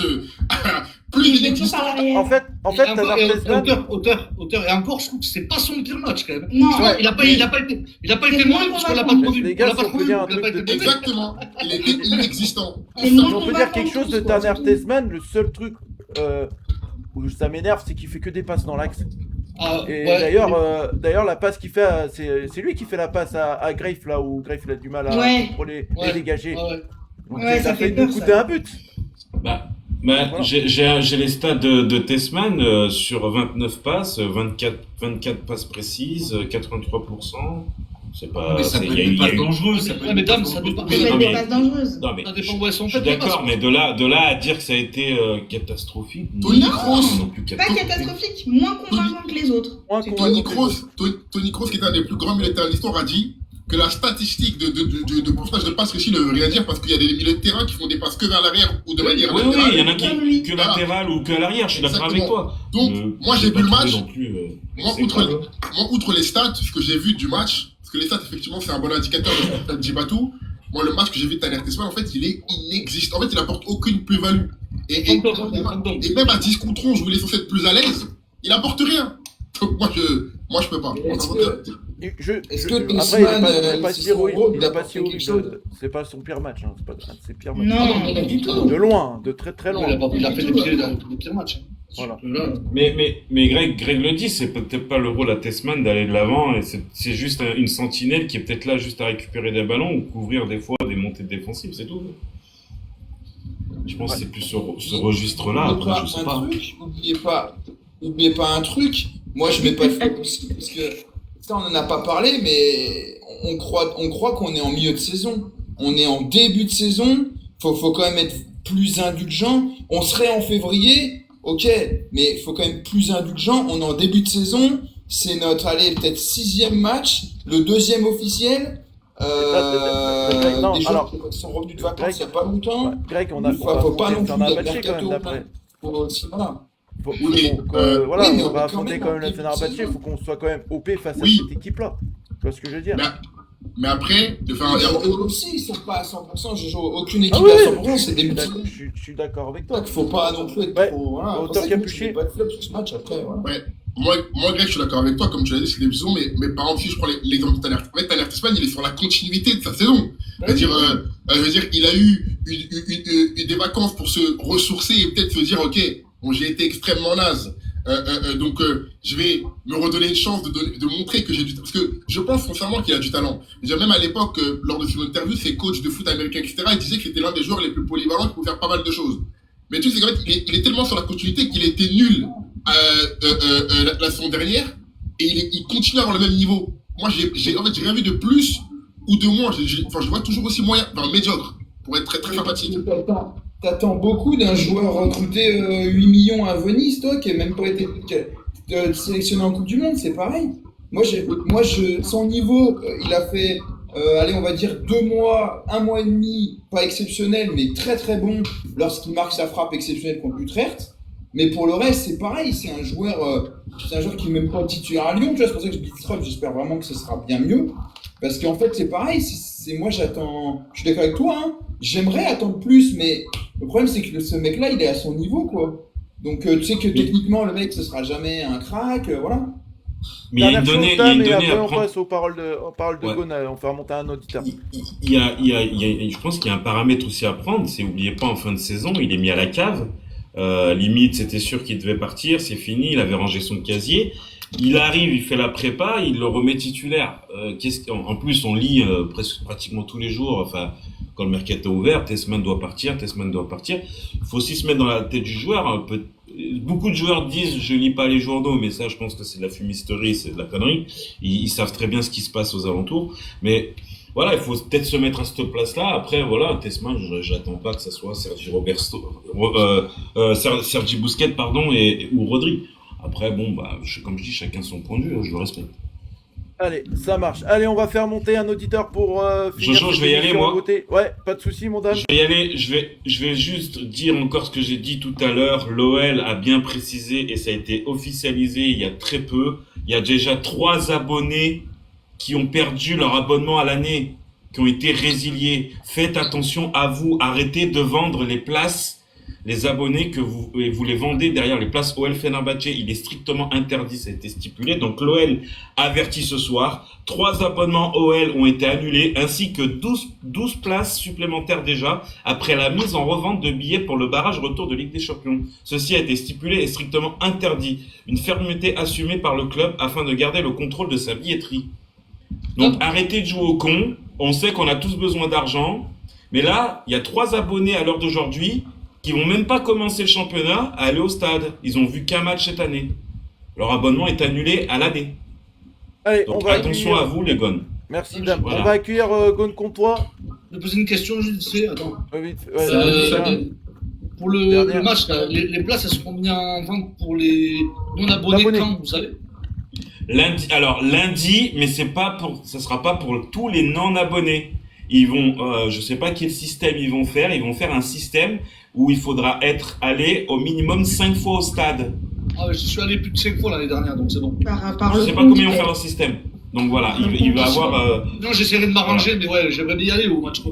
G: plus il est inexistant.
A: En fait, Tanner Tessman.
B: Auteur, et encore, je trouve que c'est pas son pire match quand même.
D: Non,
A: Ouais.
B: Il a pas été moins parce qu'on l'a pas trop vu.
A: Les gars,
B: On l'a pas
A: si on
B: trop
A: peut
B: vu,
A: dire un
B: on l'a
A: truc
B: pas
A: de-
B: été-
G: Exactement. Il était inexistant.
D: C'est
A: Si
D: moins
A: on peut dire
D: convaincant
A: quelque chose de
D: tous, quoi,
A: Tanner
D: c'est tout.
A: Tessman, le seul truc où ça m'énerve, c'est qu'il fait que des passes dans l'axe.
B: Ah,
A: Et
B: ouais.
A: d'ailleurs, la passe qu'il fait, c'est lui qui fait la passe à Greif, là où Greif il a du mal à
D: Ouais.
A: contrôler
B: Ouais.
A: et dégager.
B: Ouais.
A: Donc,
D: Ouais,
A: ça
D: ça
A: fait
D: fait
A: nous
D: peur,
A: coûter
D: ça.
A: un but.
C: Bah,
A: Voilà.
C: j'ai les stats de Tessman sur 29 passes, 24 passes précises, 83%. C'est pas.
F: Mais ça peut
C: il y a
F: être
C: eu-
F: des
C: il y a
F: passes
C: eu-
F: dangereuses. Ça
B: Ouais,
F: peut être
B: mais
F: des
B: Dame,
F: passes
B: ça
F: dangereuses.
B: dépend.
D: Ça peut être
C: Non,
D: des
C: mais-
D: passes dangereuses.
C: Non, mais
B: Ça dépend
C: je
B: où elles sont
C: suis
B: faites, les
C: d'accord,
B: passes.
C: mais de là à dire que ça a été catastrophique.
G: Tony
C: non,
G: Kroos.
C: non plus
D: Pas catastrophique, moins convaincant que les autres.
A: Moins
D: C'est
A: convaincant.
G: Tony Kroos, qui est un des plus grands militaires de l'histoire, a dit que la statistique de pourcentage de passes réussies ne veut rien dire parce qu'il y a des milieux de terrain qui font des passes que vers l'arrière ou de manière
C: Oui,
G: latérale.
C: il y en a
D: Comme lui.
C: qui que latéral ou que à l'arrière, je suis d'accord avec toi.
G: Donc, moi, j'ai
C: pas
G: vu le
C: trouvé
G: match.
C: non plus,
G: Moi,
C: c'est grave.
G: outre les stats, ce que j'ai vu du match, parce que les stats, effectivement, c'est un bon indicateur de ce que dit Batou. Moi, le match que j'ai vu de Tanner Tessman, en fait, il est inexistant. En fait, il apporte aucune plus-value. Et même à 10 contre 11, où il est censé être plus à l'aise, il apporte rien. Donc, moi, je peux pas.
E: Est-ce que
A: Après,
E: Tessman,
A: il est pas
E: c'est
A: si
E: son
A: horrible,
E: rôle
A: il est pas si
E: d'apporter quelque
A: horrible. C'est pas son pire match, hein. C'est pas un de ses pires matchs.
D: Non.
B: Pas du tout.
A: De loin, de très très loin.
B: Il a fait des pires matchs.
A: Voilà.
B: Là,
C: Mais Greg le dit, c'est peut-être pas le rôle à Tessman d'aller de l'avant, et c'est juste une sentinelle qui est peut-être là juste à récupérer des ballons ou couvrir des fois des montées défensives, c'est tout. Je pense que c'est plus ce registre-là, après, je sais pas.
E: N'oubliez pas un truc. Moi, je mets pas le flop aussi parce que ça, on en a pas parlé, mais on croit qu'on est en milieu de saison. On est en début de saison. Faut quand même être plus indulgent. On serait en février, ok, mais faut quand même plus indulgent. On est en début de saison. C'est notre, peut-être 6e match, le 2e officiel.
A: Non,
E: Des gens
A: alors,
E: qui sont revenus de vacances
A: Greg,
E: il y a pas longtemps.
A: ouais, Greg, on
E: Faut pas non
A: on
E: plus
A: a
E: le
A: battu quand même
E: mercato,
A: d'après.
E: faut aussi, voilà.
A: Faut,
G: Oui, mais,
A: voilà,
E: oui, mais
A: on
E: on
A: va
E: est quand
A: affronter
E: même
A: quand même
E: en
A: le
E: début de
A: Fenerbahçe, il
E: saison.
A: faut qu'on soit quand même OP face
G: Oui.
A: à cette équipe-là. Tu vois ce que je veux dire?
G: Mais après,
E: Eux aussi, ils sont pas à 100%. Je joue aucune équipe
A: Ah oui,
E: à 100%. C'est des
A: je
E: petits.
A: suis d'accord avec toi.
E: Il faut pas non plus être
A: Ouais.
E: trop. Voilà.
A: Autant
E: C'est pour ça que
A: Capuchet.
E: je mets pas de flop sur ce match après. Voilà.
G: Greg, je suis d'accord avec toi, comme tu l'as dit, c'est des saisons, mais par exemple, si je prends l'exemple de Tanner, en fait, Tanner Tessman, il est sur la continuité de sa saison. C'est-à-dire, il a eu des vacances pour se ressourcer et peut-être se dire, ok, bon, j'ai été extrêmement naze. Donc, je vais me redonner une chance de montrer que j'ai du talent. Parce que je pense sincèrement qu'il a du talent. Même à l'époque, lors de son interview, ses coachs de foot américain, etc., il disait que c'était l'un des joueurs les plus polyvalents qui pouvait faire pas mal de choses. Mais tu sais, c'est qu'en fait, il est tellement sur la continuité qu'il était nul la saison dernière et il continue à avoir le même niveau. Moi, j'ai rien vu de plus ou de moins. Je vois toujours aussi moyen, médiocre, pour être très très sympathique.
E: T'attends beaucoup d'un joueur recruté 8 millions à Venise, toi, qui n'a même pas été sélectionné en Coupe du Monde, c'est pareil. Son niveau, il a fait, allez, on va dire 2 mois, 1 mois et demi, pas exceptionnel, mais très très bon lorsqu'il marque sa frappe exceptionnelle contre Utrecht. Mais pour le reste, c'est pareil, c'est un joueur qui n'est même pas titulaire à Lyon, tu vois, c'est pour ça que je dis Strauss, j'espère vraiment que ce sera bien mieux. Parce qu'en fait, c'est pareil, moi j'attends, je suis d'accord avec toi, hein, j'aimerais attendre plus, mais le problème c'est que ce mec-là, il est à son niveau, quoi. Donc tu sais que techniquement, le mec, ce sera jamais un crack, voilà.
C: Mais il y a une donnée,
A: après,
C: à
A: on
C: prendre.
A: passe aux paroles de
C: Ouais.
A: Ghona, on fait remonter un auditeur.
C: Je pense qu'il y a un paramètre aussi à prendre, c'est n'oubliez pas en fin de saison, il est mis à la cave. Limite, c'était sûr qu'il devait partir, c'est fini, il avait rangé son casier. Il arrive, il fait la prépa, il le remet titulaire. En plus, on lit pratiquement tous les jours, enfin, quand le mercato est ouvert, Tessman doit partir. Il faut aussi se mettre dans la tête du joueur. Beaucoup de joueurs disent je lis pas les journaux, mais ça, je pense que c'est de la fumisterie, c'est de la connerie. Ils savent très bien ce qui se passe aux alentours, mais voilà, il faut peut-être se mettre à cette place-là. Après, voilà, Tessman, j'attends pas que ça soit Sergi Busquets, pardon, ou Rodri. Après, bon, comme je dis, chacun son point de vue, je le respecte.
A: Allez, ça marche. Allez, on va faire monter un auditeur pour finir.
C: Jojo, je vais y aller, moi.
A: Ouais, pas de souci, mon dame.
C: Je vais y aller, je vais juste dire encore ce que j'ai dit tout à l'heure. L'OL a bien précisé et ça a été officialisé il y a très peu. Il y a déjà 3 abonnés qui ont perdu leur abonnement à l'année, qui ont été résiliés. Faites attention à vous, arrêtez de vendre les places, les abonnés que vous les vendez derrière les places OL Fenerbahçe. Il est strictement interdit, ça a été stipulé. Donc l'OL avertit ce soir. 3 abonnements OL ont été annulés, ainsi que 12 places supplémentaires déjà, après la mise en revente de billets pour le barrage retour de Ligue des Champions. Ceci a été stipulé et strictement interdit. Une fermeté assumée par le club afin de garder le contrôle de sa billetterie. Donc arrêtez de jouer au con. On sait qu'on a tous besoin d'argent. Mais là, il y a 3 abonnés à l'heure d'aujourd'hui qui vont même pas commencer le championnat à aller au stade. Ils ont vu qu'un match cette année. Leur abonnement est annulé à l'année.
A: Allez,
C: Donc
A: on va
C: attention
A: accueillir...
C: à vous, les gones.
A: Merci, dame.
C: Voilà.
A: On va accueillir Gon Comtois.
B: Je vais poser une question, je sais, attends.
A: Ouais,
B: Pour le match, là, les places, elles seront bien en vente pour les non-abonnés quand, vous savez?
C: Lundi, mais ça sera pas pour tous les non-abonnés. Ils vont, je sais pas quel système ils vont faire. Ils vont faire un système où il faudra aller au minimum 5 fois au stade.
B: Ah ouais, je suis allé plus de 5 fois l'année dernière, donc c'est bon.
D: Par
C: Je
D: le
C: sais pas
D: compte,
C: combien ils vont faire leur système. Donc voilà, il va avoir.
B: Non, j'essaierai de m'arranger, mais ouais, j'aimerais bien y aller au match.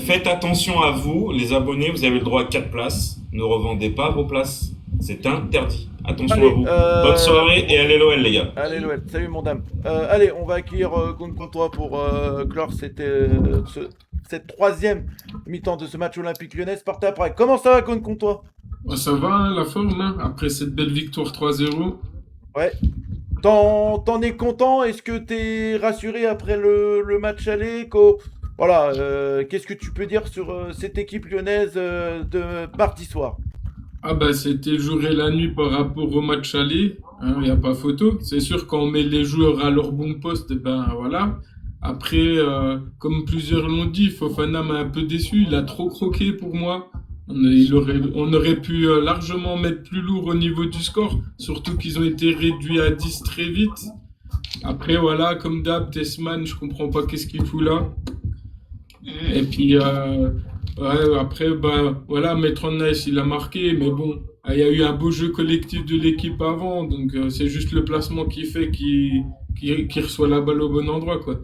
C: Faites attention à vous, les abonnés. Vous avez le droit à 4 places. Ne revendez pas vos places. C'est interdit. Attention
A: allez,
C: à vous. Bonne soirée et allez l'OL, les gars.
A: Allez l'OL, salut mon dame. Allez, on va accueillir Gon Comtois pour clore cette 3e mi-temps de ce match olympique lyonnais Sparta Prague. Comment ça va, Gon Comtois?
H: Ça va, hein, la forme, hein, après cette belle victoire 3-0.
A: Ouais. T'en es content? Est-ce que t'es rassuré après le match aller? Voilà, qu'est-ce que tu peux dire sur cette équipe lyonnaise de mardi soir?
H: Ah bah c'était le jour et la nuit par rapport au match aller, il n'y a pas photo. C'est sûr quand on met les joueurs à leur bon poste, ben voilà. Après, comme plusieurs l'ont dit, Fofana m'a un peu déçu, il a trop croqué pour moi. On aurait pu largement mettre plus lourd au niveau du score, surtout qu'ils ont été réduits à 10 très vite. Après voilà, comme d'hab, Tessman, je comprends pas qu'est-ce qu'il fout là. Et puis ouais, après, bah voilà, Maitland Nice il a marqué, mais bon, il y a eu un beau jeu collectif de l'équipe avant, donc c'est juste le placement qui fait qu'il reçoit la balle au bon endroit, quoi.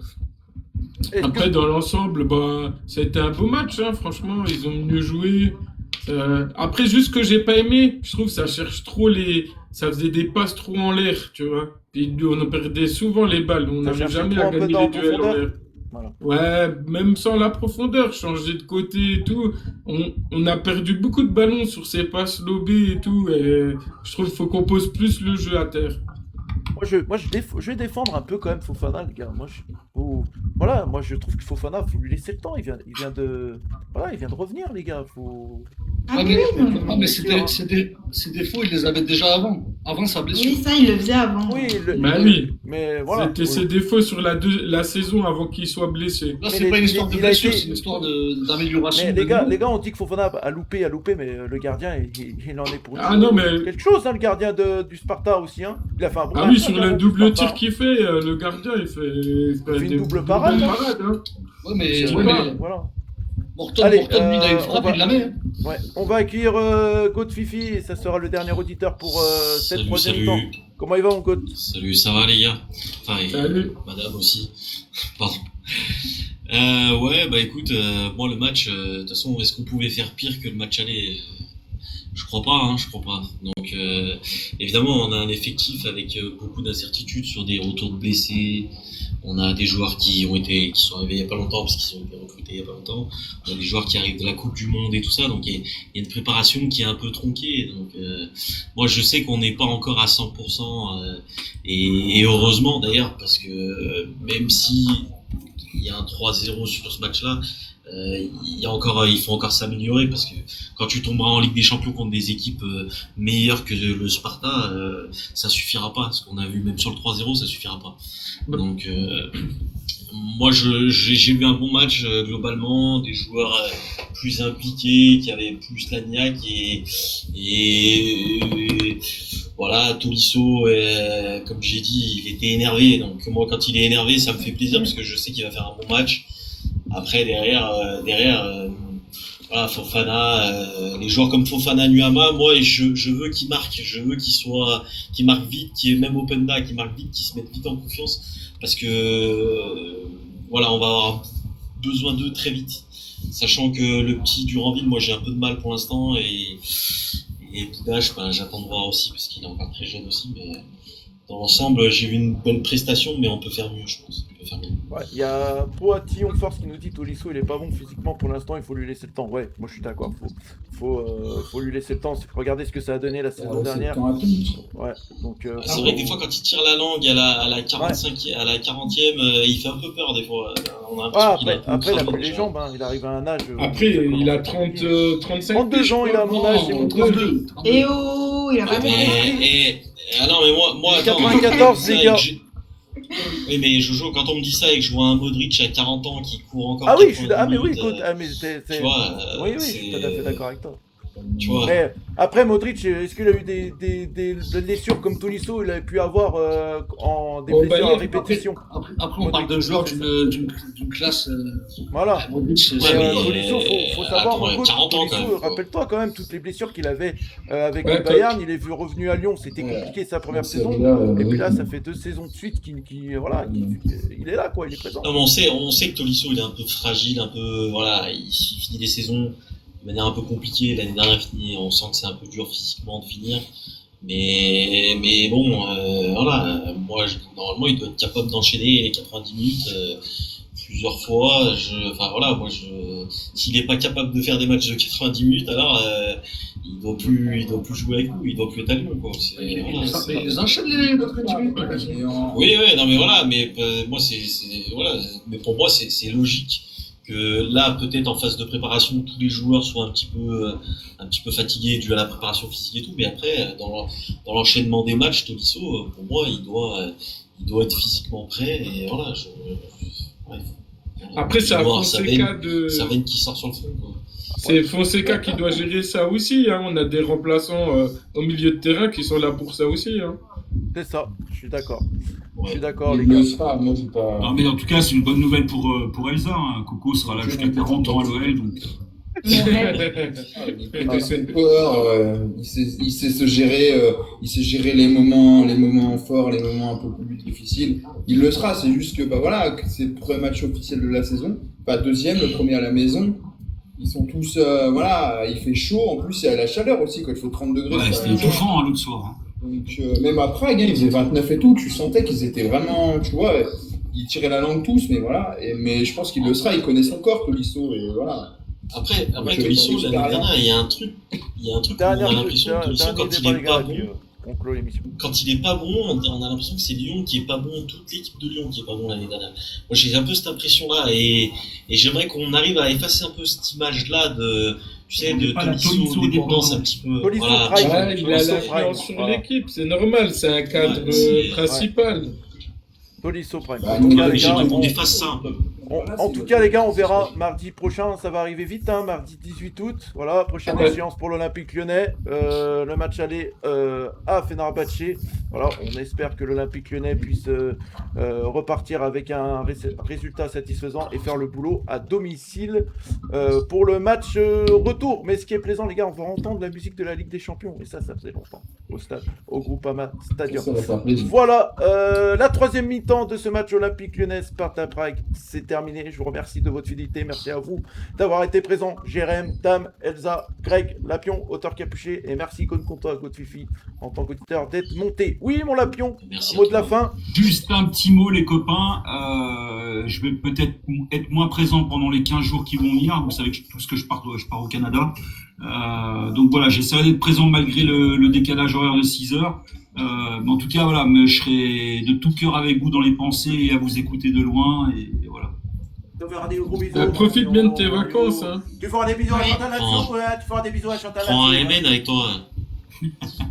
H: Après, dans l'ensemble, bah, ça a été un beau match, hein, franchement, ils ont mieux joué. Après, juste que j'ai pas aimé, je trouve que ça cherche trop ça faisait des passes trop en l'air, tu vois. Puis on perdait souvent les balles, on
A: Ça
H: n'arrive
A: cherchait
H: jamais
A: trop
H: à
A: un peu
H: gagner
A: dans
H: les
A: la
H: duels en
A: profondeur.
H: l'air.
A: Voilà.
H: Ouais, même sans la profondeur, changer de côté et tout, on a perdu beaucoup de ballons sur ces passes lobées et tout, et je trouve qu'il faut qu'on pose plus le jeu à terre.
A: Je vais défendre un peu quand même Fofana, les gars. Voilà, moi je trouve que Fofana, faut lui laisser le temps. Voilà, il vient de revenir, les gars.
D: Ah
B: Ouais,
D: oui,
B: mais ses défauts, il les avait déjà avant sa blessure.
D: oui, ça, il le faisait avant.
A: Oui,
H: Bah oui,
A: mais voilà.
H: c'était ses défauts sur la saison avant qu'il soit blessé.
B: Là,
A: Mais
B: c'est pas une histoire de
A: il a
B: blessure,
A: été-
B: c'est une histoire d'amélioration.
A: Mais
B: de
A: les gars,
B: niveau.
A: on dit que Fofana a loupé, mais le gardien, il en est pour
H: Ah non, mais
A: quelque chose, hein, le gardien du Sparta aussi. Hein. Il a fait un bon
H: ah
A: match,
H: oui,
A: hein,
H: sur
A: quand
H: le
A: même,
H: double
A: du Sparta.
H: tir qu'il fait, le gardien, il fait
A: une
H: des
A: double parade, hein.
H: hein.
B: Ouais, mais
A: Voilà.
B: Morton,
A: Allez,
B: lui, il a une frappe,
A: on va-
B: il la met. Hein.
A: Ouais, on va accueillir God Fifi et ça sera le dernier auditeur pour cette
I: Salut,
A: troisième
I: salut.
A: temps. Comment il va, mon God?
I: Salut, ça va les gars? Enfin, et
H: Salut.
I: madame aussi. Pardon. Ouais, bah écoute, moi le match, de toute façon, est-ce qu'on pouvait faire pire que le match aller? Je crois pas, hein, je crois pas. Donc, évidemment, on a un effectif avec beaucoup d'incertitudes sur des retours de blessés. On a des joueurs qui sont arrivés il y a pas longtemps parce qu'ils ont été recrutés il y a pas longtemps. On a des joueurs qui arrivent de la Coupe du Monde et tout ça. Donc, il y a une préparation qui est un peu tronquée. Donc, moi, je sais qu'on n'est pas encore à 100%, et heureusement d'ailleurs, parce que même si il y a un 3-0 sur ce match-là, il faut encore s'améliorer parce que quand tu tomberas en Ligue des Champions contre des équipes meilleures que le Sparta, ça suffira pas. Ce qu'on a vu même sur le 3-0, ça suffira pas. Donc, moi, j'ai vu un bon match globalement, des joueurs plus impliqués, qui avaient plus la niaque et voilà, Tolisso, comme j'ai dit, il était énervé. Donc moi, quand il est énervé, ça me fait plaisir parce que je sais qu'il va faire un bon match. Après, derrière, voilà, Fofana, les joueurs comme Fofana, Nuama, moi, je veux qu'ils marquent, je veux qu'ils marquent vite, qui est même Openda, qui marquent vite, qui se mettent vite en confiance, parce que, voilà, on va avoir besoin d'eux très vite. Sachant que le petit Duranville, moi, j'ai un peu de mal pour l'instant, et Boudache, ben, j'attends de voir aussi, parce qu'il est encore très jeune aussi, mais dans l'ensemble, j'ai vu une bonne prestation, mais on peut faire mieux, je pense. On peut faire mieux.
A: Ouais, il y a Poatillon Force qui nous dit Tolisso il est pas bon physiquement pour l'instant, il faut lui laisser le temps. Ouais, moi je suis d'accord, faut lui laisser le temps. Regardez ce que ça a donné la saison dernière. Ouais, donc
I: C'est vrai que des fois, quand il tire la langue à la 45, à la 40e, il fait un peu peur des fois. On a l'impression qu'il a un peu
A: après il a
I: cramé
A: plus les
I: déjà.
A: jambes, hein, il arrive à un âge.
H: Après, il a 35
A: 32 ans, il a mon âge, c'est mon
B: 32.
D: Et oh, il a pas
I: Ah non, mais moi, attends.
A: 94, les gars.
I: Oui, mais Jojo, quand on me dit ça et que je vois un Modric à 40 ans qui court encore.
A: Ah oui, je suis
I: 90
A: mais oui,
I: minutes,
A: écoute, mais
I: tu vois,
A: oui, je suis tout à fait d'accord avec toi.
I: Tu vois.
A: Mais après, Modric, est-ce qu'il a eu des blessures comme Tolisso il avait pu avoir en des blessures à répétition?
B: Après, on parle de joueurs d'une classe.
A: Voilà.
B: Modric, c'est-
I: Ouais, mais
A: Tolisso, faut savoir,
I: attends,
A: Marco,
I: 40 ans, quand
A: Tolisso,
I: même.
A: rappelle-toi quand même toutes les blessures qu'il avait avec
H: Ouais,
A: le Bayern. Il est revenu à Lyon, c'était compliqué sa première saison. Et puis là, ça fait 2 saisons de suite qu'il est là, quoi, il est présent.
I: Non, mais on sait que Tolisso, il est un peu fragile, un peu, voilà, il finit les saisons de manière un peu compliquée. L'année dernière, on sent que c'est un peu dur physiquement de finir. Mais bon, voilà, normalement, il doit être capable d'enchaîner les 90 minutes plusieurs fois. Enfin voilà, s'il est pas capable de faire des matchs de 90 minutes, alors il doit plus jouer avec nous, il doit plus être à Lyon, quoi.
B: Ils enchaînent les 90 minutes.
I: Oui, non, mais voilà, mais moi, voilà, mais pour moi, c'est logique que là, peut-être en phase de préparation, tous les joueurs soient un petit peu fatigués dû à la préparation physique et tout, mais après, dans l'enchaînement des matchs, Tolisso, pour moi, il doit être physiquement prêt, et voilà, ouais.
H: Après, c'est à Fonseca de.
I: Sa veine qui sort sur le front, quoi.
H: C'est Fonseca qui doit gérer ça aussi. Hein. On a des remplaçants au milieu de terrain qui sont là pour ça aussi. Hein.
A: C'est ça, je suis d'accord.
I: Ouais.
A: Je suis d'accord, les
E: Il
A: gars.
E: le sera, moi c'est pas.
F: Non, mais en tout cas, c'est une bonne nouvelle pour Elsa. Hein. Coco sera là jusqu'à 40 ans à l'OL. Donc...
D: Mon rêve.
E: Il a une power, il sait se gérer, il sait gérer les moments forts, les moments un peu plus difficiles. Il le sera, c'est juste que bah voilà, que c'est le premier match officiel de la saison, pas deuxième, le premier à la maison. Ils sont tous, voilà, il fait chaud. En plus, il y a la chaleur aussi, quand il fait 30 degrés.
F: Ouais, c'était étouffant l'autre soir. Hein.
E: Donc, même à Prague, hein, il faisait 29 et tout. Tu sentais qu'ils étaient vraiment, tu vois, ils tiraient la langue tous, mais voilà. Mais je pense qu'il le sera. Il connaît son corps, Tolisso, et voilà.
I: Après
E: Donc,
I: Tolisso,
E: il
I: l'année dernière, il y a un truc où on a l'impression que Tolisso, quand il est pas bon,
A: on clôt l'émission.
I: quand il est pas bon, on a l'impression que c'est Lyon qui est pas bon, toute l'équipe de Lyon qui est pas bon l'année dernière. Moi, j'ai un peu cette impression-là et j'aimerais qu'on arrive à effacer un peu cette image-là de, tu sais, de
F: Pas la
I: Tolisso
F: Tolisso
I: dépendance
F: dépendant.
I: un petit peu.
A: Tolisso
I: Voilà.
A: Prime.
H: Ouais, il a
A: Tolisso
H: l'influence
A: Prime,
H: sur
A: voilà.
H: l'équipe, c'est normal, c'est un cadre
I: Ouais, c'est-
H: principal.
A: Tolisso Prime.
E: Bah,
A: En tout cas,
E: nous,
A: les
I: J'ai
A: gars,
I: envie qu'on
A: on-
I: efface ça un peu.
A: En tout cas, les gars, on verra mardi prochain. Ça va arriver vite, hein, mardi 18 août. Voilà, prochaine
H: Ouais.
A: échéance pour l'Olympique Lyonnais. Le match aller à Fenerbahçe. Voilà, on espère que l'Olympique Lyonnais puisse repartir avec un résultat satisfaisant et faire le boulot à domicile pour le match retour. Mais ce qui est plaisant, les gars, on va entendre la musique de la Ligue des Champions. Et ça faisait longtemps au stade, au Groupama Stadium.
E: Ça va faire plaisir.
A: Voilà, la troisième mi-temps de ce match olympique lyonnais Sparta Prague, c'est terminé. Je vous remercie de votre fidélité. Merci à vous d'avoir été présents. Jérém, Tam, Elsa, Greg, Lapion, auteur capuché. Et merci Conta, Godfifi, en tant qu'auditeur, d'être monté. Oui, mon Lapion,
I: Merci
A: un mot
I: à
A: de la
I: toi.
A: fin.
F: Juste un petit mot, les copains. Je vais peut-être être moins présent pendant les 15 jours qui vont venir. Vous savez que tous que je pars au Canada. Donc voilà, j'essaierai d'être présent malgré le décalage horaire de 6 heures. Mais en tout cas, voilà, je serai de tout cœur avec vous dans les pensées et à vous écouter de loin. Et voilà.
A: Tu feras des gros bisous.
H: Bah, profite bien de tes vacances. Hein.
A: Tu feras des bisous à
D: Ouais.
A: Chantal là-dessous. Ouais, tu feras des bisous à Chantal
I: Prends un
A: là-dessous.
I: MN avec toi.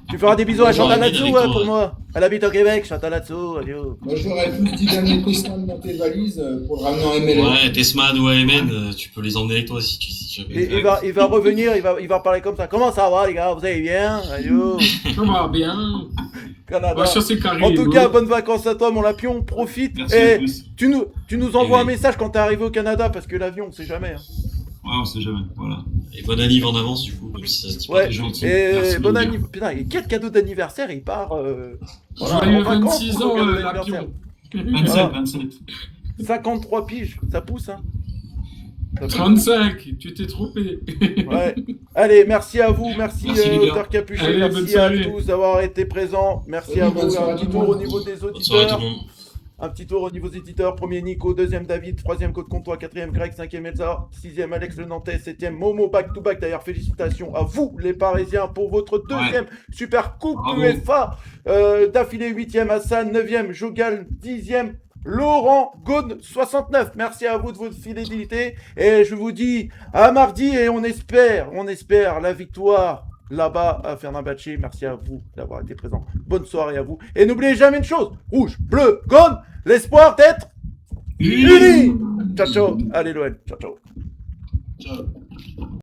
A: Tu feras des bisous à Chantal
I: Ouais,
A: là-dessous
I: avec
A: ouais,
I: toi,
A: pour
I: ouais.
A: moi. Elle habite au Québec, Chantal là-dessous. Adieu.
E: Moi, j'aurais plus dit dernier Tesman dans tes valises pour le ramener en MLM.
I: Ouais, Tesman ou AMN, tu peux les emmener avec toi si jamais.
A: Et il va revenir, il va parler comme ça. Comment ça va, les gars? Vous allez bien? Adieu.
H: Ça va bien. On
A: Canada.
H: va chasser Carré.
A: En tout cas, bonnes vacances à toi, mon Lapion. Profite.
F: Merci à tous.
A: Tu nous envoies
F: Et
A: un
F: oui.
A: message quand t'es arrivé au Canada parce que l'avion, on sait jamais. Hein.
F: Ouais, on sait jamais. Voilà.
I: Et bonne anniv en avance, du coup, même si ça se dit pas.
A: Ouais.
F: C'est gentil.
A: Et
F: Merci
A: bon
F: de le dire.
A: anniversaire. Putain, et quel cadeau d'anniversaire il part.
H: Joyeux
A: en vacances
H: 26
A: pour son
H: ans,
A: cadeau
H: Lapion.
A: d'anniversaire.
F: 27,
A: Ah.
F: 27.
A: 53 piges, ça pousse, hein. Ça pousse.
H: 35, tu t'es trompé.
A: Ouais. Allez, merci à vous, merci,
F: Merci, les gars.
A: auteur Capuché,
H: Allez, bonne
A: merci à
H: soirée.
A: tous d'avoir été présents, merci
E: Salut,
A: à
E: bonne
A: vous,
E: soirée
A: un
E: à
A: petit
E: tout le
A: tour au
E: monde.
A: niveau des
I: Bonne soirée tout
A: auditeurs,
I: le monde.
A: un petit tour au niveau des éditeurs, premier Nico, deuxième David, troisième Côte Comtois, quatrième Greg, cinquième Elsa, sixième Alex le Nantais, septième Momo back to back, d'ailleurs félicitations à vous les Parisiens pour votre deuxième super coupe
F: Bravo.
A: UEFA, d'affilée huitième Hassan, neuvième Jogal, dixième Laurent Gaune 69. Merci à vous de votre fidélité et je vous dis à mardi et on espère la victoire là-bas à Fenerbahçe. Merci à vous d'avoir été présents. Bonne soirée à vous et n'oubliez jamais une chose, rouge, bleu, jaune, l'espoir d'être unis. Ciao ciao. Allez l'OL. Ciao ciao.
I: Ciao.